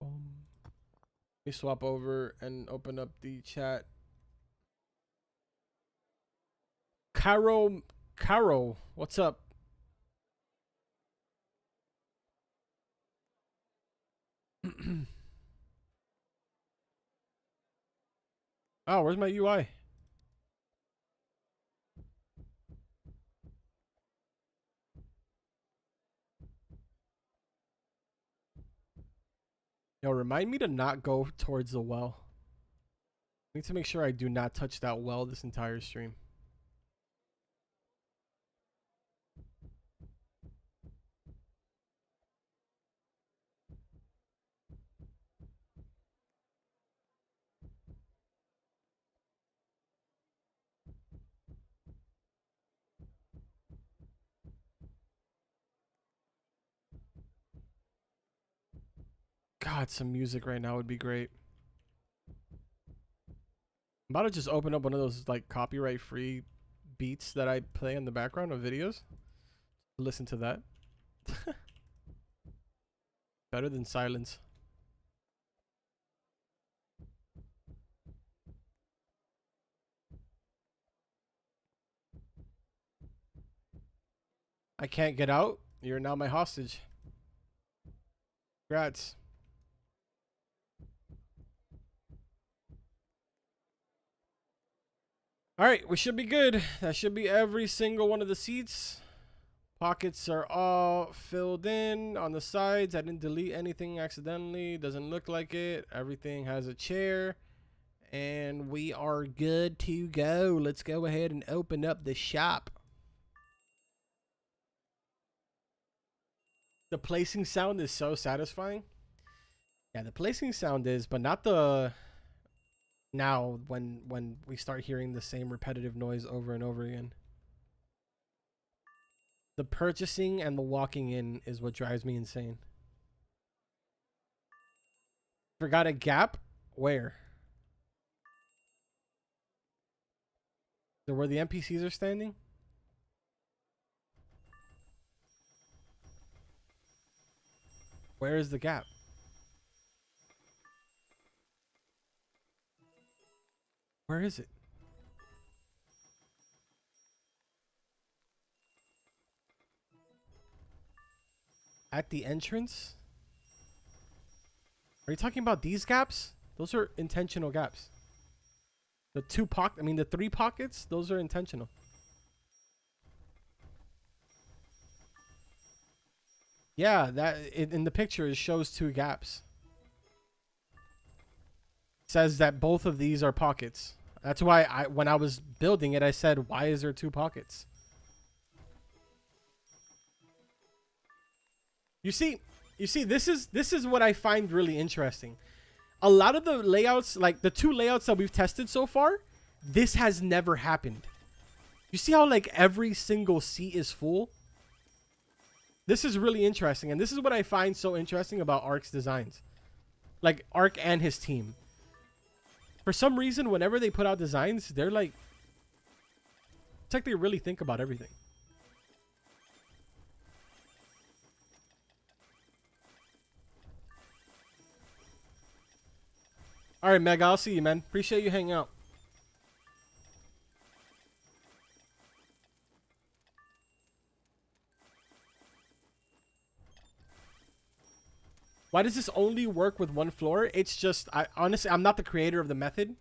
A: Let me swap over and open up the chat. Caro, what's up? Oh, where's my UI? Yo, remind me to not go towards the well. I need to make sure I do not touch that well this entire stream. God, some music right now would be great. I'm about to just open up one of those like copyright free beats that I play in the background of videos. Listen to that. Better than silence. I can't get out. You're now my hostage. Congrats. All right, we should be good. That should be every single one of the seats. Pockets are all filled in on the sides. I didn't delete anything accidentally. Doesn't look like it. Everything has a chair. And we are good to go. Let's go ahead and open up the shop. The placing sound is so satisfying. Yeah, the placing sound is, but not the... Now, when we start hearing the same repetitive noise over and over again. The purchasing and the walking in is what drives me insane. Forgot a gap? Where? So where the NPCs are standing? Where is the gap? Where is it? At the entrance? Are you talking about these gaps? Those are intentional gaps. The the 3 pockets, those are intentional. Yeah, in the picture it shows 2 gaps. It says that both of these are pockets. That's why when I was building it, I said, why is there 2 pockets? You see, this is what I find really interesting. A lot of the layouts, like the 2 layouts that we've tested so far, this has never happened. You see how like every single seat is full? This is really interesting, and this is what I find so interesting about Ark's designs. Like Ark and his team. For some reason, whenever they put out designs, they're like... It's like they really think about everything. Alright, Meg, I'll see you, man. Appreciate you hanging out. Why does this only work with 1 floor? It's just, honestly, I'm not the creator of the method,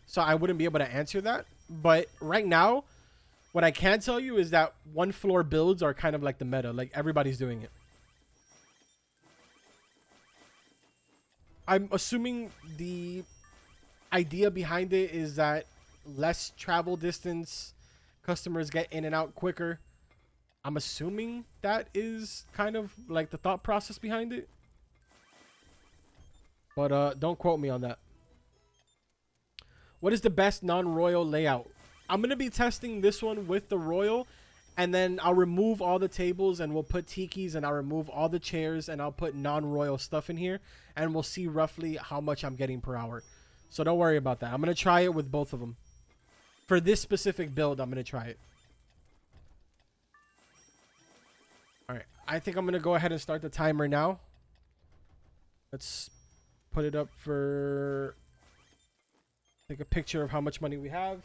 A: so I wouldn't be able to answer that. But right now, what I can tell you is that 1 floor builds are kind of like the meta. Like, everybody's doing it. I'm assuming the idea behind it is that less travel distance, customers get in and out quicker. I'm assuming that is kind of like the thought process behind it. But don't quote me on that. What is the best non-royal layout? I'm going to be testing this one with the royal, and then I'll remove all the tables and we'll put tikis, and I'll remove all the chairs and I'll put non-royal stuff in here, and we'll see roughly how much I'm getting per hour. So don't worry about that. I'm going to try it with both of them. For this specific build, I'm going to try it. All right. I think I'm going to go ahead and start the timer now. Let's put it up for... Take a picture of how much money we have.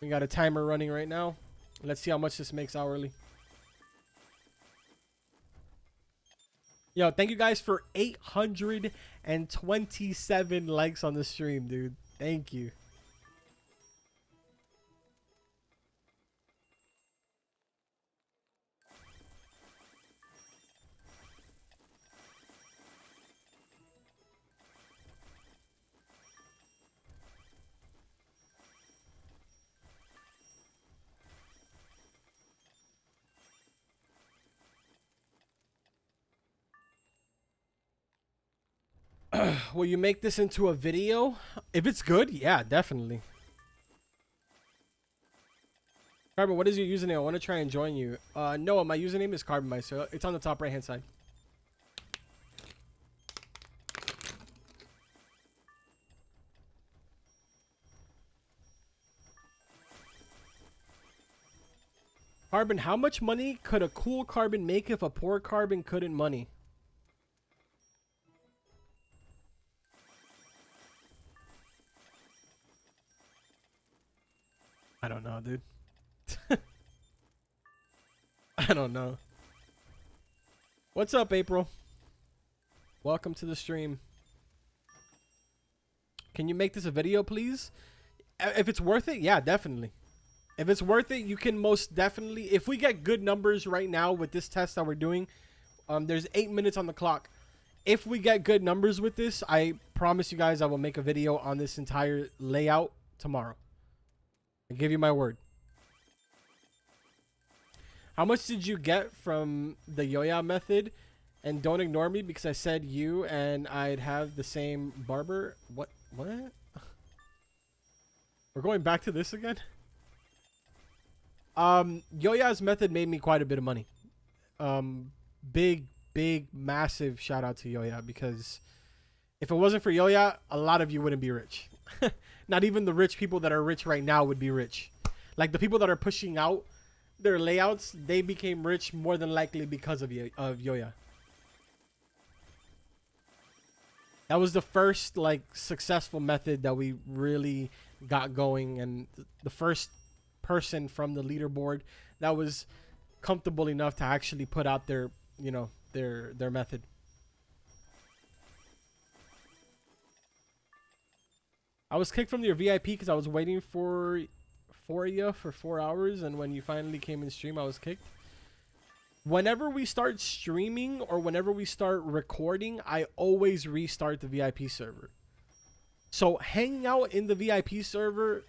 A: We got a timer running right now. Let's see how much this makes hourly. Yo, thank you guys for 827 likes on the stream, dude. Thank you. Will you make this into a video? If it's good, yeah, definitely. Carbon, what is your username? I want to try and join you. No, my username is Carbon, so it's on the top right hand side. Carbon, how much money could a cool carbon make if a poor carbon couldn't money? I don't know, dude. I don't know. What's up, April? Welcome to the stream. Can you make this a video, please? If it's worth it, yeah, definitely. If it's worth it, you can most definitely. If we get good numbers right now with this test that we're doing, there's 8 minutes on the clock. If we get good numbers with this, I promise you guys I will make a video on this entire layout tomorrow. I give you my word. How much did you get from the Yoya method? And don't ignore me because I said you and I'd have the same barber. What? We're going back to this again? Yoya's method made me quite a bit of money. Big, massive shout out to Yoya, because if it wasn't for Yoya, a lot of you wouldn't be rich. Not even the rich people that are rich right now would be rich. Like the people that are pushing out their layouts, they became rich more than likely because of Yoya. That was the first like successful method that we really got going, and the first person from the leaderboard that was comfortable enough to actually put out their, you know, their method. I was kicked from your VIP because I was waiting for you for 4 hours, and when you finally came in stream, I was kicked. Whenever we start streaming or whenever we start recording, I always restart the VIP server. So hanging out in the VIP server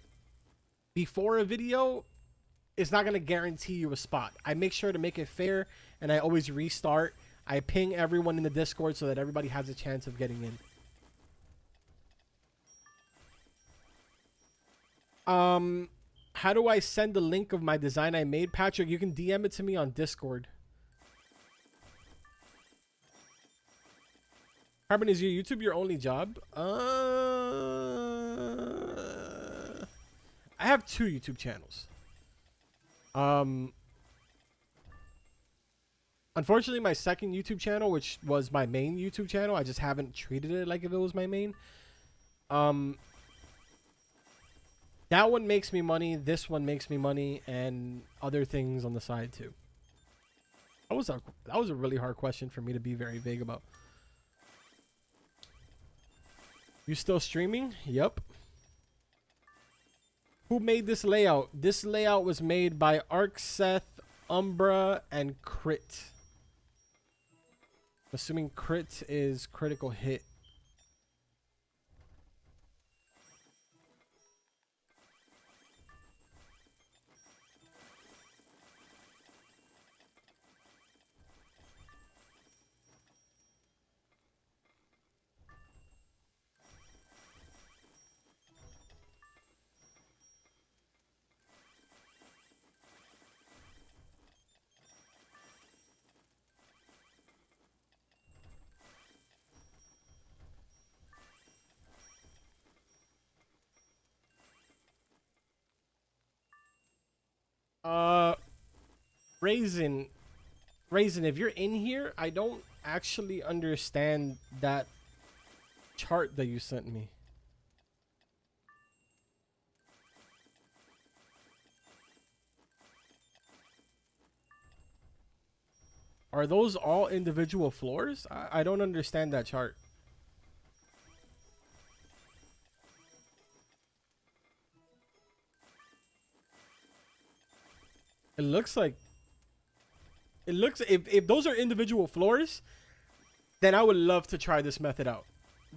A: before a video is not going to guarantee you a spot. I make sure to make it fair, and I always restart. I ping everyone in the Discord so that everybody has a chance of getting in. How do I send the link of my design I made? Patrick, you can DM it to me on Discord. Carbon, is your YouTube your only job? I have 2 YouTube channels. Unfortunately, my second YouTube channel, which was my main YouTube channel, I just haven't treated it like if it was my main. That one makes me money. This one makes me money, and other things on the side too. That was a really hard question for me to be very vague about. You still streaming? Yep. Who made this layout? This layout was made by ArcSeth, Umbra, and Crit. Assuming Crit is critical hit. Raisin, if you're in here, I don't actually understand that chart that you sent me. Are those all individual floors? I don't understand that chart. It looks like... If those are individual floors, then I would love to try this method out.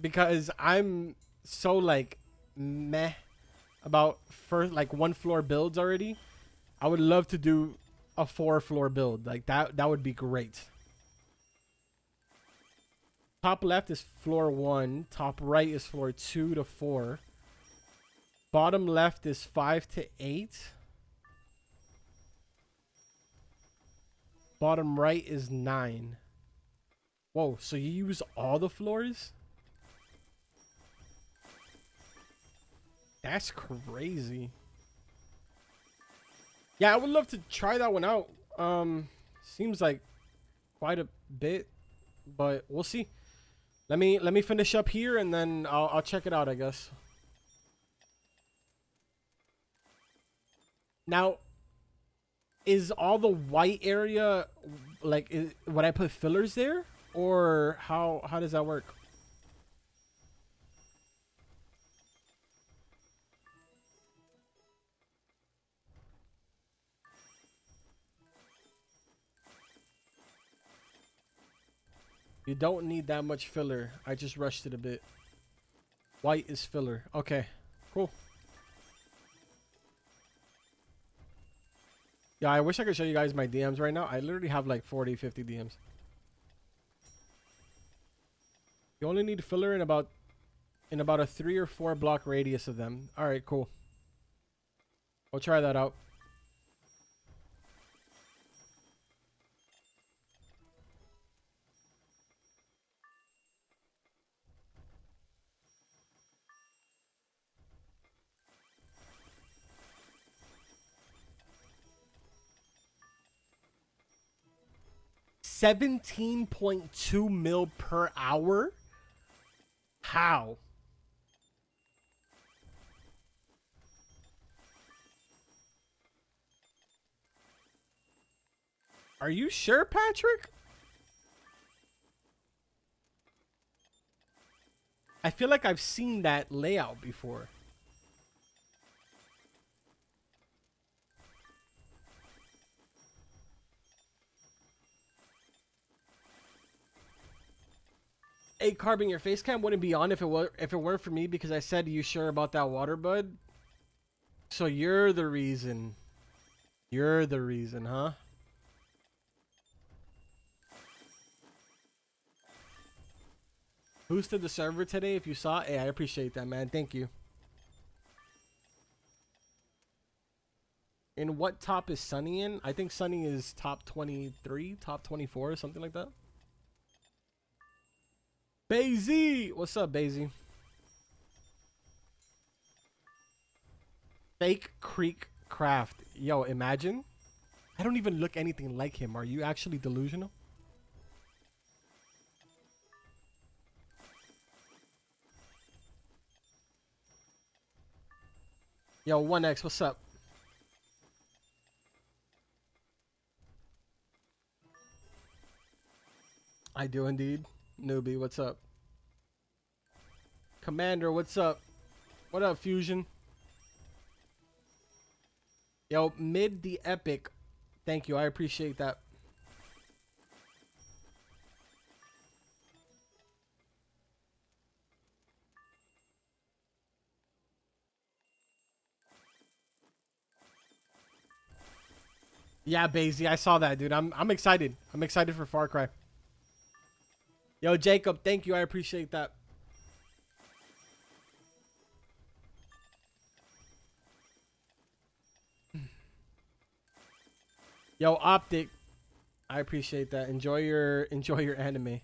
A: Because I'm so, like, meh about first, like, 1 floor builds already. I would love to do a 4-floor build. Like, that would be great. Top left is floor 1. Top right is floor 2 to 4. Bottom left is 5 to 8. Bottom right is 9. Whoa, so you use all the floors? That's crazy. Yeah, I would love to try that one out. Seems like quite a bit, but we'll see. Let me finish up here and then I'll check it out, I guess. Now, is all the white area like would I put fillers there, or how does that work? You don't need that much filler. I just rushed it a bit. White is filler. Okay, cool. Yeah, I wish I could show you guys my DMs right now. I literally have like 40, 50 DMs. You only need filler in about a 3 or 4 block radius of them. All right, cool. I'll try that out. $17.2 mil per hour? How? Are you sure, Patrick? I feel like I've seen that layout before. Hey, Carbon, your face cam wouldn't be on if it weren't for me because I said, "You sure about that water, bud?" So you're the reason. You're the reason, huh? Boosted the server today. If you saw, hey, I appreciate that, man. Thank you. In what top is Sunny in? I think Sunny is top 23, top 24, something like that. Bazy! What's up, Bazy? Fake Creek Craft. Yo, imagine. I don't even look anything like him. Are you actually delusional? Yo, 1X, what's up? I do indeed. Newbie, what's up? Commander, what's up? What up, Fusion? Yo, Mid the Epic. Thank you, I appreciate that. Yeah, Bazy, I saw that, dude. I'm excited. I'm excited for Far Cry. Yo, Jacob, thank you. I appreciate that. Yo, Optic, I appreciate that. Enjoy your anime.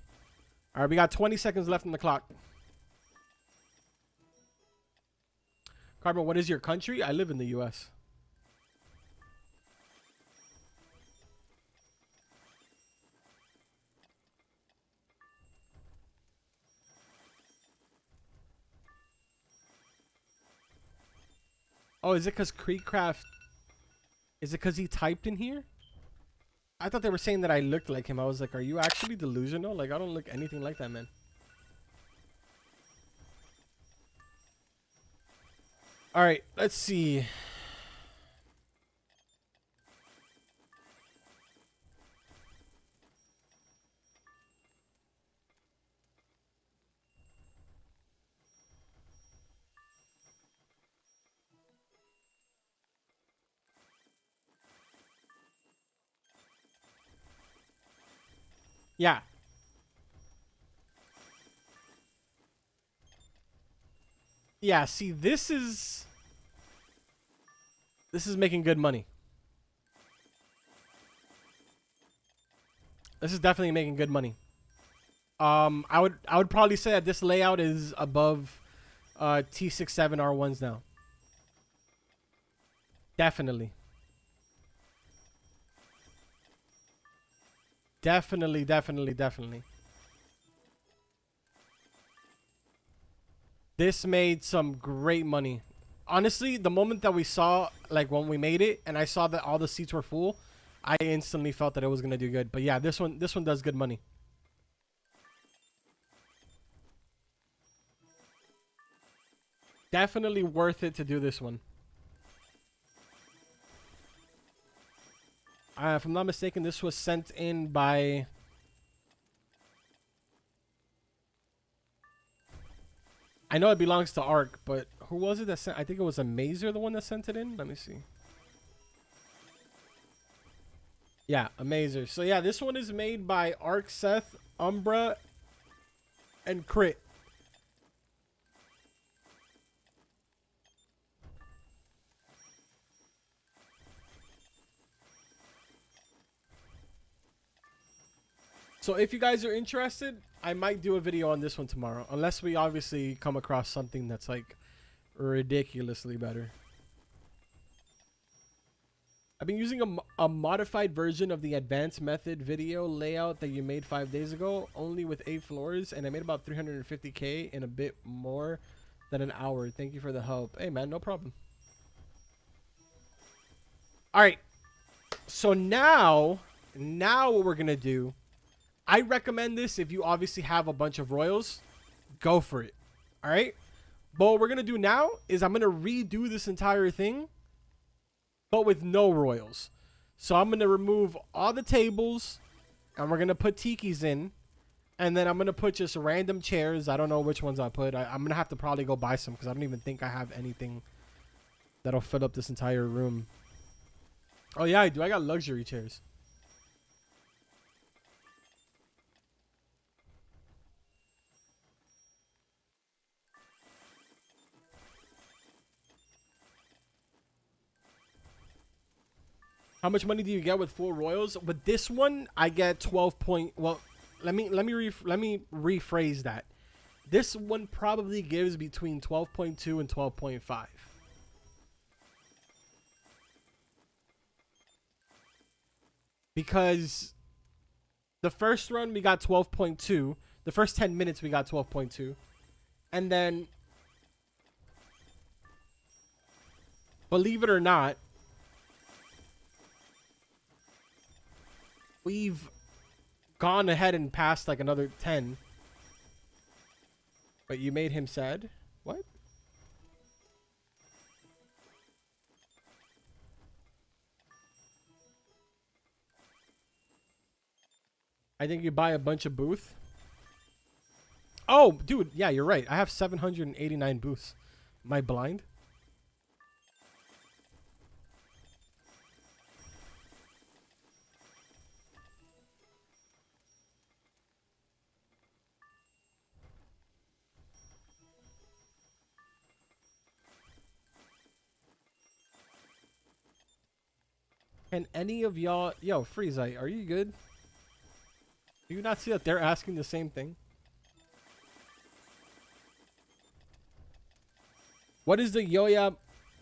A: All right, we got 20 seconds left on the clock. Carbon, what is your country? I live in the US. Oh, is it because Creekcraft? Is it because he typed in here? I thought they were saying that I looked like him. I was like, are you actually delusional? Like, I don't look anything like that, man. All right, let's see. Yeah. Yeah, see, this is making good money. This is definitely making good money. I would probably say that this layout is above T67 R1s now. Definitely. Definitely, definitely, definitely. This made some great money. Honestly, the moment that we saw, like when we made it and I saw that all the seats were full, I instantly felt that it was gonna do good. But yeah, this one does good money. Definitely worth it to do this one. If I'm not mistaken, this was sent in by... I know it belongs to Ark, but who was it that sent? I think it was a Mazer, the one that sent it in. Let me see. Yeah, a Mazer. So yeah, this one is made by Ark, Seth, Umbra, and Crit. So if you guys are interested, I might do a video on this one tomorrow. Unless we obviously come across something that's like ridiculously better. I've been using a modified version of the advanced method video layout that you made 5 days ago, only with 8 floors, and I made about 350K in a bit more than an hour. Thank you for the help. Hey man, no problem. All right. So now what we're gonna do, I recommend this if you obviously have a bunch of royals, go for it. All right. But what we're gonna do now is I'm gonna redo this entire thing, but with no royals. So I'm gonna remove all the tables, and we're gonna put tikis in, and then I'm gonna put just random chairs. I don't know which ones I put. I'm gonna have to probably go buy some because I don't even think I have anything that'll fill up this entire room. Oh yeah, I do. I got luxury chairs. How much money do you get with 4 royals? With this one, I get 12 point. Well, let me rephrase that. This one probably gives between 12.2 and 12.5. Because the first run we got 12.2. The first 10 minutes we got 12.2. And then, believe it or not, we've gone ahead and passed like another 10. But you made him sad? What? I think you buy a bunch of booth. Oh, dude. Yeah, you're right. I have 789 booths. Am I blind? Can any of y'all... Yo, Freezite, are you good? Do you not see that they're asking the same thing? What is the Yoya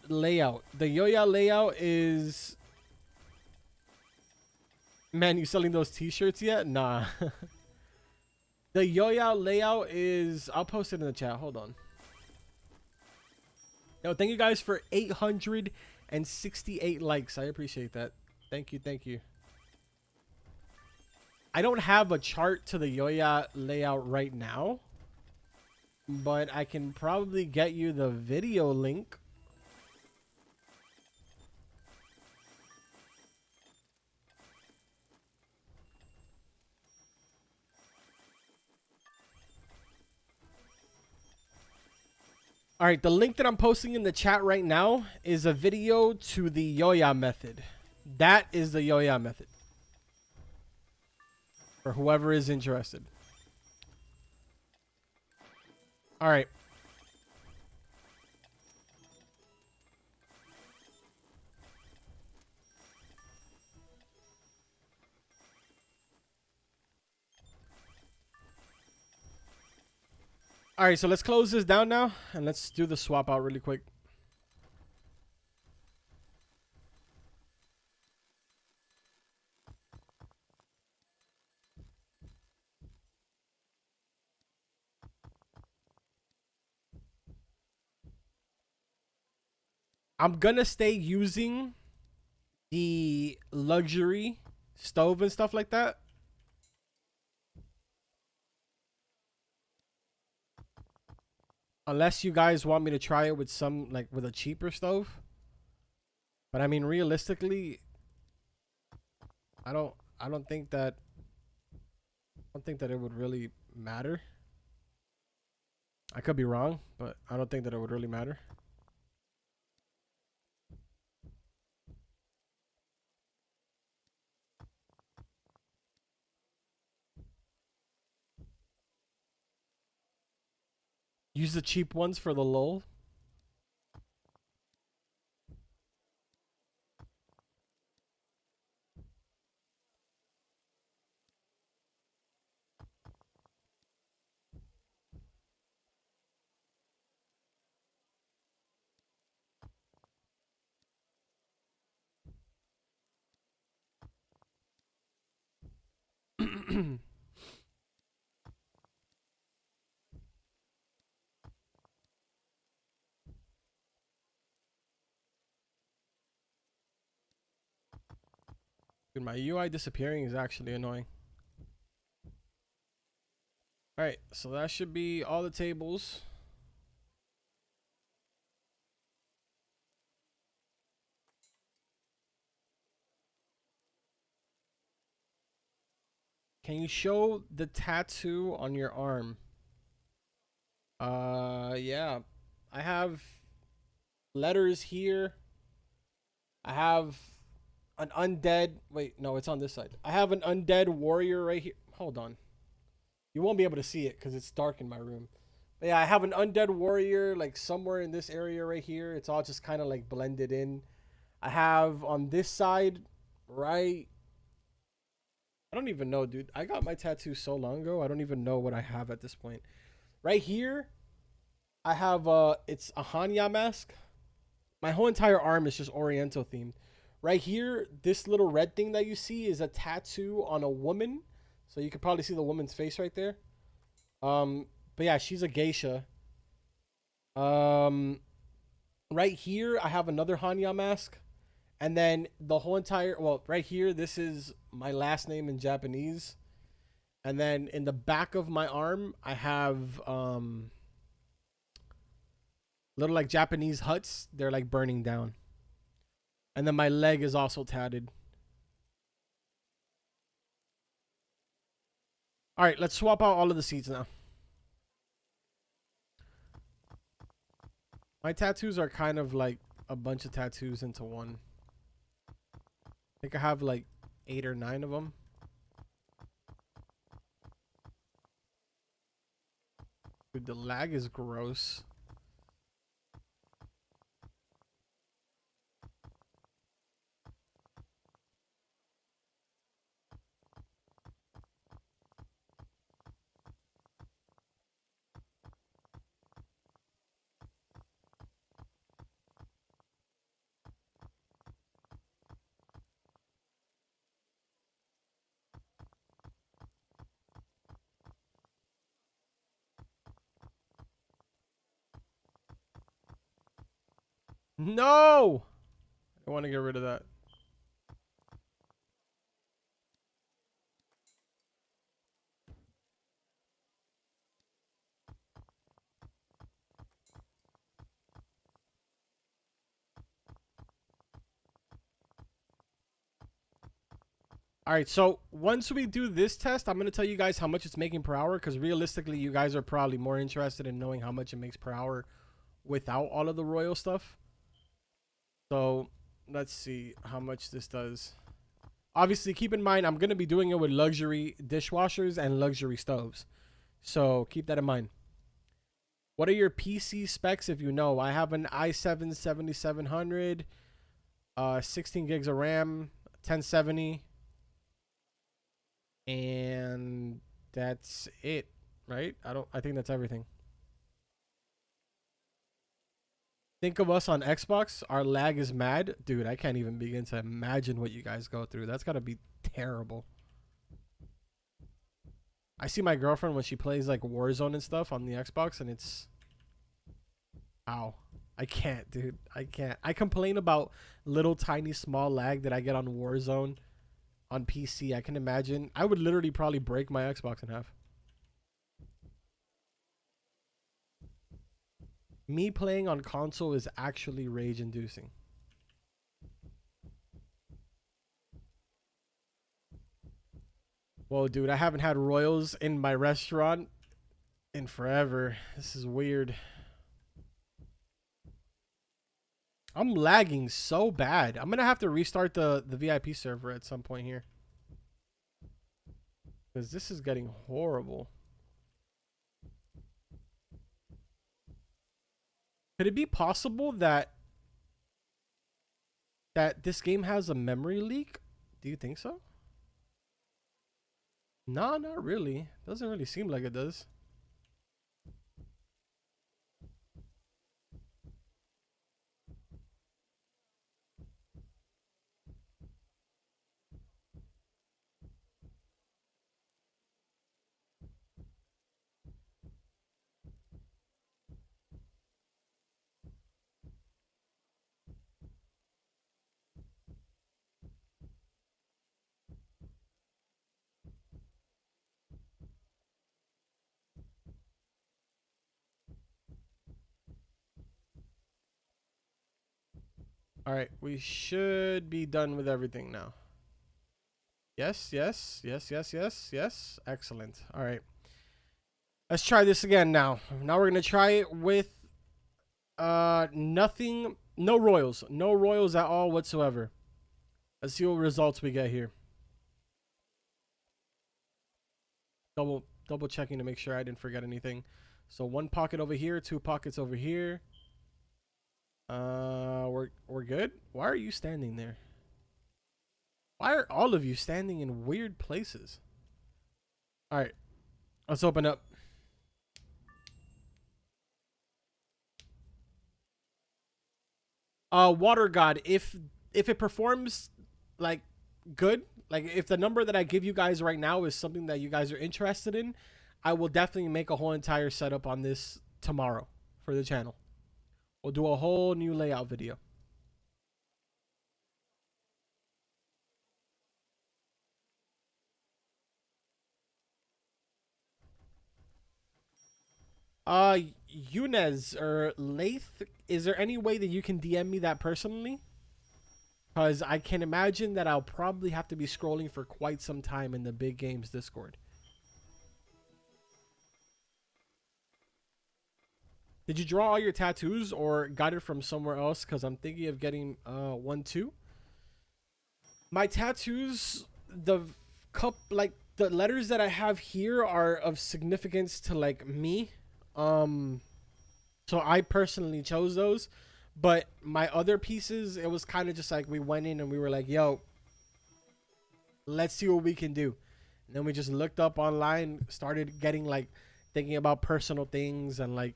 A: layout? The Yoya layout is... Man, you selling those t-shirts yet? Nah. The Yoya layout is... I'll post it in the chat. Hold on. Yo, thank you guys for 868 likes. I appreciate that. Thank you, thank you. I don't have a chart to the Yoya layout right now, but I can probably get you the video link. All right, the link that I'm posting in the chat right now is a video to the Yoya method. That is the Yoya method. For whoever is interested. All right. All right, so let's close this down now and let's do the swap out really quick. I'm gonna stay using the luxury stove and stuff like that. Unless you guys want me to try it with some, like, with a cheaper stove. But I mean, realistically, I don't I don't think that I don't think that it would really matter. I could be wrong, but I don't think that it would really matter. Use the cheap ones for the lull. Dude, my UI disappearing is actually annoying. All right, so that should be all the tables. Can you show the tattoo on your arm? Yeah. I have letters here. I have an undead. Wait, no, it's on this side. I have an undead warrior right here. Hold on. You won't be able to see it because it's dark in my room. But yeah, I have an undead warrior like somewhere in this area right here. It's all just kind of like blended in. I have on this side, right? I don't even know, dude. I got my tattoo so long ago. I don't even know what I have at this point. Right here, I have it's a Hanya mask. My whole entire arm is just Oriental themed. Right here, this little red thing that you see is a tattoo on a woman. So you could probably see the woman's face right there. But yeah, she's a geisha. Um, right here, I have another Hanya mask. And then the whole entire, well, right here, this is my last name in Japanese. And then in the back of my arm, I have little like Japanese huts. They're like burning down. And then my leg is also tatted. All right, let's swap out all of the seats now. My tattoos are kind of like a bunch of tattoos into one. I think I have like 8 or 9 of them. Dude, the lag is gross. No! I want to get rid of that. All right, so once we do this test, I'm going to tell you guys how much it's making per hour because realistically, you guys are probably more interested in knowing how much it makes per hour without all of the royal stuff. So let's see how much this does. Obviously, keep in mind, I'm going to be doing it with luxury dishwashers and luxury stoves. So keep that in mind. What are your PC specs if you know? I have an i7 7700, 16 gigs of RAM, 1070, and that's it, right? I think that's everything. Think of us on Xbox. Our lag is mad. Dude, I can't even begin to imagine what you guys go through. That's got to be terrible. I see my girlfriend when she plays like Warzone and stuff on the Xbox, and it's... Ow. I can't, dude. I can't. I complain about little tiny small lag that I get on Warzone on PC. I can imagine. I would literally probably break my Xbox in half. Me playing on console is actually rage inducing. Whoa, dude, I haven't had Royals in my restaurant in forever. This is weird. I'm lagging so bad. I'm gonna have to restart the VIP server at some point here. Because this is getting horrible. Could it be possible that this game has a memory leak? Do you think so? No, not really. Doesn't really seem like it does. All right, we should be done with everything now. Yes, yes, yes, yes, yes, yes. Excellent. All right. Let's try this again now. Now we're going to try it with nothing, no royals. No royals at all whatsoever. Let's see what results we get here. Double checking to make sure I didn't forget anything. So one pocket over here, two pockets over here. We're good. Why are you standing there? Why are all of you standing in weird places? All right, let's open up. Water God, if it performs like good, like if the number that I give you guys right now is something that you guys are interested in, I will definitely make a whole entire setup on this tomorrow for the channel. We'll do a whole new layout video. Uh, Yunez or Lath, is there any way that you can DM me that personally? Because I can imagine that I'll probably have to be scrolling for quite some time in the Big Games Discord. Did you draw all your tattoos or got it from somewhere else? Because I'm thinking of getting one too. My tattoos, the like the letters that I have here are of significance to like me. So I personally chose those. But my other pieces, it was kind of just like we went in and we were like, yo, let's see what we can do. And then we just looked up online, started getting like thinking about personal things and like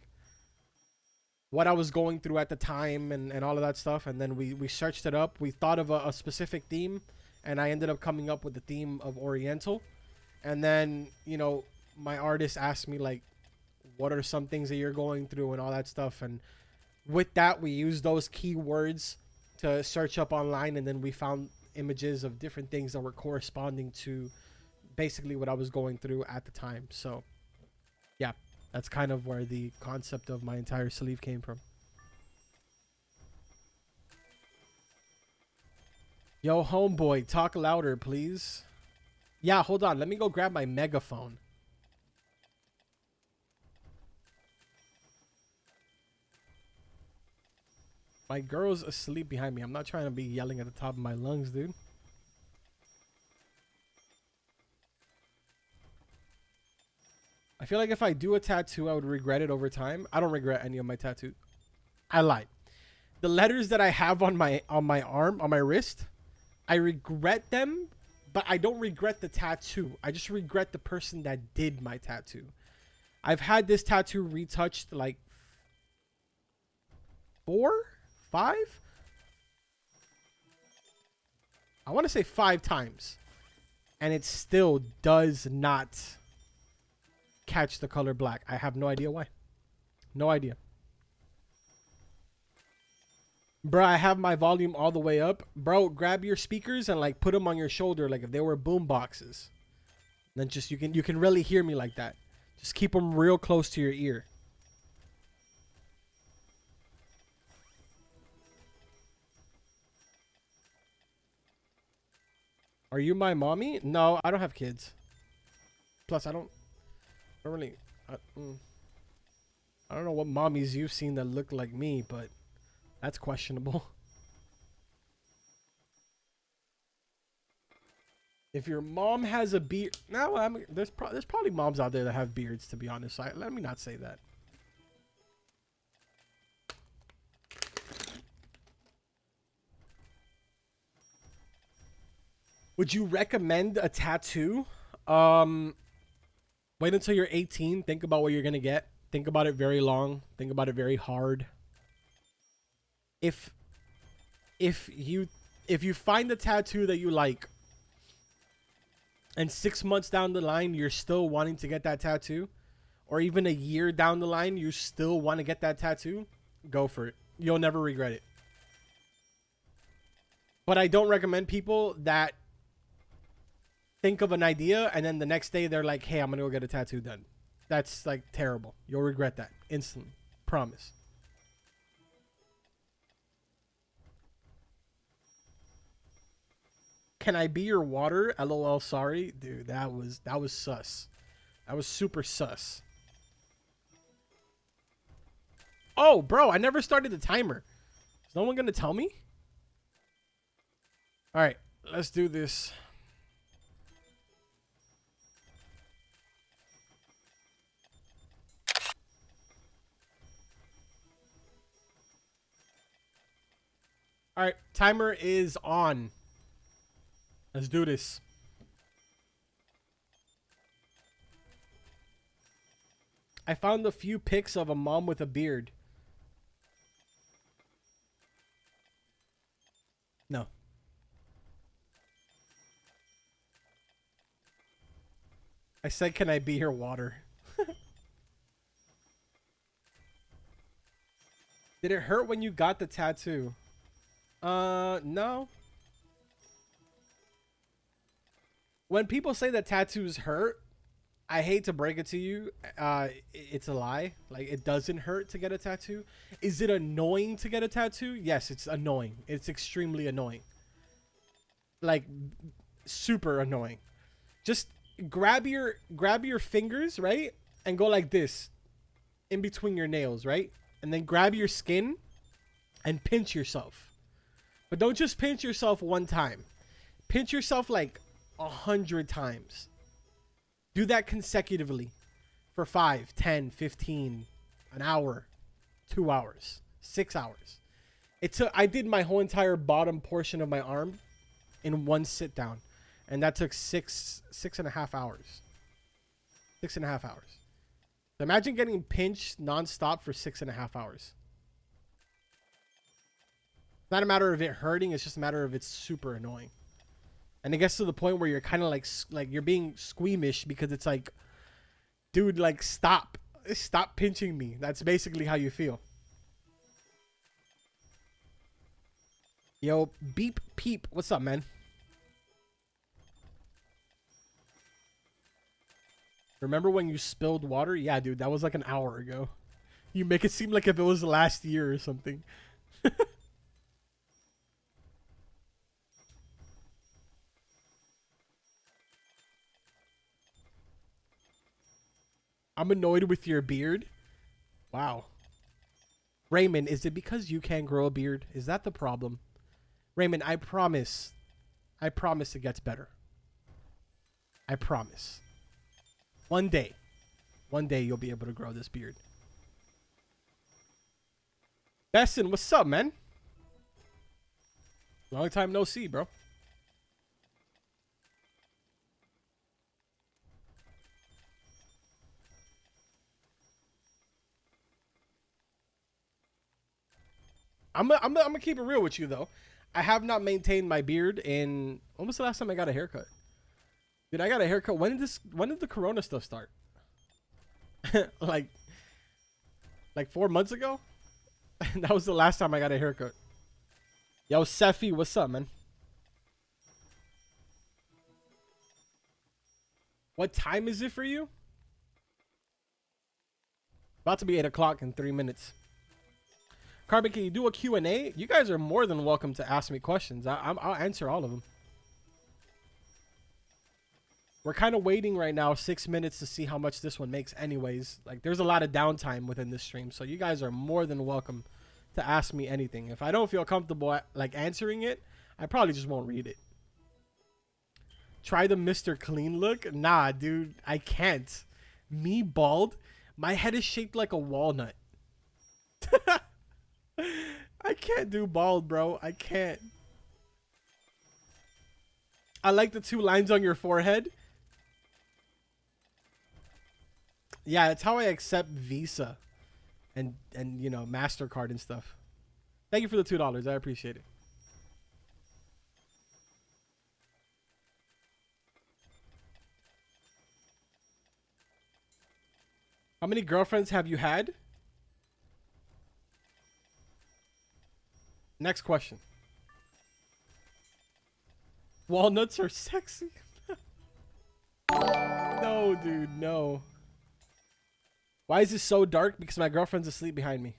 A: what I was going through at the time and all of that stuff. And then we searched it up. We thought of a specific theme and I ended up coming up with the theme of Oriental. And then, you know, my artist asked me like, what are some things that you're going through and all that stuff. And with that, we used those keywords to search up online. And then we found images of different things that were corresponding to basically what I was going through at the time. So yeah, that's kind of where the concept of my entire sleeve came from. Yo, homeboy, talk louder, please. Yeah, hold on. Let me go grab my megaphone. My girl's asleep behind me. I'm not trying to be yelling at the top of my lungs, dude. I feel like if I do a tattoo, I would regret it over time. I don't regret any of my tattoos. I lied. The letters that I have on my arm, on my wrist, I regret them, but I don't regret the tattoo. I just regret the person that did my tattoo. I've had this tattoo retouched like 4, 5. I want to say 5 times, and it still does not catch the color black. I have no idea why. No idea. Bro, I have my volume all the way up. Bro, grab your speakers and like put them on your shoulder like if they were boom boxes. Then just you can really hear me like that. Just keep them real close to your ear. Are you my mommy? No, I don't have kids. Plus, I don't really. I don't know what mommies you've seen that look like me, but that's questionable. If your mom has a beard, no, there's probably moms out there that have beards. To be honest, let me not say that. Would you recommend a tattoo? Wait until you're 18. Think about what you're gonna get. Think about it very long. Think about it very hard. If you find a tattoo that you like, and 6 months down the line you're still wanting to get that tattoo, or even a year down the line you still want to get that tattoo, go for it. You'll never regret it. But I don't recommend people that think of an idea and then the next day they're like, hey, I'm gonna go get a tattoo done. That's like terrible. You'll regret that instantly. Promise. Can I be your water? LOL, sorry. Dude, that was sus. That was super sus. Oh, bro, I never started the timer. Is no one gonna tell me? All right, let's do this. All right, timer is on. Let's do this. I found a few pics of a mom with a beard. No. I said, can I be your water? Did it hurt when you got the tattoo? No. When people say that tattoos hurt, I hate to break it to you. It's a lie. Like, it doesn't hurt to get a tattoo. Is it annoying to get a tattoo? Yes, it's annoying. It's extremely annoying. Like, super annoying. Just grab your fingers, right? And go like this in between your nails, right? And then grab your skin and pinch yourself. But don't just pinch yourself one time. Pinch yourself like 100 times. Do that consecutively for 5, 10, 15, an hour, 2 hours, 6 hours. I did my whole entire bottom portion of my arm in one sit down. And that took 6.5 hours. 6.5 hours. So imagine getting pinched nonstop for 6.5 hours. It's not a matter of it hurting. It's just a matter of it's super annoying. And it gets to the point where you're kind of like you're being squeamish because it's like, dude, like, stop pinching me. That's basically how you feel. Yo, beep peep. What's up, man? Remember when you spilled water? Yeah, dude, that was like an hour ago. You make it seem like if it was last year or something. I'm annoyed with your beard. Wow. Raymond, is it because you can't grow a beard? Is that the problem? Raymond, I promise it gets better. I promise. One day you'll be able to grow this beard. Besson, what's up, man? Long time no see, bro. I'm gonna keep it real with you though. I have not maintained my beard in. When was the last time I got a haircut? Dude, I got a haircut. When did the Corona stuff start? like 4 months ago. That was the last time I got a haircut. Yo, Seffi, what's up, man? What time is it for you? About to be 8 o'clock in 3 minutes. Carbon, can you do a Q&A? You guys are more than welcome to ask me questions. I'll answer all of them. We're kind of waiting right now 6 minutes to see how much this one makes anyways. Like, there's a lot of downtime within this stream, so you guys are more than welcome to ask me anything. If I don't feel comfortable like answering it, I probably just won't read it. Try the Mr. Clean look? Nah, dude, I can't. Me bald? My head is shaped like a walnut. I can't do bald, bro. I can't. I like the 2 lines on your forehead. Yeah, it's how I accept Visa and you know, MasterCard and stuff. Thank you for the $2. I appreciate it. How many girlfriends have you had? Next question. Walnuts are sexy. No, dude, no. Why is this so dark? Because my girlfriend's asleep behind me.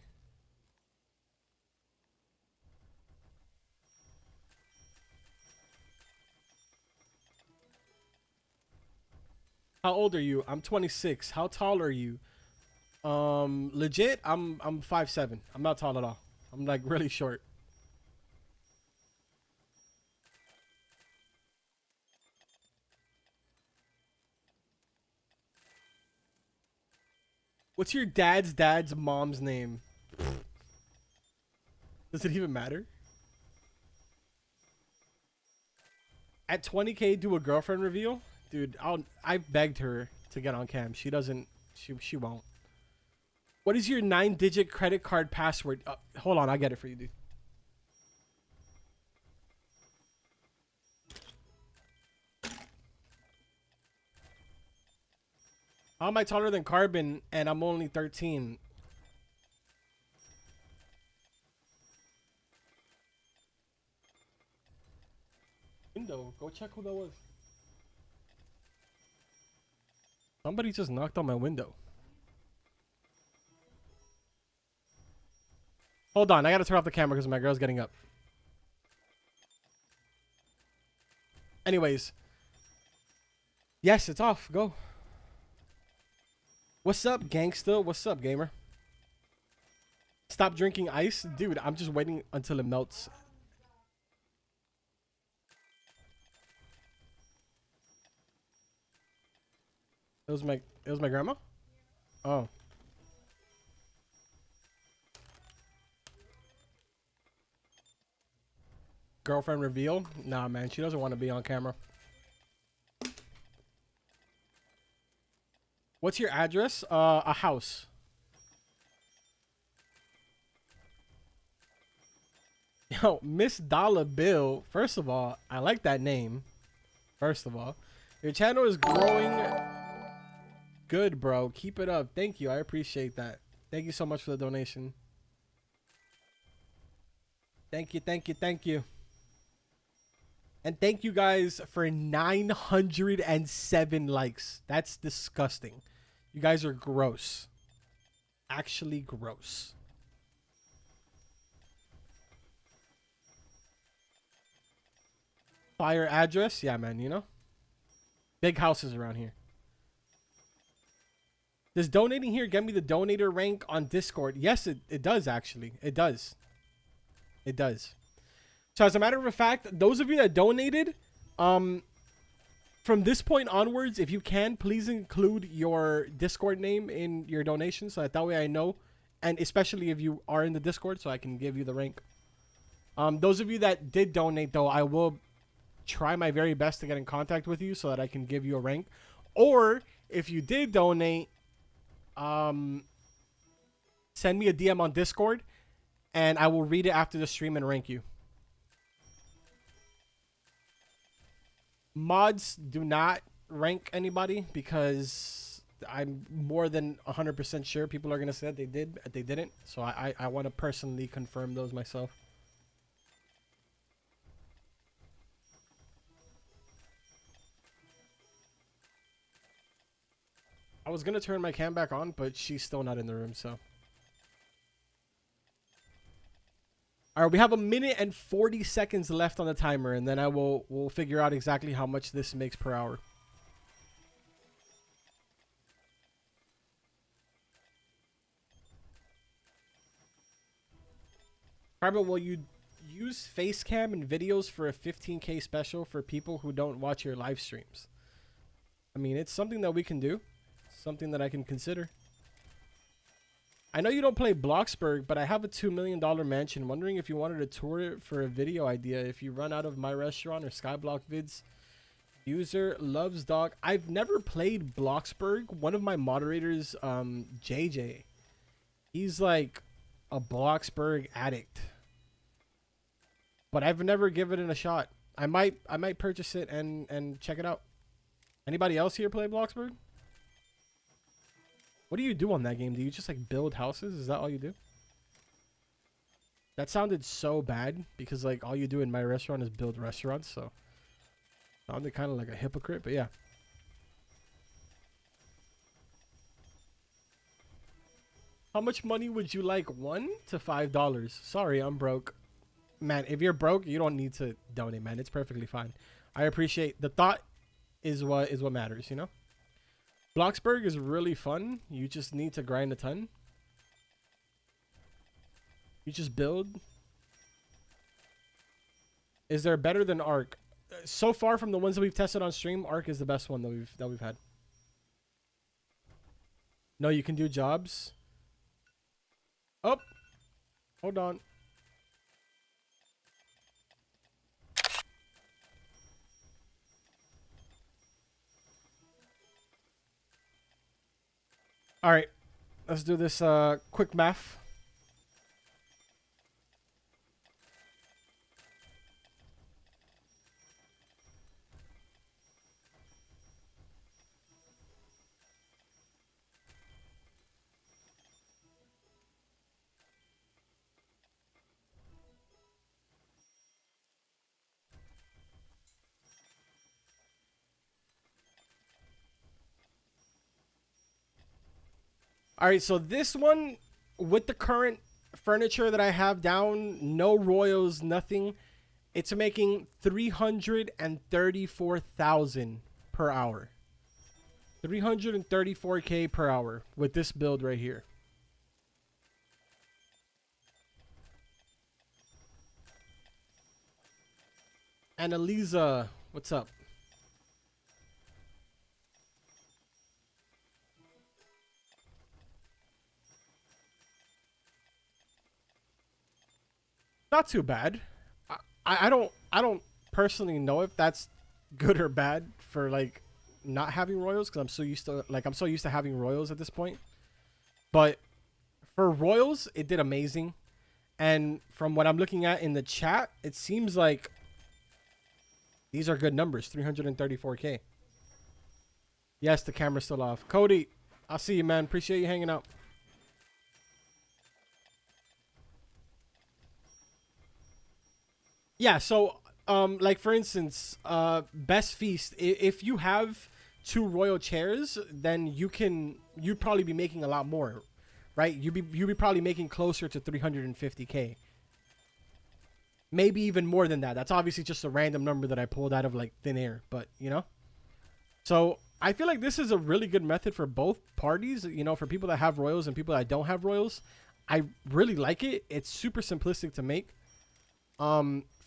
A: How old are you? I'm 26. How tall are you? Legit, I'm 5'7". I'm not tall at all. I'm like really short. What's your dad's mom's name? Does it even matter? At 20K, do a girlfriend reveal? Dude, I begged her to get on cam. She doesn't. She won't. What is your 9-digit credit card password? Hold on, I'll get it for you, dude. How am I taller than Carbon and I'm only 13? Window, go check who that was. Somebody just knocked on my window. Hold on, I gotta turn off the camera because my girl's getting up. Anyways. Yes, it's off. Go. What's up, gangsta? What's up, gamer? Stop drinking ice? Dude, I'm just waiting until it melts. It was my grandma? Oh. Girlfriend reveal? Nah, man, she doesn't want to be on camera. What's your address? A house. Yo, Miss Dollar Bill. First of all, I like that name. First of all, your channel is growing good, bro. Keep it up. Thank you. I appreciate that. Thank you so much for the donation. Thank you, thank you, thank you. And thank you guys for 907 likes. That's disgusting. You guys are gross. Actually gross. Fire address? Yeah, man, you know? Big houses around here. Does donating here get me the donator rank on Discord? Yes, it does, actually. It does. It does. So as a matter of fact, those of you that donated, from this point onwards, if you can, please include your Discord name in your donation so that way I know. And especially if you are in the Discord, so I can give you the rank. Those of you that did donate, though, I will try my very best to get in contact with you so that I can give you a rank. Or if you did donate, send me a DM on Discord and I will read it after the stream and rank you. Mods do not rank anybody because I'm more than 100% sure people are going to say that they did, but they didn't. So I want to personally confirm those myself. I was gonna turn my cam back on, but she's still not in the room, so. All right, we have a minute and 40 seconds left on the timer, and then we'll figure out exactly how much this makes per hour. Carbon, will you use face cam in videos for a 15K special for people who don't watch your live streams? I mean, it's something that we can do. Something that I can consider. I know you don't play Bloxburg, but I have a $2 million mansion. Wondering if you wanted to tour it for a video idea. If you run out of my restaurant or Skyblock vids. User loves dog. I've never played Bloxburg. One of my moderators, JJ, he's like a Bloxburg addict. But I've never given it a shot. I might purchase it and check it out. Anybody else here play Bloxburg? What do you do on that game? Do you just like build houses? Is that all you do? That sounded so bad because like all you do in my restaurant is build restaurants, so sounded kind of like a hypocrite, but yeah. How much money would you like? $1 to $5. Sorry, I'm broke. Man, if you're broke, you don't need to donate, man. It's perfectly fine. I appreciate the thought is what matters, you know? Bloxburg is really fun. You just need to grind a ton. You just build. Is there better than Ark? So far from the ones that we've tested on stream, Ark is the best one that we've had. No, you can do jobs. Oh, hold on. All right, let's do this quick math. All right, so this one, with the current furniture that I have down, no royals, nothing, it's making 334,000 per hour. 334K per hour with this build right here. And Eliza, what's up? Not too bad. I don't personally know if that's good or bad for like not having royals, because I'm so used to having royals at this point. But for royals, it did amazing. And from what I'm looking at in the chat, it seems like these are good numbers. 334K. Yes, the camera's still off. Cody, I'll see you, man. Appreciate you hanging out. Yeah, so like for instance, best feast, if you have 2 royal chairs, then you'd probably be making a lot more, right? You'd be probably making closer to 350K. Maybe even more than that. That's obviously just a random number that I pulled out of like thin air, but you know. So I feel like this is a really good method for both parties, you know, for people that have royals and people that don't have royals. I really like it. It's super simplistic to make.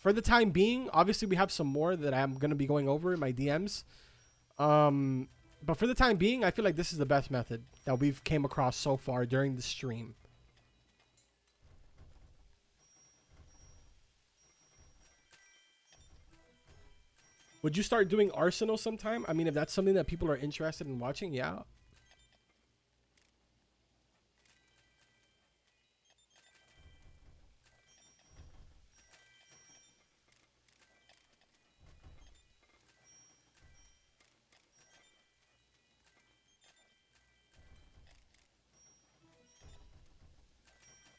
A: For the time being, obviously we have some more that I'm going to be going over in my DMs. But for the time being, I feel like this is the best method that we've came across so far during the stream. Would you start doing Arsenal sometime? I mean, if that's something that people are interested in watching, yeah.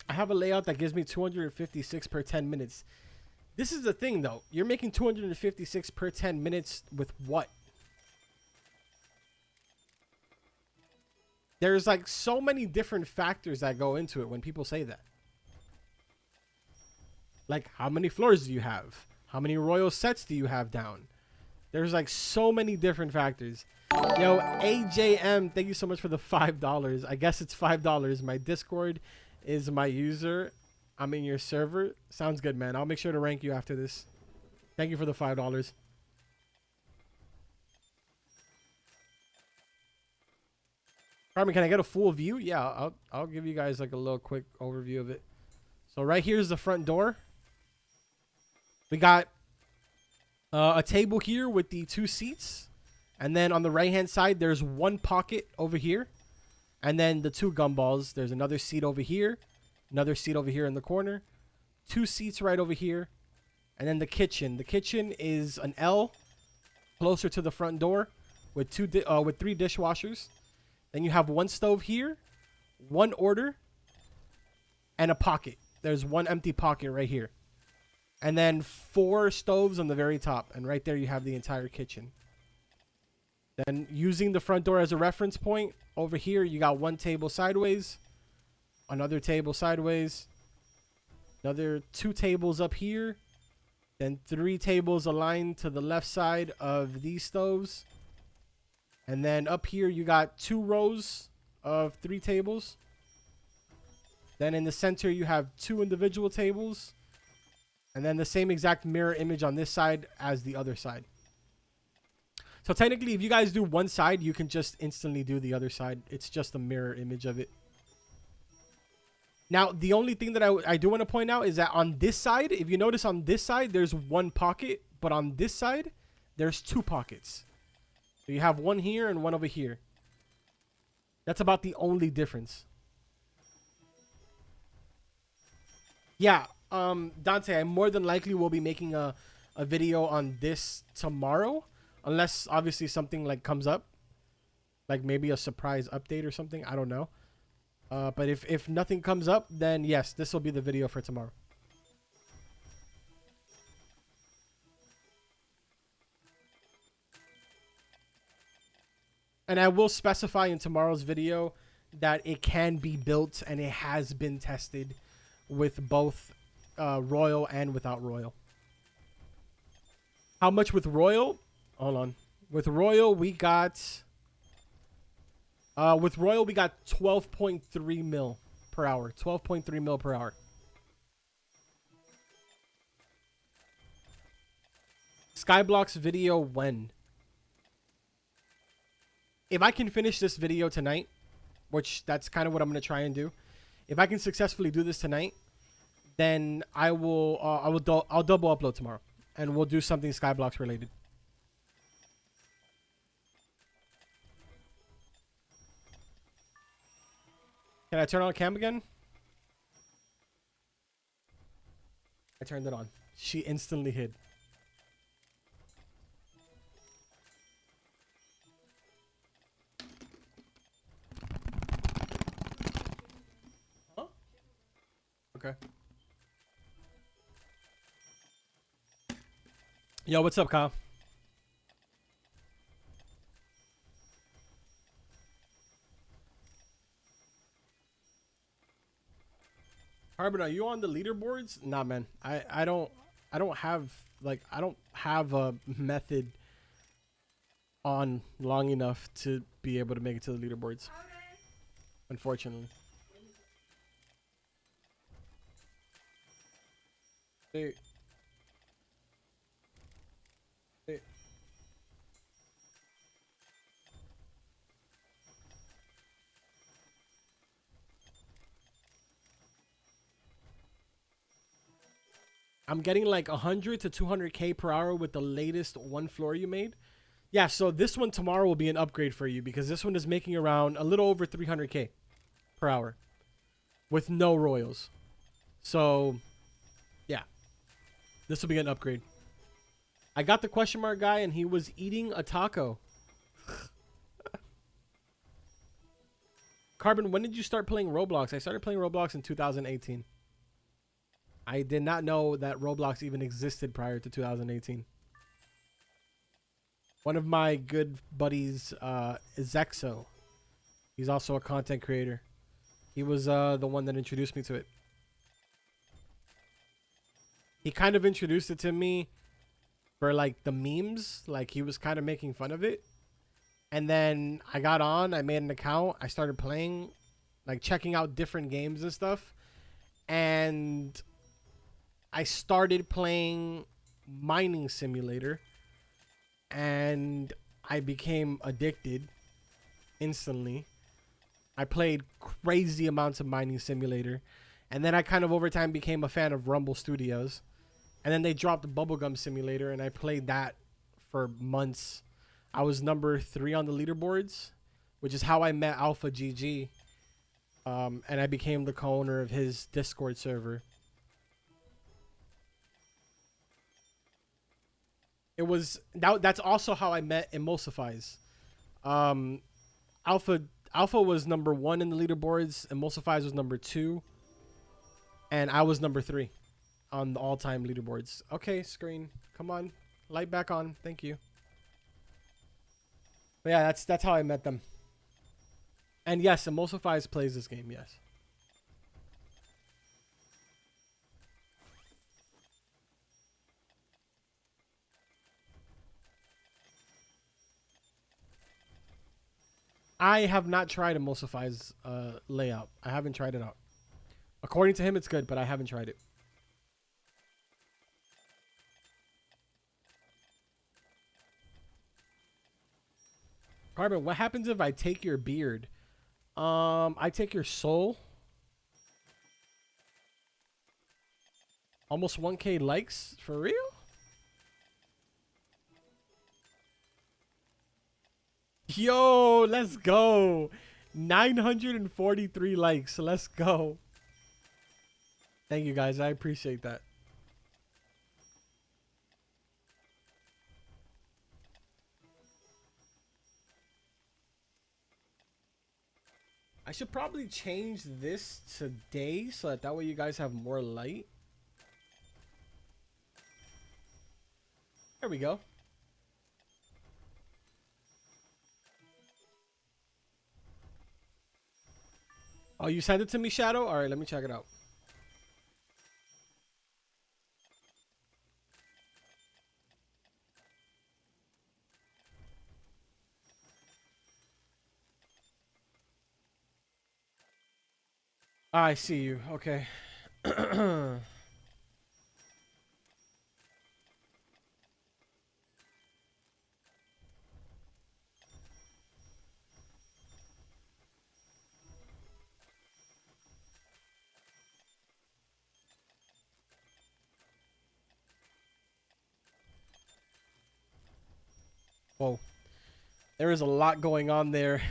A: I have a layout that gives me 256 per 10 minutes. This is the thing, though. You're making 256 per 10 minutes with what? There's like so many different factors that go into it when people say that. Like, how many floors do you have? How many royal sets do you have down? There's like so many different factors. Yo, AJM, thank you so much for the $5. I guess it's $5. My Discord is my user. I'm in your server. Sounds good, man. I'll make sure to rank you after this. Thank you for the $5. Carmen, can I get a full view? Yeah, I'll give you guys like a little quick overview of it. So right here's the front door. We got a table here with the 2 seats. And then on the right-hand side, there's 1 pocket over here. And then the 2 gumballs. There's another seat over here. Another seat over here in the corner. 2 seats right over here. And then the kitchen. The kitchen is an L closer to the front door with 3 dishwashers. Then you have 1 stove here, 1 order, and a pocket. There's 1 empty pocket right here. And then 4 stoves on the very top. And right there you have the entire kitchen. Then using the front door as a reference point, over here you got 1 table sideways, another table sideways, another 2 tables up here, then 3 tables aligned to the left side of these stoves. And then up here you got 2 rows of 3 tables. Then in the center you have 2 individual tables. And then the same exact mirror image on this side as the other side. So technically, if you guys do one side, you can just instantly do the other side. It's just a mirror image of it. Now, the only thing that I do want to point out is that on this side, if you notice on this side, there's 1 pocket. But on this side, there's 2 pockets. So you have 1 here and 1 over here. That's about the only difference. Yeah, Dante, I more than likely will be making a video on this tomorrow. Unless, obviously, something like comes up. Like maybe a surprise update or something. I don't know. But if nothing comes up, then yes, this will be the video for tomorrow. And I will specify in tomorrow's video that it can be built and it has been tested with both Royal and without Royal. How much with Royal? Hold on. With Royal, we got... with Royal, we got 12.3 mil per hour. 12.3 mil per hour. Skyblock's video when? If I can finish this video tonight, which that's kind of what I'm going to try and do. If I can successfully do this tonight, then I'll double upload tomorrow. And we'll do something Skyblock's related. Can I turn on cam again? I turned it on. She instantly hid. Huh? Okay. Yo, what's up, Kyle? Carbon, are you on the leaderboards? Nah, man. I don't have a method on long enough to be able to make it to the leaderboards. Okay. Unfortunately. Hey. Hey. I'm getting like 100 to 200k per hour with the latest 1 floor you made. Yeah, so this one tomorrow will be an upgrade for you because this one is making around a little over 300k per hour with no royals. So, yeah, this will be an upgrade. I got the question mark guy and he was eating a taco. Carbon, when did you start playing Roblox? I started playing Roblox in 2018. I did not know that Roblox even existed prior to 2018. One of my good buddies, Zexo, He's also a content creator. He was the one that introduced me to it. He kind of introduced it to me for like the memes. Like he was kind of making fun of it. And then I got on, I made an account, I started playing, like checking out different games and stuff. And I started playing Mining Simulator. And I became addicted instantly. I played crazy amounts of Mining Simulator. And then I kind of over time became a fan of Rumble Studios. And then they dropped Bubblegum Simulator, and I played that for months. I was number 3 on the leaderboards, which is how I met Alpha GG. And I became the co-owner of his Discord server. It was that's also how I met Emulsifies. Alpha was number 1 in the leaderboards. Emulsifies was number 2, and I was number 3 on the all-time leaderboards. Okay, screen, come on, light back on. Thank you. But yeah, that's how I met them. And yes, Emulsifies plays this game. Yes. I have not tried Emulsify's layout. I haven't tried it out. According to him, it's good, but I haven't tried it. Carbon, what happens if I take your beard? I take your soul. Almost 1K likes? For real? Yo, let's go. 943 likes. Let's go. Thank you guys. I appreciate that. I should probably change this today so that way you guys have more light. There we go. Oh, you sent it to me, Shadow? All right, let me check it out. I see you. Okay. Whoa. There is a lot going on there.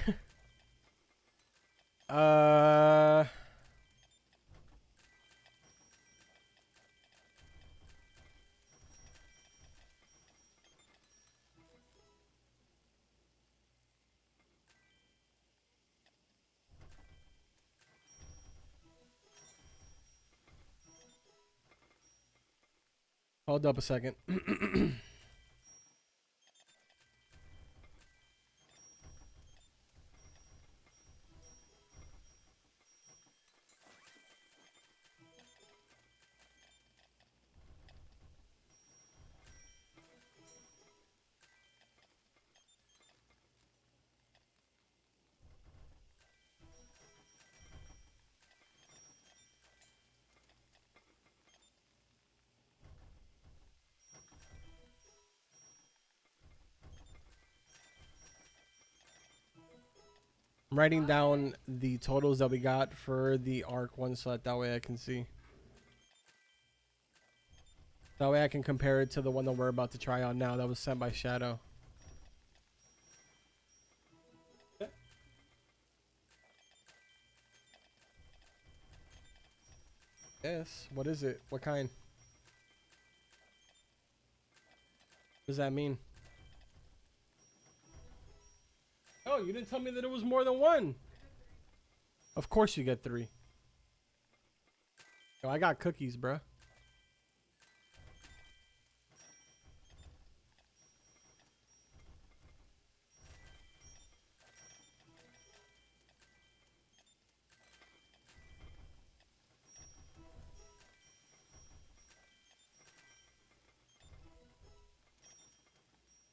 A: Hold up a second. I'm writing down the totals that we got for the ARC one so that way I can see. That way I can compare it to the one that we're about to try on now that was sent by Shadow. Yes. What is it? What kind? What does that mean? Oh, you didn't tell me that it was more than one. Of course you get 3. Yo, I got cookies, bruh.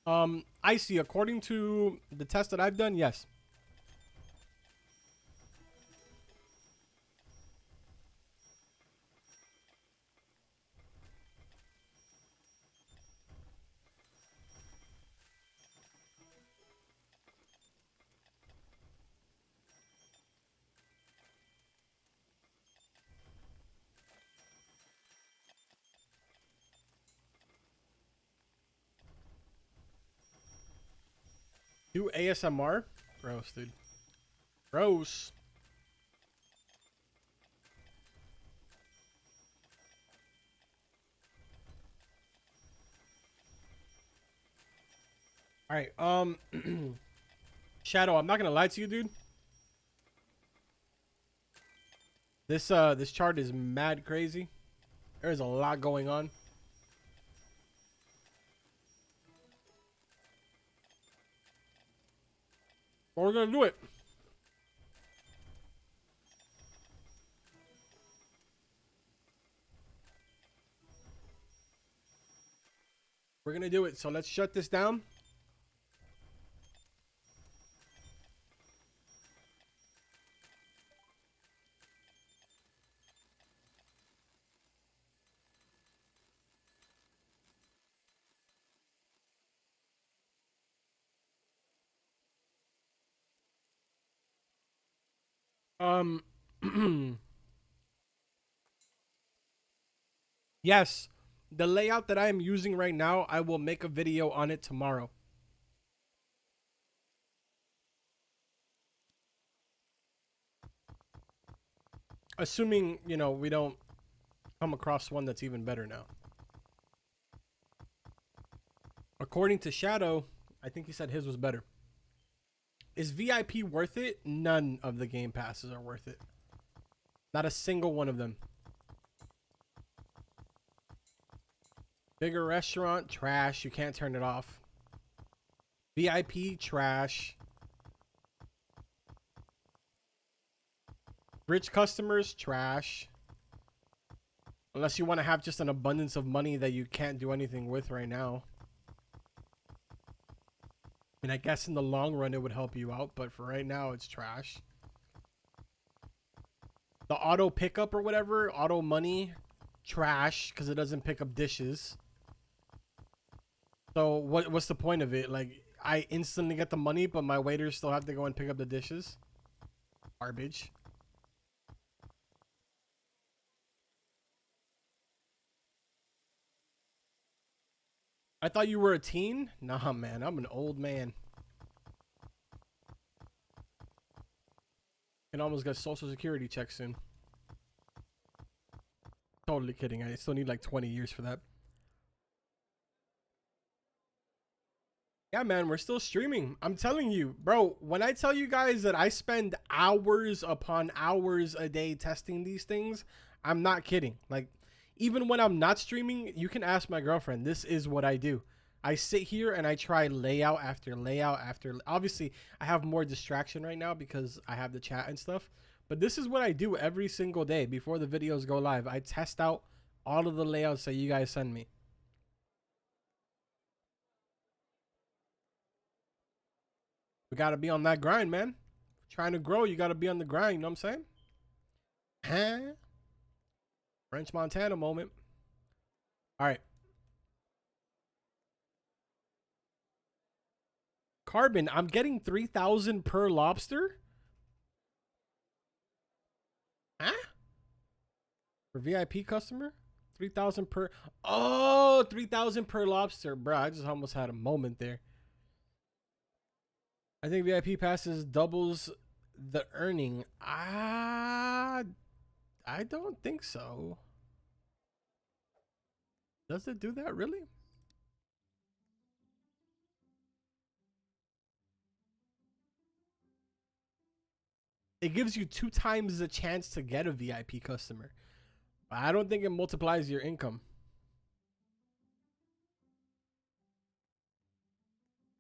A: I see. According to the test that I've done, yes. Do ASMR? Gross, dude. Gross. All right. Shadow, I'm not gonna lie to you, dude. This chart is mad crazy. There's a lot going on. But we're gonna do it. We're gonna do it. So let's shut this down. Um, yes, the layout that I am using right now, I will make a video on it tomorrow. Assuming, you know, we don't come across one that's even better now. According to Shadow, I think he said his was better. Is VIP worth it? None of the game passes are worth it. Not a single one of them. Bigger restaurant, trash. You can't turn it off. VIP, trash. Rich customers, trash. Unless you want to have just an abundance of money that you can't do anything with right now. I mean, I guess in the long run it would help you out, but for right now it's trash. The auto pickup or whatever, auto money, trash, because it doesn't pick up dishes. So what's the point of it? Like, I instantly get the money, but my waiters still have to go and pick up the dishes. Garbage. I thought you were a teen? Nah, man, I'm an old man. Can almost get social security check soon. Totally kidding. I still need like 20 years for that. Yeah, man, we're still streaming. I'm telling you, bro, when I tell you guys that I spend hours upon hours a day testing these things, I'm not kidding. Like, even when I'm not streaming, you can ask my girlfriend. This is what I do. I sit here and I try layout after layout after. Obviously, I have more distraction right now because I have the chat and stuff. But this is what I do every single day before the videos go live. I test out all of the layouts that you guys send me. We got to be on that grind, man. Trying to grow, you got to be on the grind. You know what I'm saying? Huh? French Montana moment. All right. Carbon, I'm getting 3,000 per lobster. Huh? For VIP customer? 3,000 per. Oh, 3,000 per lobster. Bro, I just almost had a moment there. I think VIP passes doubles the earning. I don't think so. Does it do that really? It gives you 2 times the chance to get a VIP customer. I don't think it multiplies your income.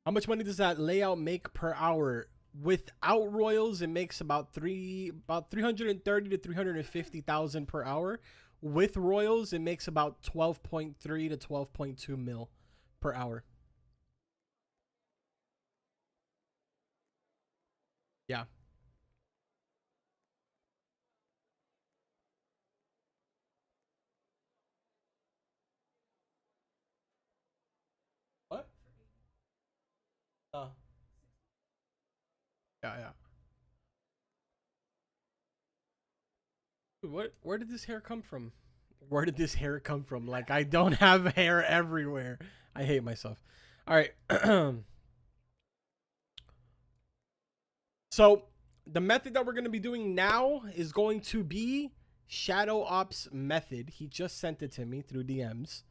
A: How much money does that layout make per hour? Without royals, it makes about 330 to 350,000 per hour. With royals, it makes about 12.3 to 12.2 mil per hour. Uh, yeah, yeah. Where did this hair come from? Where did this hair come from? Like, I don't have hair everywhere. I hate myself. All right. So the method that we're going to be doing now is going to be Shadow Ops method. He just sent it to me through DMs.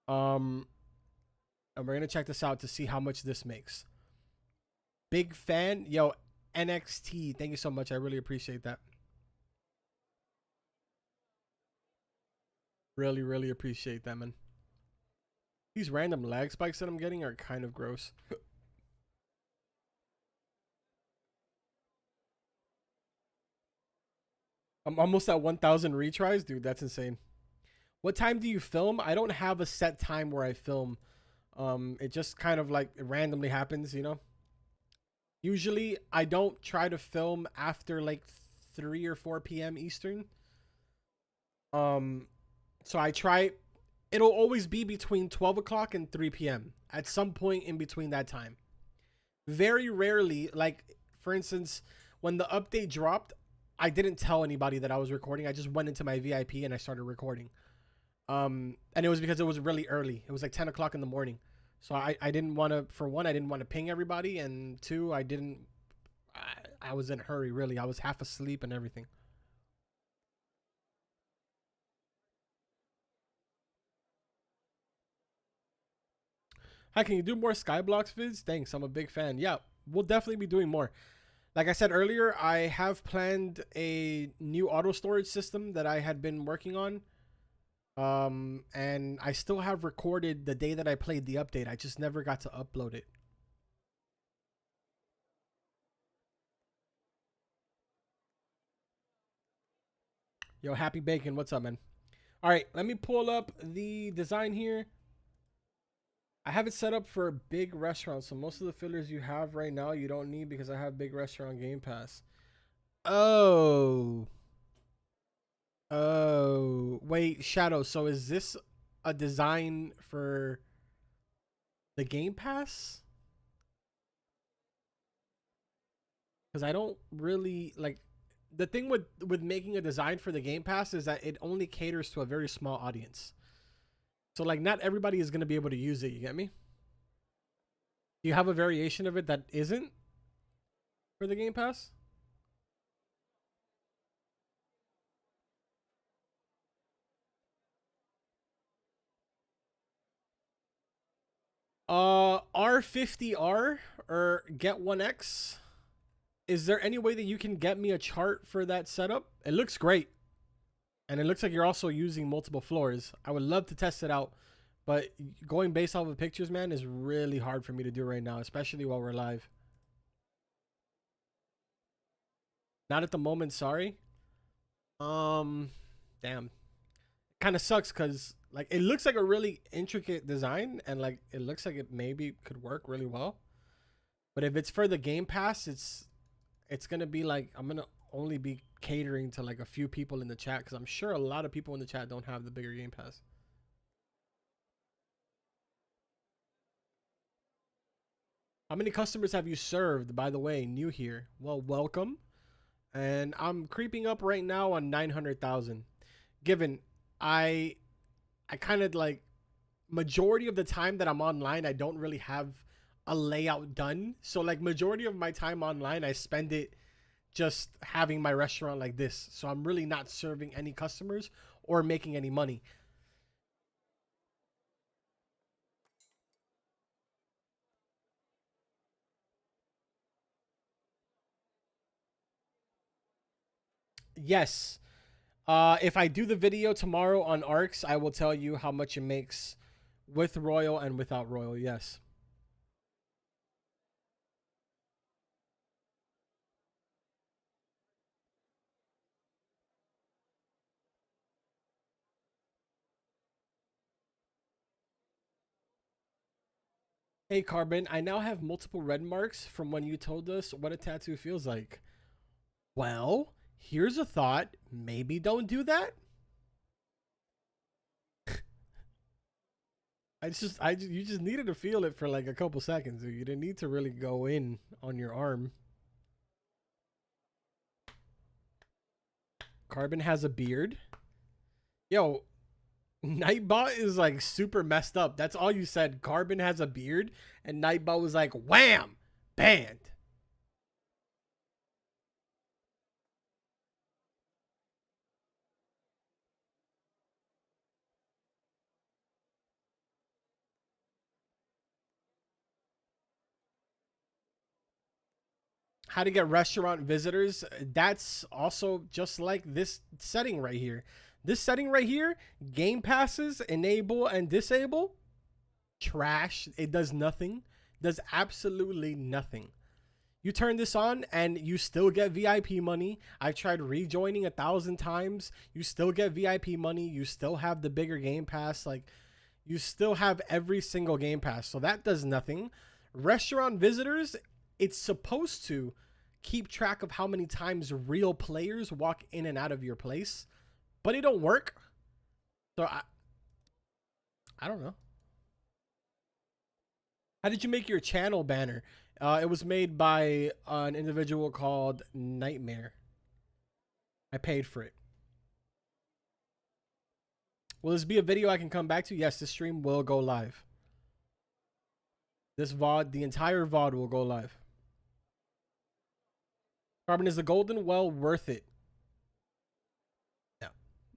A: And we're going to check this out to see how much this makes. Big fan. Yo, NXT. Thank you so much. I really appreciate that. Really, really appreciate that, man. These random lag spikes that I'm getting are kind of gross. I'm almost at 1,000 retries. Dude, that's insane. What time do you film? I don't have a set time where I film. It just kind of like it randomly happens, you know? Usually I don't try to film after like 3 or 4 p.m. Eastern. So I try, it'll always be between 12 o'clock and 3 p.m. at some point in between that time. Very rarely, like for instance, when the update dropped, I didn't tell anybody that I was recording. I just went into my VIP and I started recording. And it was because it was really early. It was like 10 o'clock in the morning. So I didn't want to, for one, I didn't want to ping everybody. And two, I was in a hurry, really. I was half asleep and everything. Hi, can you do more Skyblocks vids? Thanks, I'm a big fan. Yeah, we'll definitely be doing more. Like I said earlier, I have planned a new auto storage system that I had been working on. And I still have recorded the day that I played the update. I just never got to upload it. Yo, Happy Bacon, what's up, man? All right, let me pull up the design here. I have it set up for a big restaurant, so most of the fillers you have right now you don't need because I have big restaurant Game Pass. Oh. Oh. Wait, Shadow, so is this a design for the Game Pass? Because I don't really like the thing with making a design for the Game Pass is that it only caters to a very small audience. So like not everybody is going to be able to use it, you get me? Do you have a variation of it that isn't for the Game Pass? R50R or Get 1X. Is there any way that you can get me a chart for that setup? It looks great. And it looks like you're also using multiple floors. I would love to test it out. But going based off of pictures, man, is really hard for me to do right now, especially while we're live. Not at the moment, sorry. Damn. Kind of sucks because like it looks like a really intricate design and like it looks like it maybe could work really well. But if it's for the Game Pass, it's gonna be like I'm gonna only be catering to like a few people in the chat because I'm sure a lot of people in the chat don't have the bigger Game Pass. How many customers have you served, by the way? New here. Well, welcome. And I'm creeping up right now on 900,000. Given I kind of like majority of the time that I'm online, I don't really have a layout done. So like majority of my time online, I spend it just having my restaurant like this. So I'm really not serving any customers or making any money. Yes. If I do the video tomorrow on ARCs, I will tell you how much it makes with Royal and without Royal. Yes. Hey, Carbon, I now have multiple red marks from when you told us what a tattoo feels like. Well, here's a thought. Maybe don't do that. You just needed to feel it for like a couple seconds. You didn't need to really go in on your arm. Carbon has a beard. Yo, Nightbot is like super messed up. That's all you said. Carbon has a beard, and Nightbot was like, wham, banned. How to get restaurant visitors. That's also just like this setting right here. This setting right here, game passes, enable and disable, trash. It does nothing. Does absolutely nothing. You turn this on and you still get VIP money. I've tried rejoining 1,000 times. You still get VIP money. You still have the bigger game pass. Like, you still have every single game pass. So that does nothing. Restaurant visitors, it's supposed to keep track of how many times real players walk in and out of your place, but it don't work. So I don't know. How did you make your channel banner? It was made by an individual called Nightmare. I paid for it. Will this be a video I can come back to? Yes, this stream will go live. This VOD, the entire VOD will go live. Carbon, is the golden well worth it? No.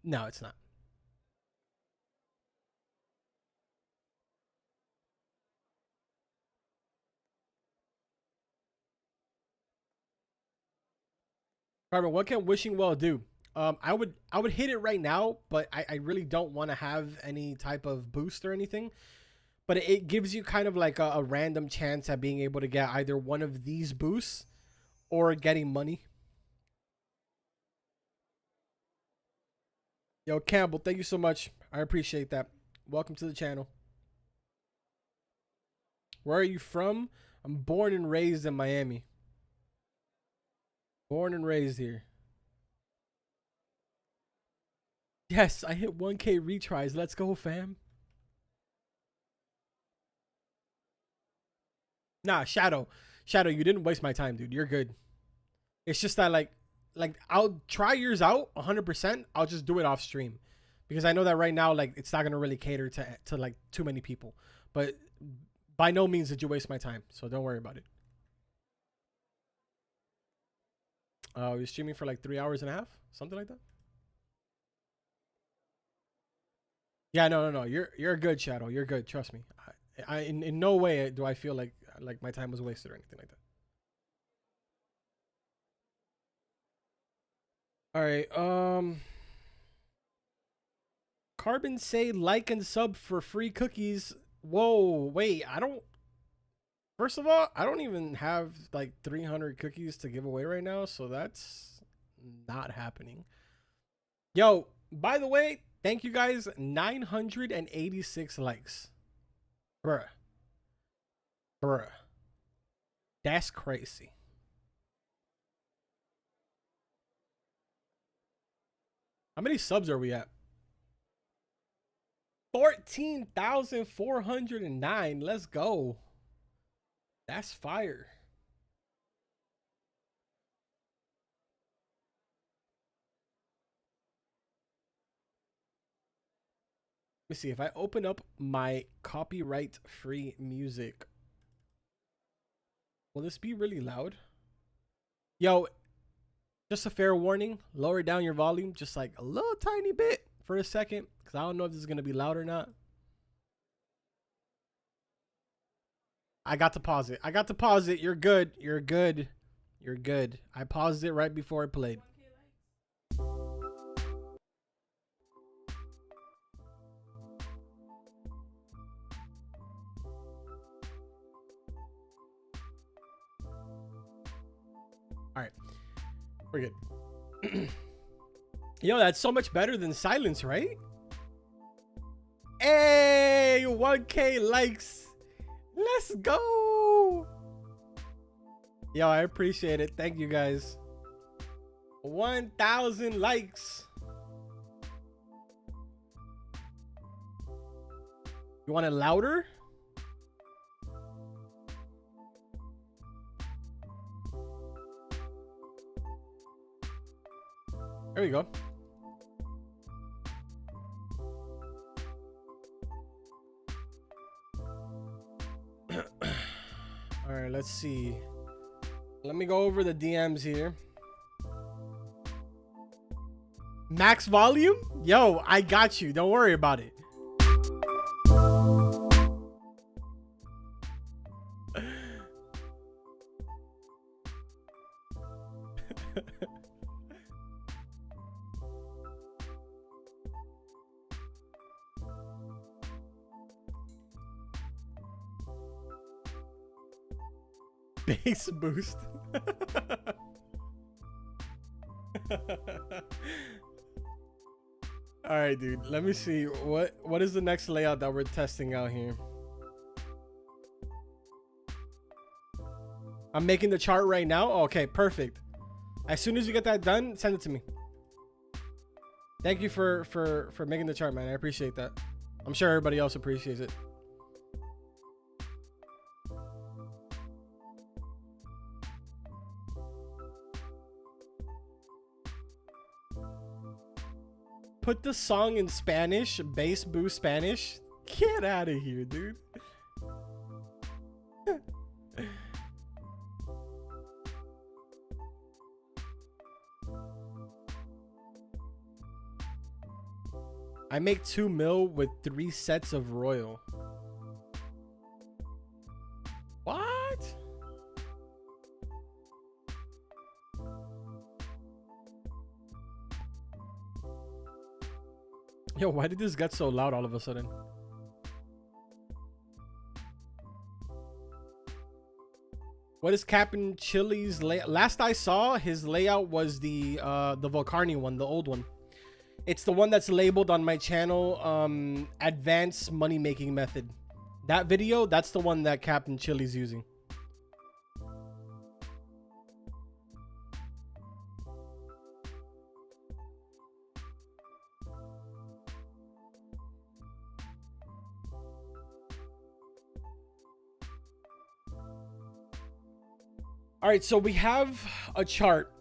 A: No, it's not. Carbon, what can wishing well do? I would hit it right now, but I really don't want to have any type of boost or anything. But it gives you kind of like a random chance at being able to get either one of these boosts or getting money. Yo, Campbell, thank you so much. I appreciate that. Welcome to the channel. Where are you from? I'm born and raised in Miami. Born and raised here. Yes, I hit 1K retries. Let's go, fam. Nah, Shadow, you didn't waste my time, dude. You're good. It's just that like I'll try yours out 100%. I'll just do it off stream because I know that right now like it's not gonna really cater to like too many people. But by no means did you waste my time, so don't worry about it. You're streaming for like 3 hours and a half, something like that. Yeah, no. You're good, Shadow. You're good. Trust me. I in no way do I feel like my time was wasted or anything like that. All right. Carbon say like and sub for free cookies. Whoa, wait. I don't. First of all, I don't even have like 300 cookies to give away right now, so that's not happening. Yo, by the way, thank you guys. 986 likes. Bruh. That's crazy. How many subs are we at? 14,409. Let's go. That's fire. Let me see if I open up my copyright free music. Will this be really loud? Yo, just a fair warning, lower down your volume just like a little tiny bit for a second because I don't know if this is going to be loud or not. I got to pause it. You're good. I paused it right before I played. All right, we're good. Yo, that's so much better than silence, right? Hey, 1K likes. Let's go. Yo, I appreciate it. Thank you guys. 1,000 likes. You want it louder? There we go. All right, let's see. Let me go over the DMs here. Max volume? Yo, I got you. Don't worry about it. Bass boost. All right, dude. Let me see what is the next layout that we're testing out here. I'm making the chart right now. Okay, perfect. As soon as you get that done, send it to me. Thank you for making the chart, man. I appreciate that. I'm sure everybody else appreciates it. Put the song in Spanish, bass boost Spanish. Get out of here, dude. I make 2 mil with 3 sets of Royal. What? Yo, why did this get so loud all of a sudden? What is Captain Chili's layout? Last I saw, his layout was the Volcarni one, the old one. It's the one that's labeled on my channel, advanced money making method. That video, that's the one that Captain Chili's using. All right, so we have a chart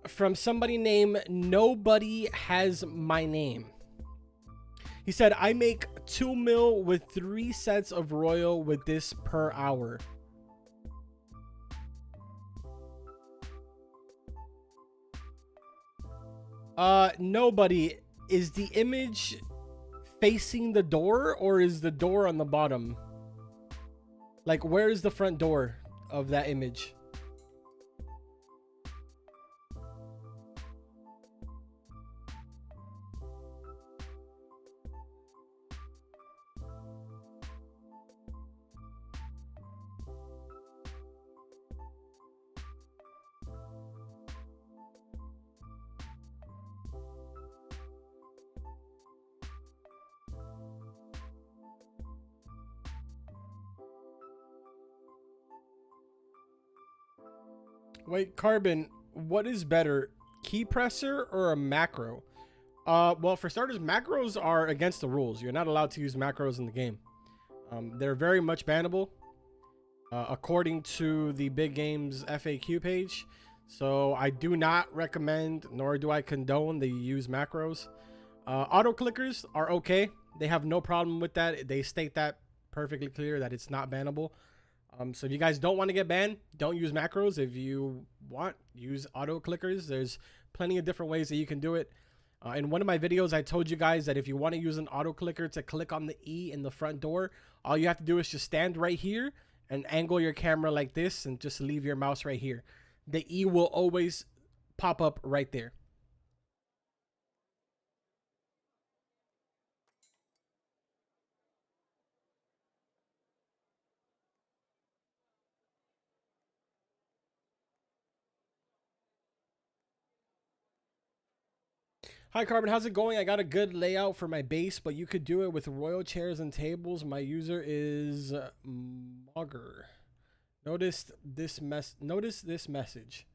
A: from somebody named Nobody Has My Name. He said, I make 2 mil with 3 sets of Royal with this per hour. Nobody, is the image facing the door or is the door on the bottom? Like, where is the front door of that image? Wait, Carbon, what is better, key presser or a macro? Well, for starters, macros are against the rules. You're not allowed to use macros in the game. They're very much bannable, according to the Big Games FAQ page. So I do not recommend, nor do I condone the use macros. Auto clickers are okay. They have no problem with that. They state that perfectly clear that it's not bannable. So if you guys don't want to get banned, don't use macros. If you want, use auto clickers. There's plenty of different ways that you can do it. In one of my videos, I told you guys that if you want to use an auto clicker to click on the E in the front door, all you have to do is just stand right here and angle your camera like this and just leave your mouse right here. The E will always pop up right there. Hi Carbon, how's it going? I got a good layout for my base, but you could do it with royal chairs and tables. My user is Mogger. Notice this message.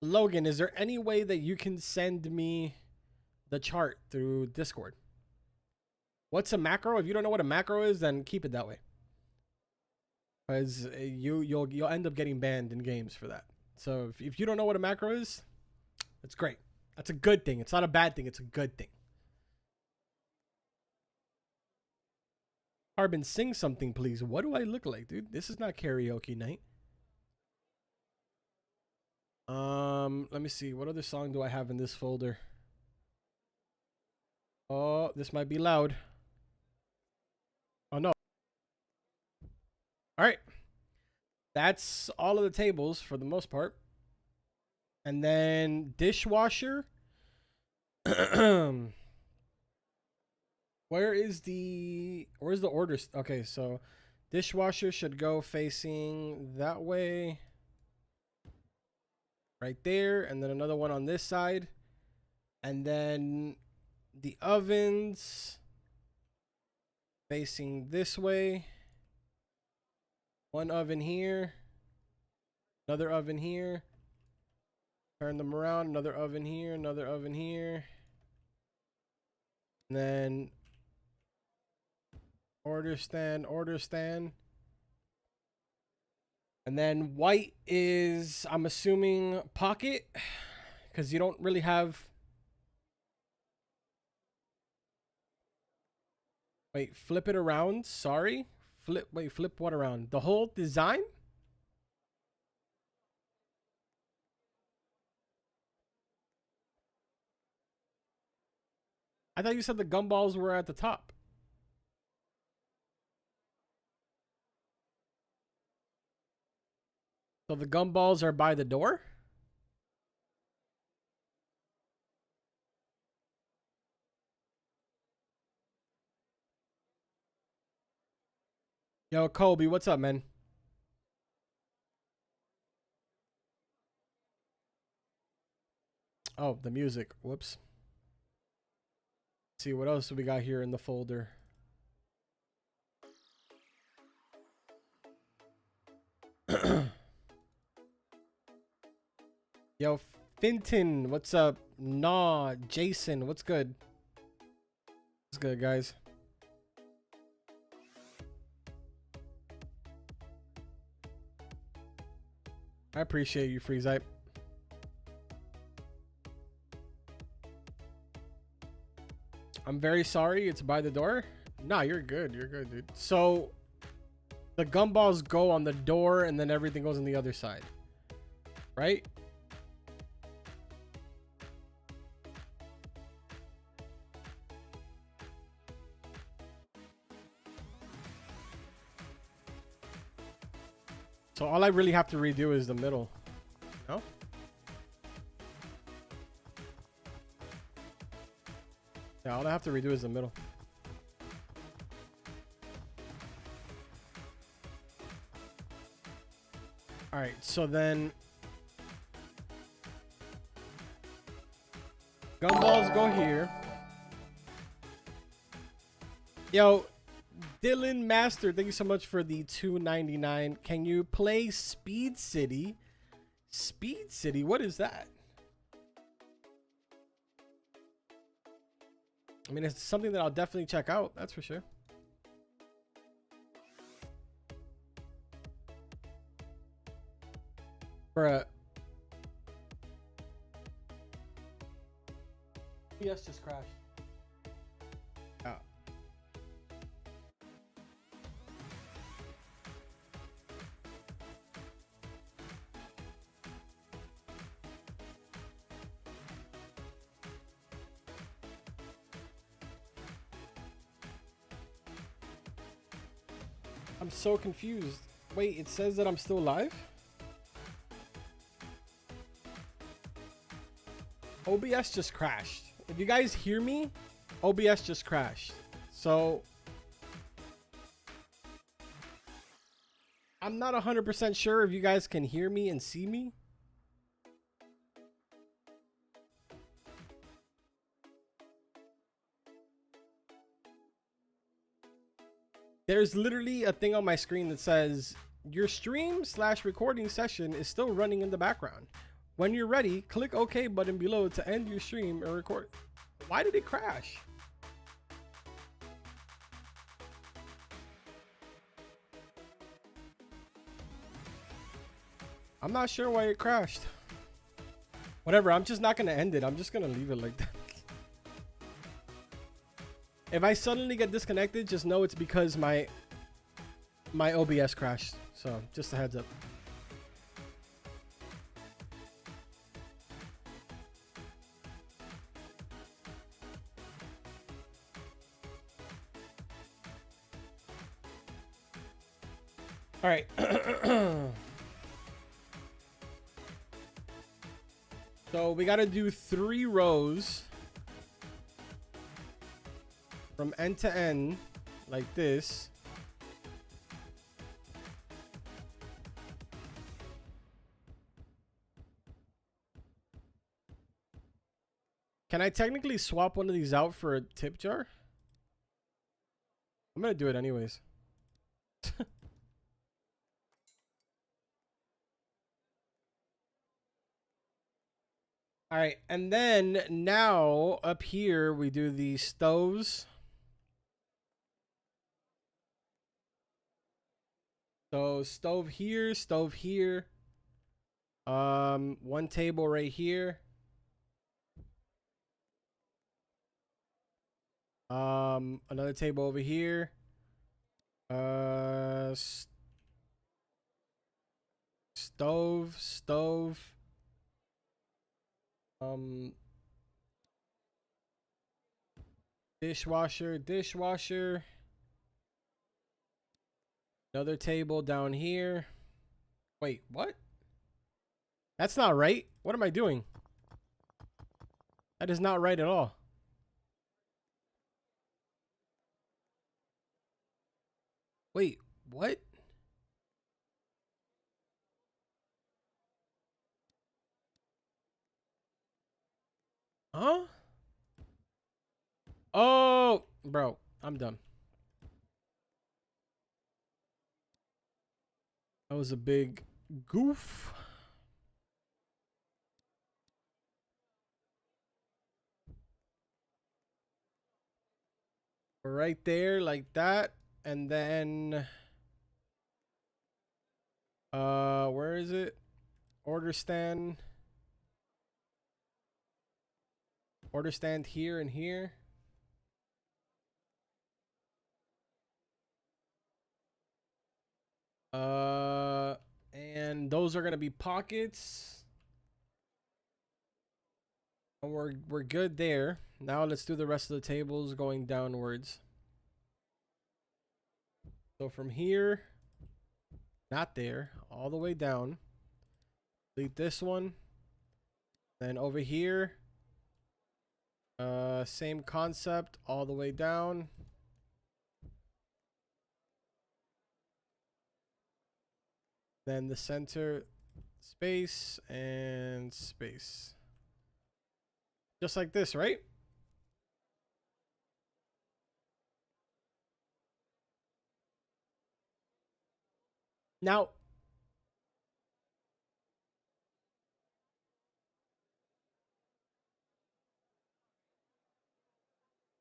A: Logan, is there any way that you can send me the chart through Discord? What's a macro? If you don't know what a macro is, then keep it that way. Because you'll end up getting banned in games for that. So if you don't know what a macro is, it's great. That's a good thing. It's not a bad thing. It's a good thing. Carbon, sing something, please. What do I look like, dude? This is not karaoke night. Let me see. What other song do I have in this folder? Oh, this might be loud. Oh, no. All right. That's all of the tables for the most part. And then dishwasher. Where's the order? Okay, so dishwasher should go facing that way. Right there. And then another one on this side. And then the ovens facing this way. One oven here. Another oven here. Turn them around. Another oven here. Another oven here. And then order stand, order stand. And then white is, I'm assuming, pocket. Because you don't really have... Wait, flip it around. Sorry. Flip what around? The whole design? I thought you said the gumballs were at the top. So the gumballs are by the door? Yo, Kobe, what's up, man? Oh, the music. Whoops. Let's see, what else do we got here in the folder? Yo, Finton, what's up? Nah, Jason, what's good? What's good, guys? I appreciate you, Freezype. I'm very sorry. It's by the door. Nah, you're good. You're good, dude. So the gumballs go on the door and then everything goes on the other side. Right? So all I really have to redo is the middle. No? Yeah, all I have to redo is the middle. All right, so then gumballs go here. Yo, Dylan Master, thank you so much for the $2.99. Can you play Speed City? Speed City, what is that? I mean, it's something that I'll definitely check out. That's for sure. Bruh. Yes, just crashed. Oh. I'm so confused. Wait, it says that I'm still live? OBS just crashed. If you guys hear me, OBS just crashed. So I'm not 100% sure if you guys can hear me and see me. There's literally a thing on my screen that says your stream/recording session is still running in the background. When you're ready, click OK button below to end your stream or record. Why did it crash? I'm not sure why it crashed. Whatever, I'm just not gonna end it. I'm just gonna leave it like that. If I suddenly get disconnected, just know it's because my OBS crashed. So just a heads up. All right. So we got to do 3 rows from end to end like this. Can I technically swap one of these out for a tip jar? I'm going to do it anyways. All right, and then now up here we do the stoves. So stove here, stove here. One table right here. Another table over here. Stove. Dishwasher. Another table down here. Wait, what? That's not right. What am I doing? That is not right at all. Wait, what? Huh? Oh, bro, I'm done. That was a big goof. Right there, like that. And then, where is it? Order stand here and here. And those are gonna be pockets. And we're good there. Now let's do the rest of the tables going downwards. So from here, not there, all the way down. Delete this one. Then over here, same concept, all the way down. Then the center, space and space. Just like this, right? Now,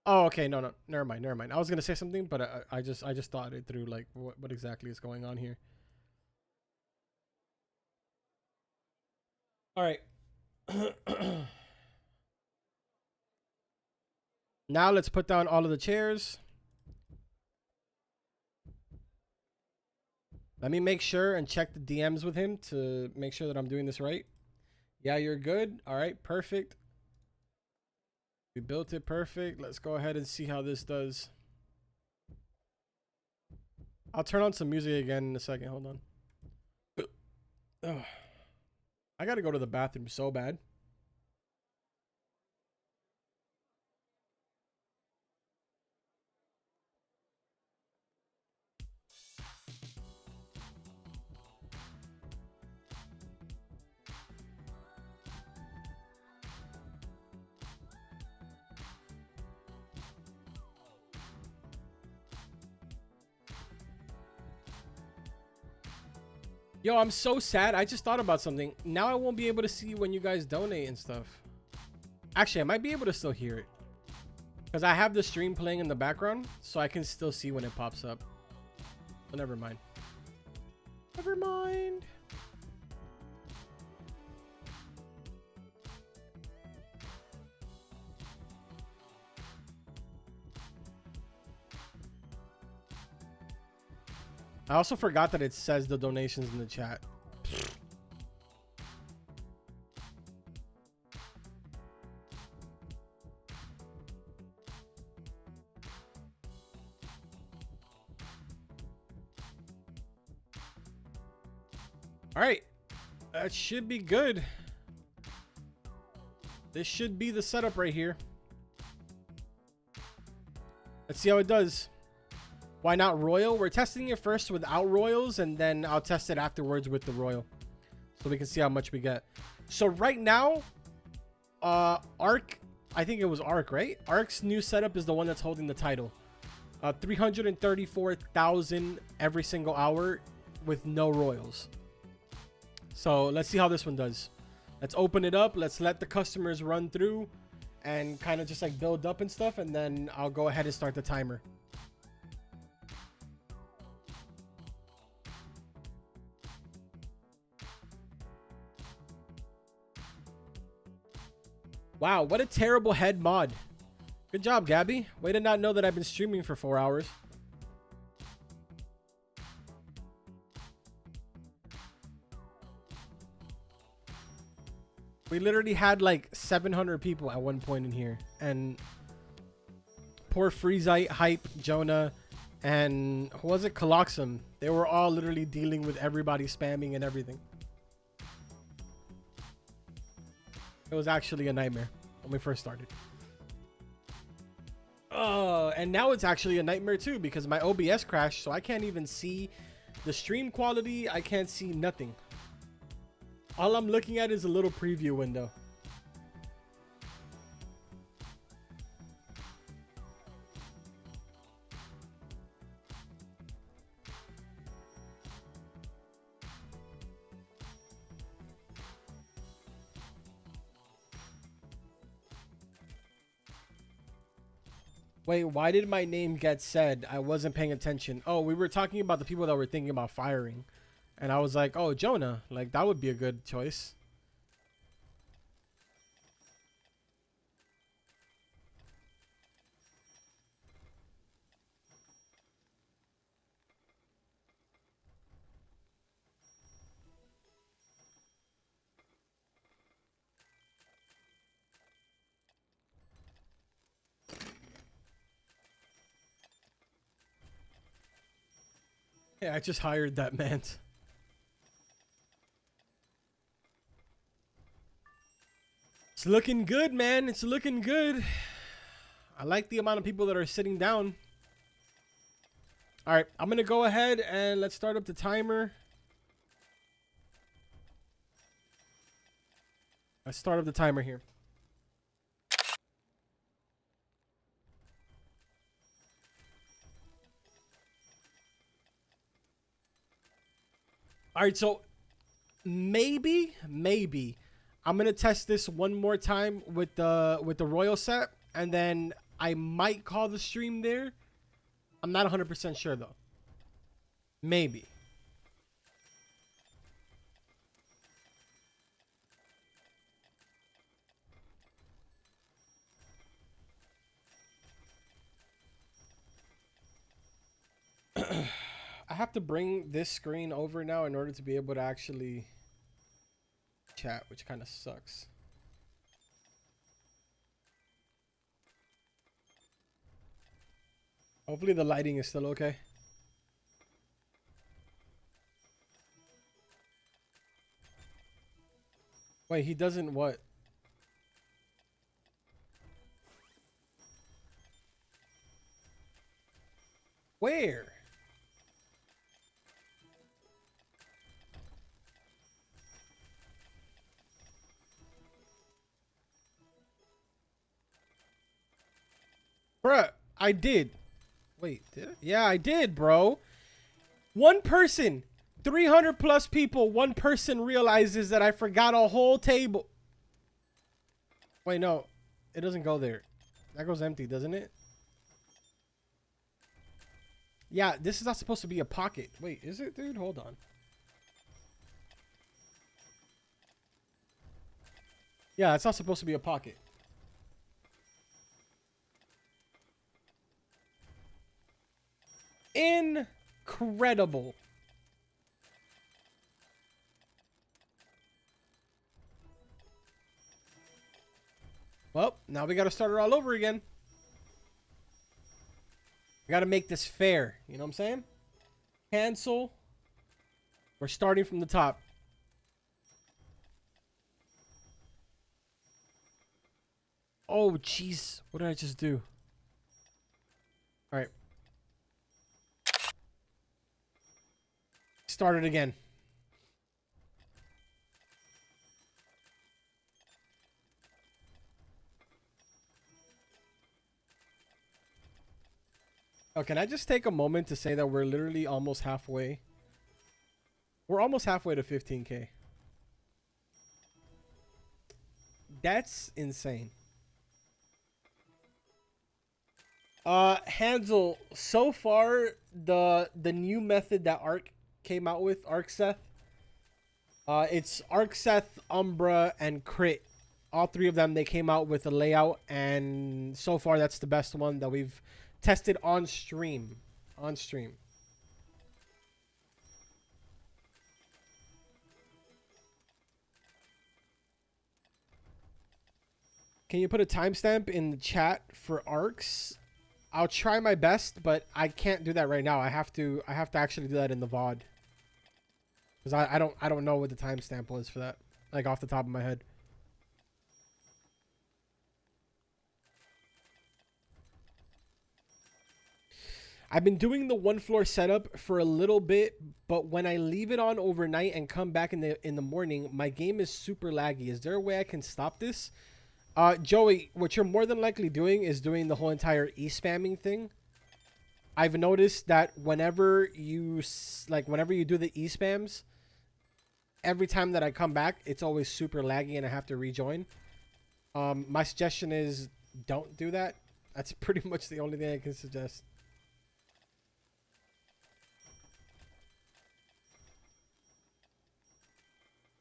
A: oh, okay, no, never mind. I was gonna say something, but I just thought it through, like what exactly is going on here. All right. Now let's put down all of the chairs. Let me make sure and check the DMs with him to make sure that I'm doing this right. Yeah, you're good. All right, perfect. We built it perfect. Let's go ahead and see how this does. I'll turn on some music again in a second. Hold on. Ugh. I gotta go to the bathroom so bad. Yo, I'm so sad. I just thought about something. Now I won't be able to see when you guys donate and stuff. Actually, I might be able to still hear it. Because I have the stream playing in the background, so I can still see when it pops up. But never mind. Never mind. I also forgot that it says the donations in the chat. All right, that should be good. This should be the setup right here. Let's see how it does. Why not royal? We're testing it first without royals, and then I'll test it afterwards with the royal, so we can see how much we get. So right now, Ark, I think it was Ark, right? Ark's new setup is the one that's holding the title. 334,000 every single hour with no royals. So let's see how this one does. Let's open it up. Let's let the customers run through and kind of just like build up and stuff, and then I'll go ahead and start the timer. Wow, what a terrible head mod. Good job, Gabby. Way to not know that I've been streaming for 4 hours. We literally had like 700 people at one point in here. And poor Freezite, Hype, Jonah, and who was it? Coloxum. They were all literally dealing with everybody spamming and everything. It was actually a nightmare when we first started. And now it's actually a nightmare too, because my OBS crashed, so I can't even see the stream quality. I can't see nothing. All I'm looking at is a little preview window. Wait, why did my name get said? I wasn't paying attention. Oh, we were talking about the people that were thinking about firing. And I was like, oh, Jonah. Like, that would be a good choice. Yeah, I just hired that man. It's looking good, man. It's looking good. I like the amount of people that are sitting down. All right, I'm going to go ahead and let's start up the timer. Let's start up the timer here. All right, so maybe I'm gonna test this one more time with the royal set, and then I might call the stream there. I'm not 100% sure though. Maybe. I have to bring this screen over now in order to be able to actually chat, which kind of sucks. Hopefully the lighting is still okay. Wait, he doesn't what? Where? Bruh, I did. Wait, did I? Yeah, I did, bro. One person, 300 plus people, one person realizes that I forgot a whole table. Wait, no. It doesn't go there. That goes empty, doesn't it? Yeah, this is not supposed to be a pocket. Wait, is it, dude? Hold on. Yeah, it's not supposed to be a pocket. Incredible. Well, now we got to start it all over again. We got to make this fair. You know what I'm saying? Cancel. We're starting from the top. Oh, jeez. What did I just do? All right. Start it again. Oh, can I just take a moment to say that we're literally almost halfway? We're almost halfway to 15K. That's insane. Hansel, so far the new method that Arc came out with, ArcSeth, it's ArcSeth, Umbra, and Crit. All three of them, they came out with a layout, and so far that's the best one that we've tested on stream. On stream. Can you put a timestamp in the chat for arcs? I'll try my best, but I can't do that right now. I have to actually do that in the VOD. Because I don't know what the timestamp was for that. Like off the top of my head. I've been doing the one floor setup for a little bit, but when I leave it on overnight and come back in the morning, my game is super laggy. Is there a way I can stop this? Joey, what you're more than likely doing is doing the whole entire e-spamming thing. I've noticed that whenever you do the e-spams, every time that I come back, it's always super laggy and I have to rejoin. My suggestion is don't do that. That's pretty much the only thing I can suggest.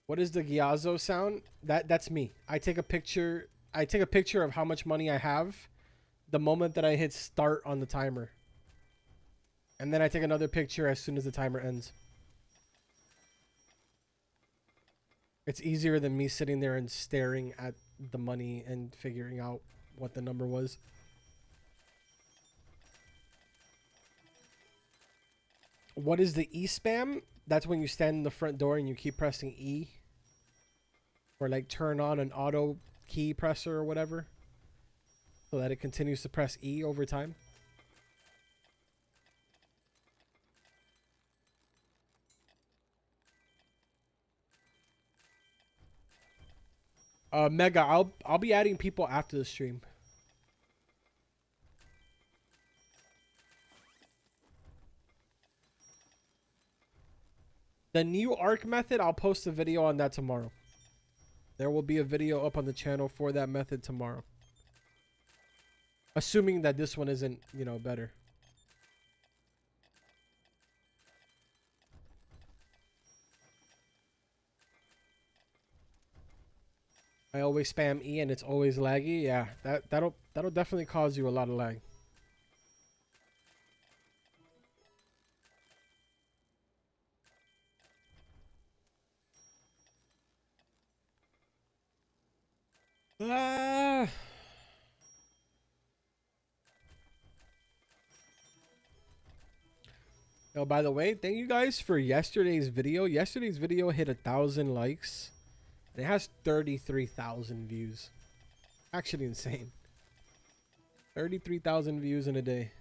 A: What is the Gyazo sound? That's me. I take a picture of how much money I have the moment that I hit start on the timer. And then I take another picture as soon as the timer ends. It's easier than me sitting there and staring at the money and figuring out what the number was. What is the e-spam? That's when you stand in the front door and you keep pressing E. Or like turn on an auto key presser or whatever. So that it continues to press E over time. Mega, I'll be adding people after the stream. The new arc method, I'll post a video on that tomorrow. There will be a video up on the channel for that method tomorrow. Assuming that this one isn't, you know, better. I always spam E and it's always laggy. Yeah, that'll definitely cause you a lot of lag. Oh, by the way, thank you guys for yesterday's video. Yesterday's video hit 1,000 likes. It has 33,000 views. Actually insane. 33,000 views in a day.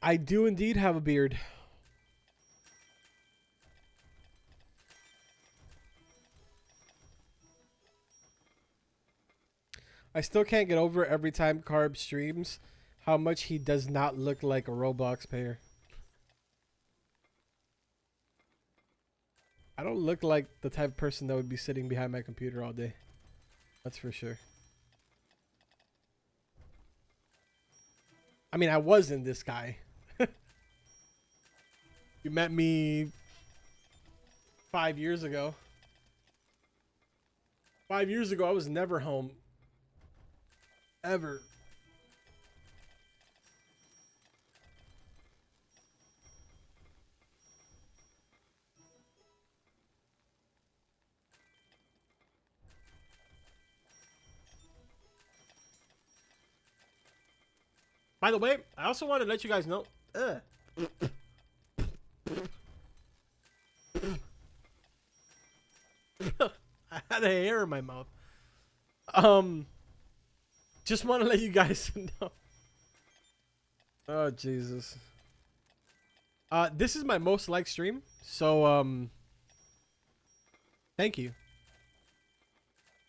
A: I do indeed have a beard. I still can't get over every time Carb streams how much he does not look like a Roblox player. I don't look like the type of person that would be sitting behind my computer all day. That's for sure. I mean, I wasn't this guy. You met me 5 years ago. 5 years ago, I was never home. Ever. By the way, I also want to let you guys know. I had a hair in my mouth. Just want to let you guys know. Oh Jesus. This is my most liked stream, so thank you.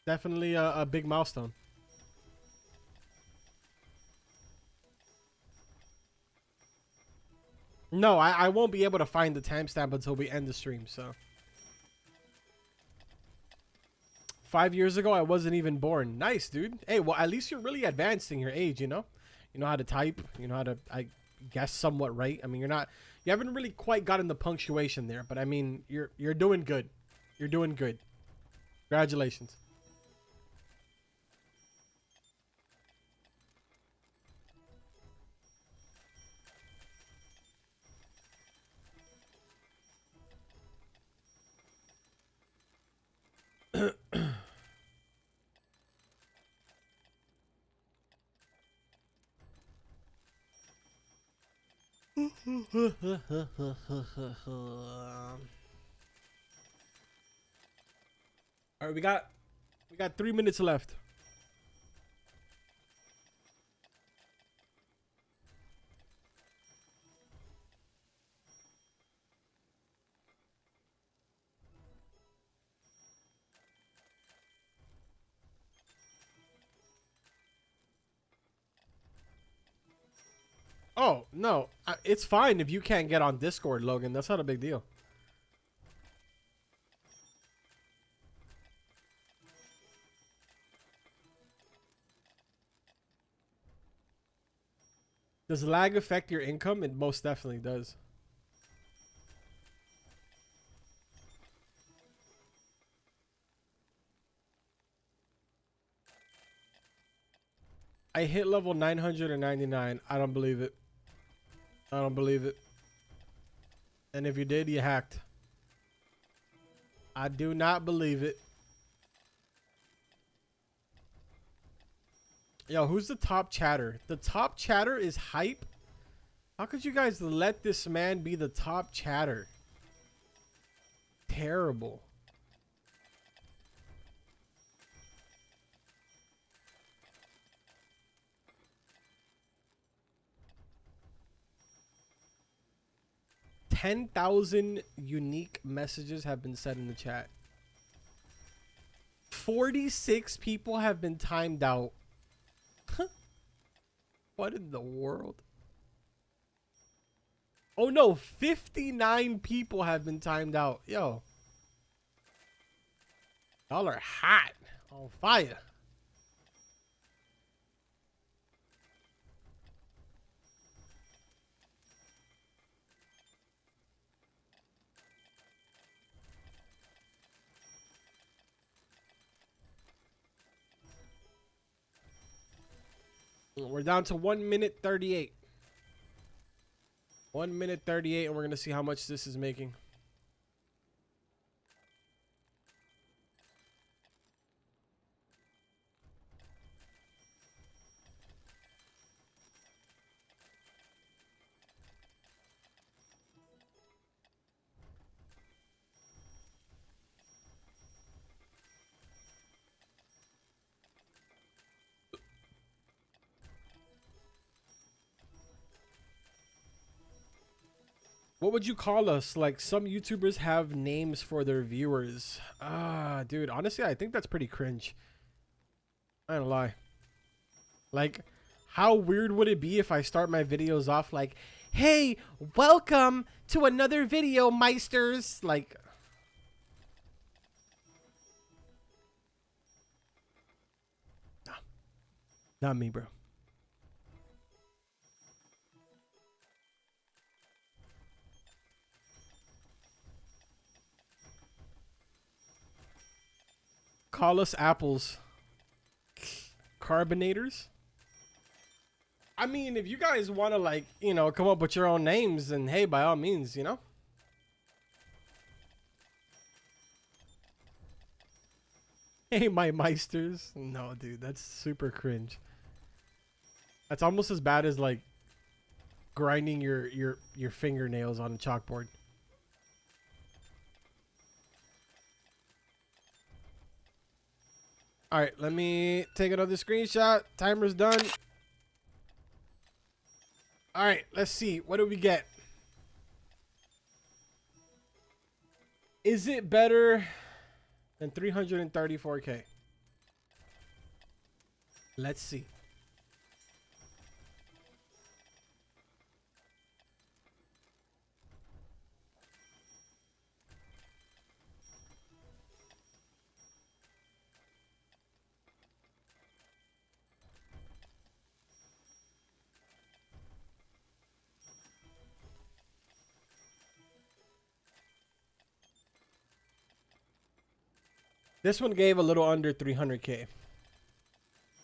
A: Definitely a big milestone. No, I won't be able to find the timestamp until we end the stream, so. 5 years ago, I wasn't even born. Nice, dude. Hey, well, at least you're really advanced in your age, you know? You know how to type. You know how to, I guess, somewhat right. I mean, you haven't really quite gotten the punctuation there, but I mean, you're doing good. You're doing good. Congratulations. All right, we got 3 minutes left. Oh, no. It's fine if you can't get on Discord, Logan. That's not a big deal. Does lag affect your income? It most definitely does. I hit level 999. I don't believe it. I don't believe it. And if you did, you hacked. I do not believe it. Yo, who's the top chatter? The top chatter is hype. How could you guys let this man be the top chatter? Terrible. $10,000 unique messages have been sent in the chat. 46 people have been timed out. What in the world? Oh no, 59 people have been timed out. Yo. Y'all are hot. On fire. We're down to 1 minute 38. 1 minute 38, and we're going to see how much this is making. What would you call us? Like, some YouTubers have names for their viewers. Dude, honestly, I think that's pretty cringe. I don't lie. Like, how weird would it be if I start my videos off like, hey, welcome to another video, Meisters? Like, no, not me, bro. Call us apples. Carbonators? I mean, if you guys want to, like, you know, come up with your own names, then hey, by all means, you know? Hey, my meisters. No, dude, that's super cringe. That's almost as bad as, like, grinding your fingernails on a chalkboard. All right, let me take another screenshot. Timer's done. All right, let's see. What do we get? Is it better than 334K? Let's see. This one gave a little under 300K.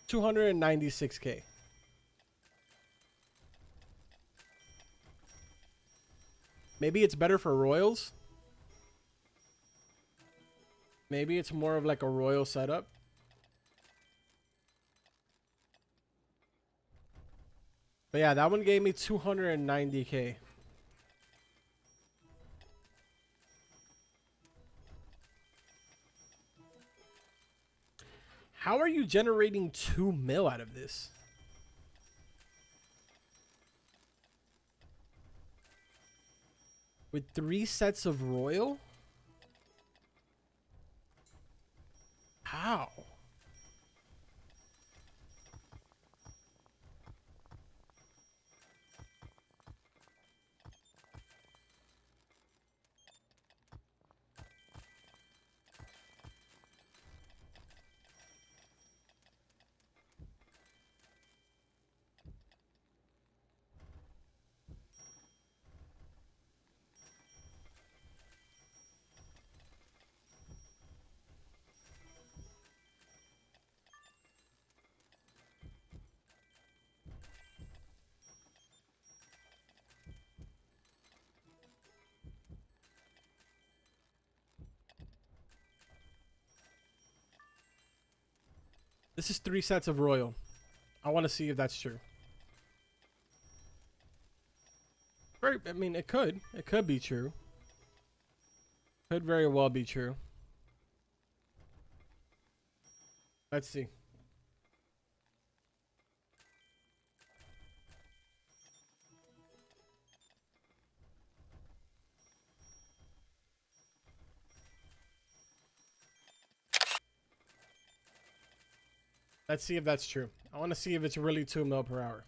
A: 296K. Maybe it's better for royals. Maybe it's more of like a royal setup. But yeah, that one gave me 290K. How are you generating 2 mil out of this? With 3 sets of royal? How? This is 3 sets of royal. I want to see if that's true. Right, I mean, it could. It could be true. Could very well be true. Let's see. Let's see if that's true. I want to see if it's really 2 mil per hour.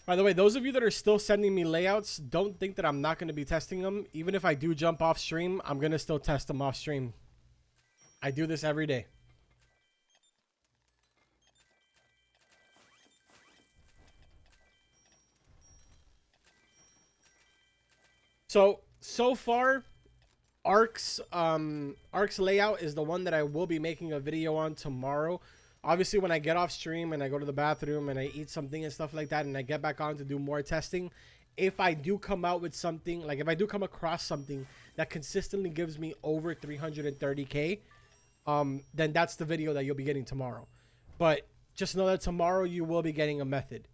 A: By the way, those of you that are still sending me layouts, don't think that I'm not going to be testing them. Even if I do jump off stream, I'm going to still test them off stream. I do this every day. So far, Ark's layout is the one that I will be making a video on tomorrow. Obviously, when I get off stream and I go to the bathroom and I eat something and stuff like that, and I get back on to do more testing, if I do come out with something, like if I do come across something that consistently gives me over 330K, then that's the video that you'll be getting tomorrow. But just know that tomorrow you will be getting a method.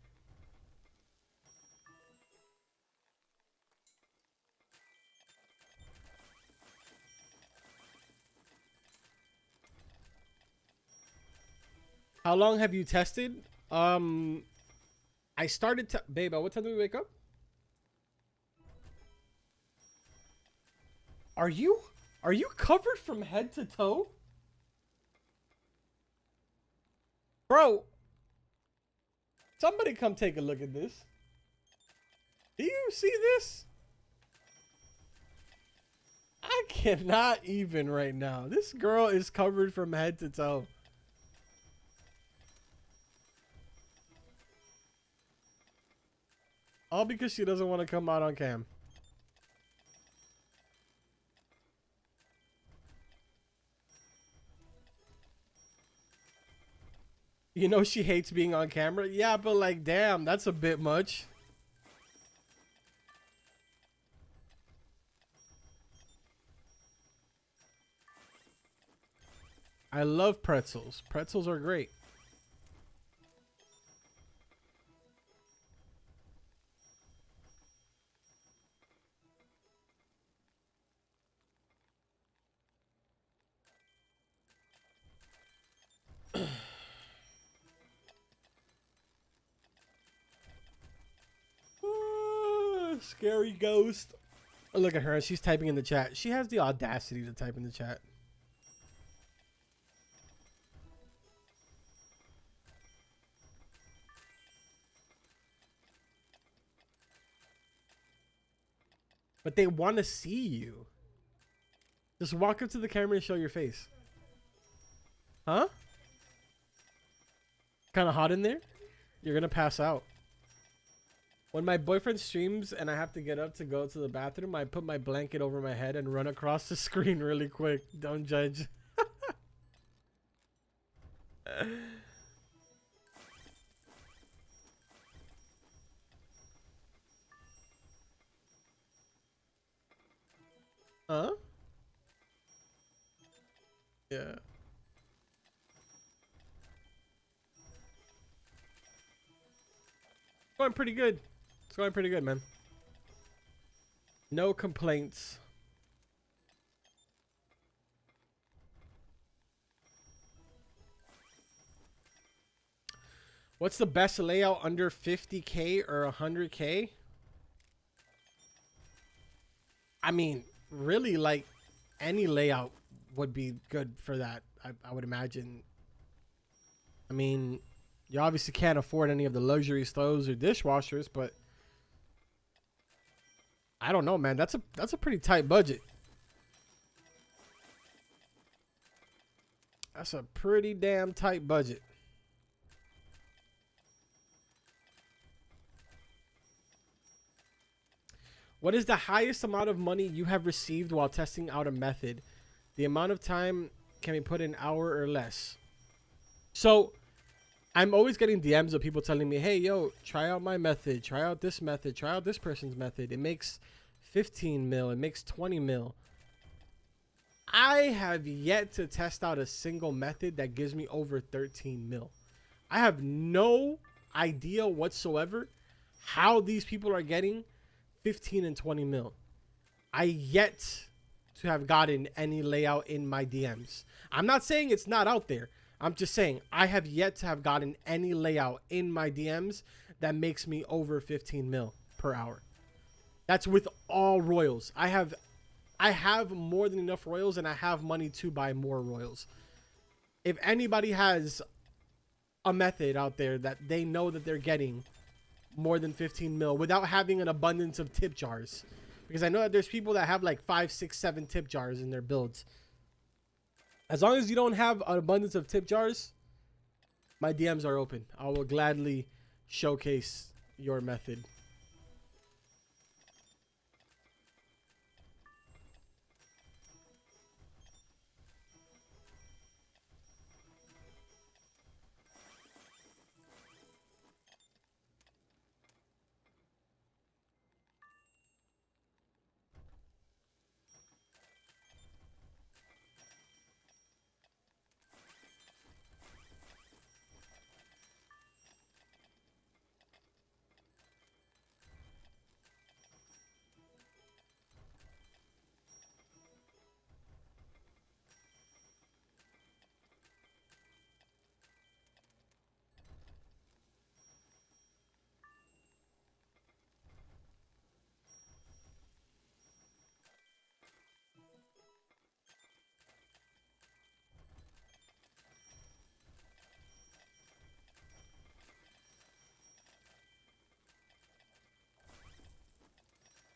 A: How long have you tested? I started to, babe, what time do we wake up? Are you covered from head to toe? Bro, somebody come take a look at this. Do you see this? I cannot even right now. This girl is covered from head to toe. All because she doesn't want to come out on cam. You know she hates being on camera. Yeah, but like, damn, that's a bit much. I love pretzels. Pretzels are great. Scary ghost. Oh, look at her. She's typing in the chat. She has the audacity to type in the chat. But they want to see you. Just walk up to the camera and show your face. Huh? Kind of hot in there? You're going to pass out. When my boyfriend streams and I have to get up to go to the bathroom, I put my blanket over my head and run across the screen really quick. Don't judge. Huh? Yeah. Going pretty good. It's going pretty good, man. No complaints. What's the best layout under 50K or 100K? I mean, really, like, any layout would be good for that, I would imagine. I mean, you obviously can't afford any of the luxury stoves or dishwashers, but I don't know, man. That's a pretty tight budget. That's a pretty damn tight budget. What is the highest amount of money you have received while testing out a method? The amount of time can be put in hour or less. So I'm always getting DMs of people telling me, hey, yo, try out my method. Try out this method. Try out this person's method. It makes 15 mil. It makes 20 mil. I have yet to test out a single method that gives me over 13 mil. I have no idea whatsoever how these people are getting 15 and 20 mil. I yet to have gotten any layout in my DMs. I'm not saying it's not out there. I'm just saying I have yet to have gotten any layout in my DMs that makes me over 15 mil per hour. That's with all royals. I have more than enough royals and I have money to buy more royals. If anybody has a method out there that they know that they're getting more than 15 mil without having an abundance of tip jars, because I know that there's people that have like 5, 6, 7 tip jars in their builds. As long as you don't have an abundance of tip jars, my DMs are open. I will gladly showcase your method.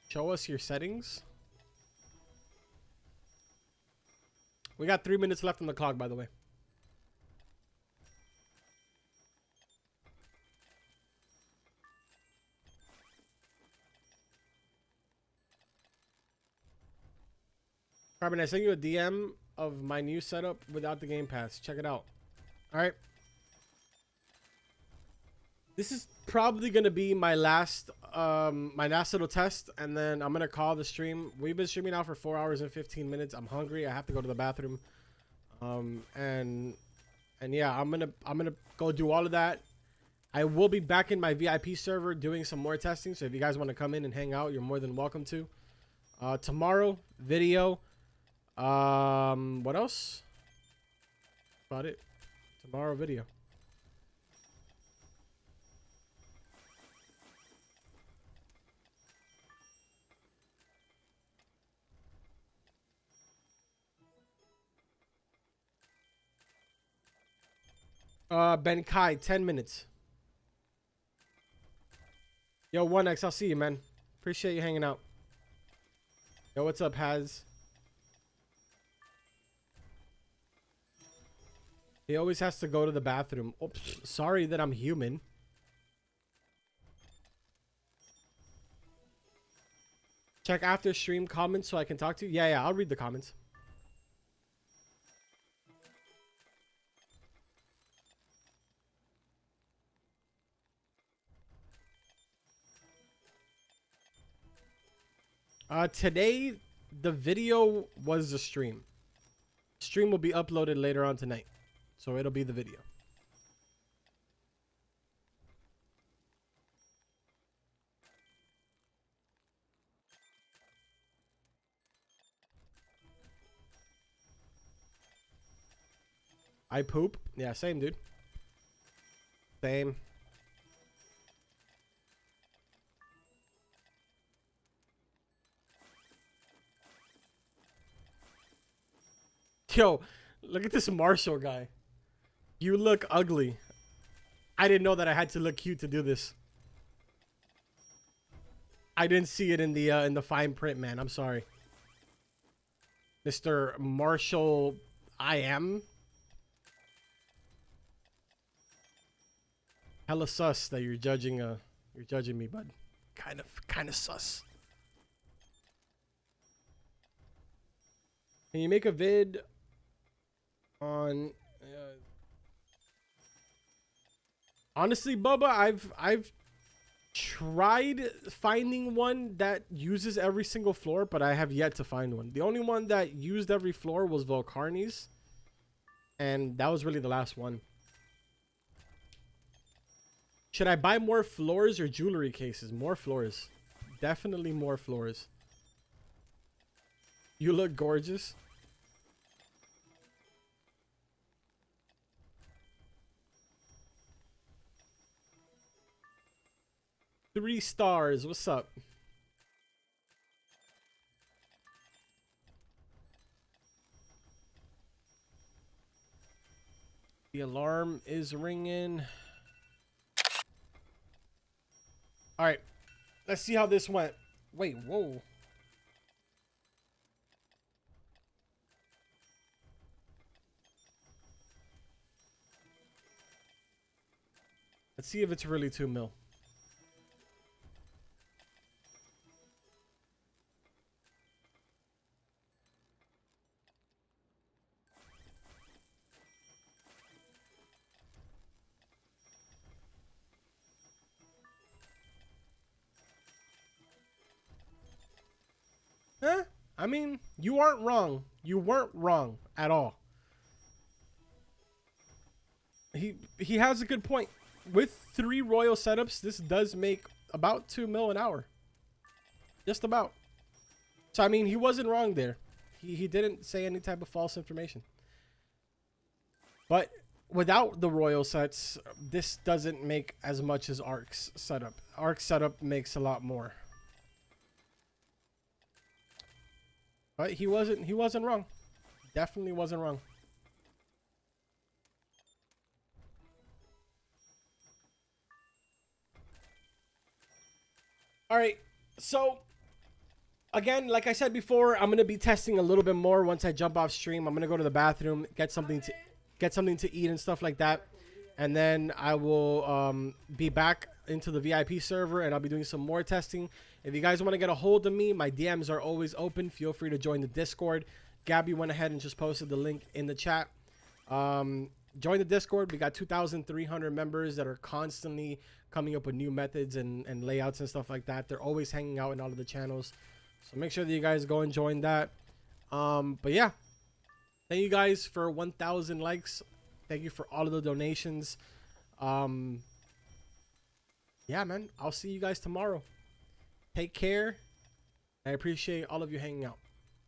A: Show us your settings. We got 3 minutes left on the clock, by the way. Carbon, I sent you a DM of my new setup without the Game Pass. Check it out. All right. This is probably gonna be my last little test, and then I'm gonna call the stream. We've been streaming now for 4 hours and 15 minutes. I'm hungry. I have to go to the bathroom. And yeah, I'm gonna go do all of that. I will be back in my VIP server doing some more testing. So if you guys want to come in and hang out, you're more than welcome to. Tomorrow video. What else? About it. Tomorrow video. Ben Kai, 10 minutes. Yo, 1X, I'll see you, man. Appreciate you hanging out. Yo, what's up, Haz? He always has to go to the bathroom. Oops, sorry that I'm human. Check after stream comments so I can talk to you. Yeah, I'll read the comments. Today, the video was the stream. Stream will be uploaded later on tonight. So it'll be the video. I poop. Yeah, same, dude. Same. Yo, look at this Marshall guy. You look ugly. I didn't know that I had to look cute to do this. I didn't see it in the fine print, man. I'm sorry. Mr. Marshall, I am. Hella sus that you're judging me, bud. Kind of sus. Can you make a vid on honestly, Bubba, I've tried finding one that uses every single floor, but I have yet to find one. The only one that used every floor was Volcarni's, and that was really the last one. Should I buy more floors or jewelry cases? More floors. Definitely more floors. You look gorgeous. Three stars. What's up? The alarm is ringing. All right. Let's see how this went. Wait, whoa. Let's see if it's really 2 mil. Huh? I mean, you aren't wrong. You weren't wrong at all. He has a good point. With 3 royal setups, this does make about 2 mil an hour. Just about. So, I mean, he wasn't wrong there. He didn't say any type of false information. But without the royal sets, this doesn't make as much as Ark's setup. Ark's setup makes a lot more. But he wasn't wrong. Definitely wasn't wrong. All right. So again, like I said before, I'm going to be testing a little bit more once I jump off stream. I'm going to go to the bathroom, get something to eat and stuff like that. And then I will be back into the VIP server, and I'll be doing some more testing. If you guys want to get a hold of me, my DMs are always open. Feel free to join the Discord. Gabby went ahead and just posted the link in the chat. join the Discord. We got 2,300 members that are constantly coming up with new methods and layouts and stuff like that. They're always hanging out in all of the channels. So make sure that you guys go and join that. But yeah, thank you guys for 1,000 likes. Thank you for all of the donations. Yeah, man, I'll see you guys tomorrow. Take care. I appreciate all of you hanging out.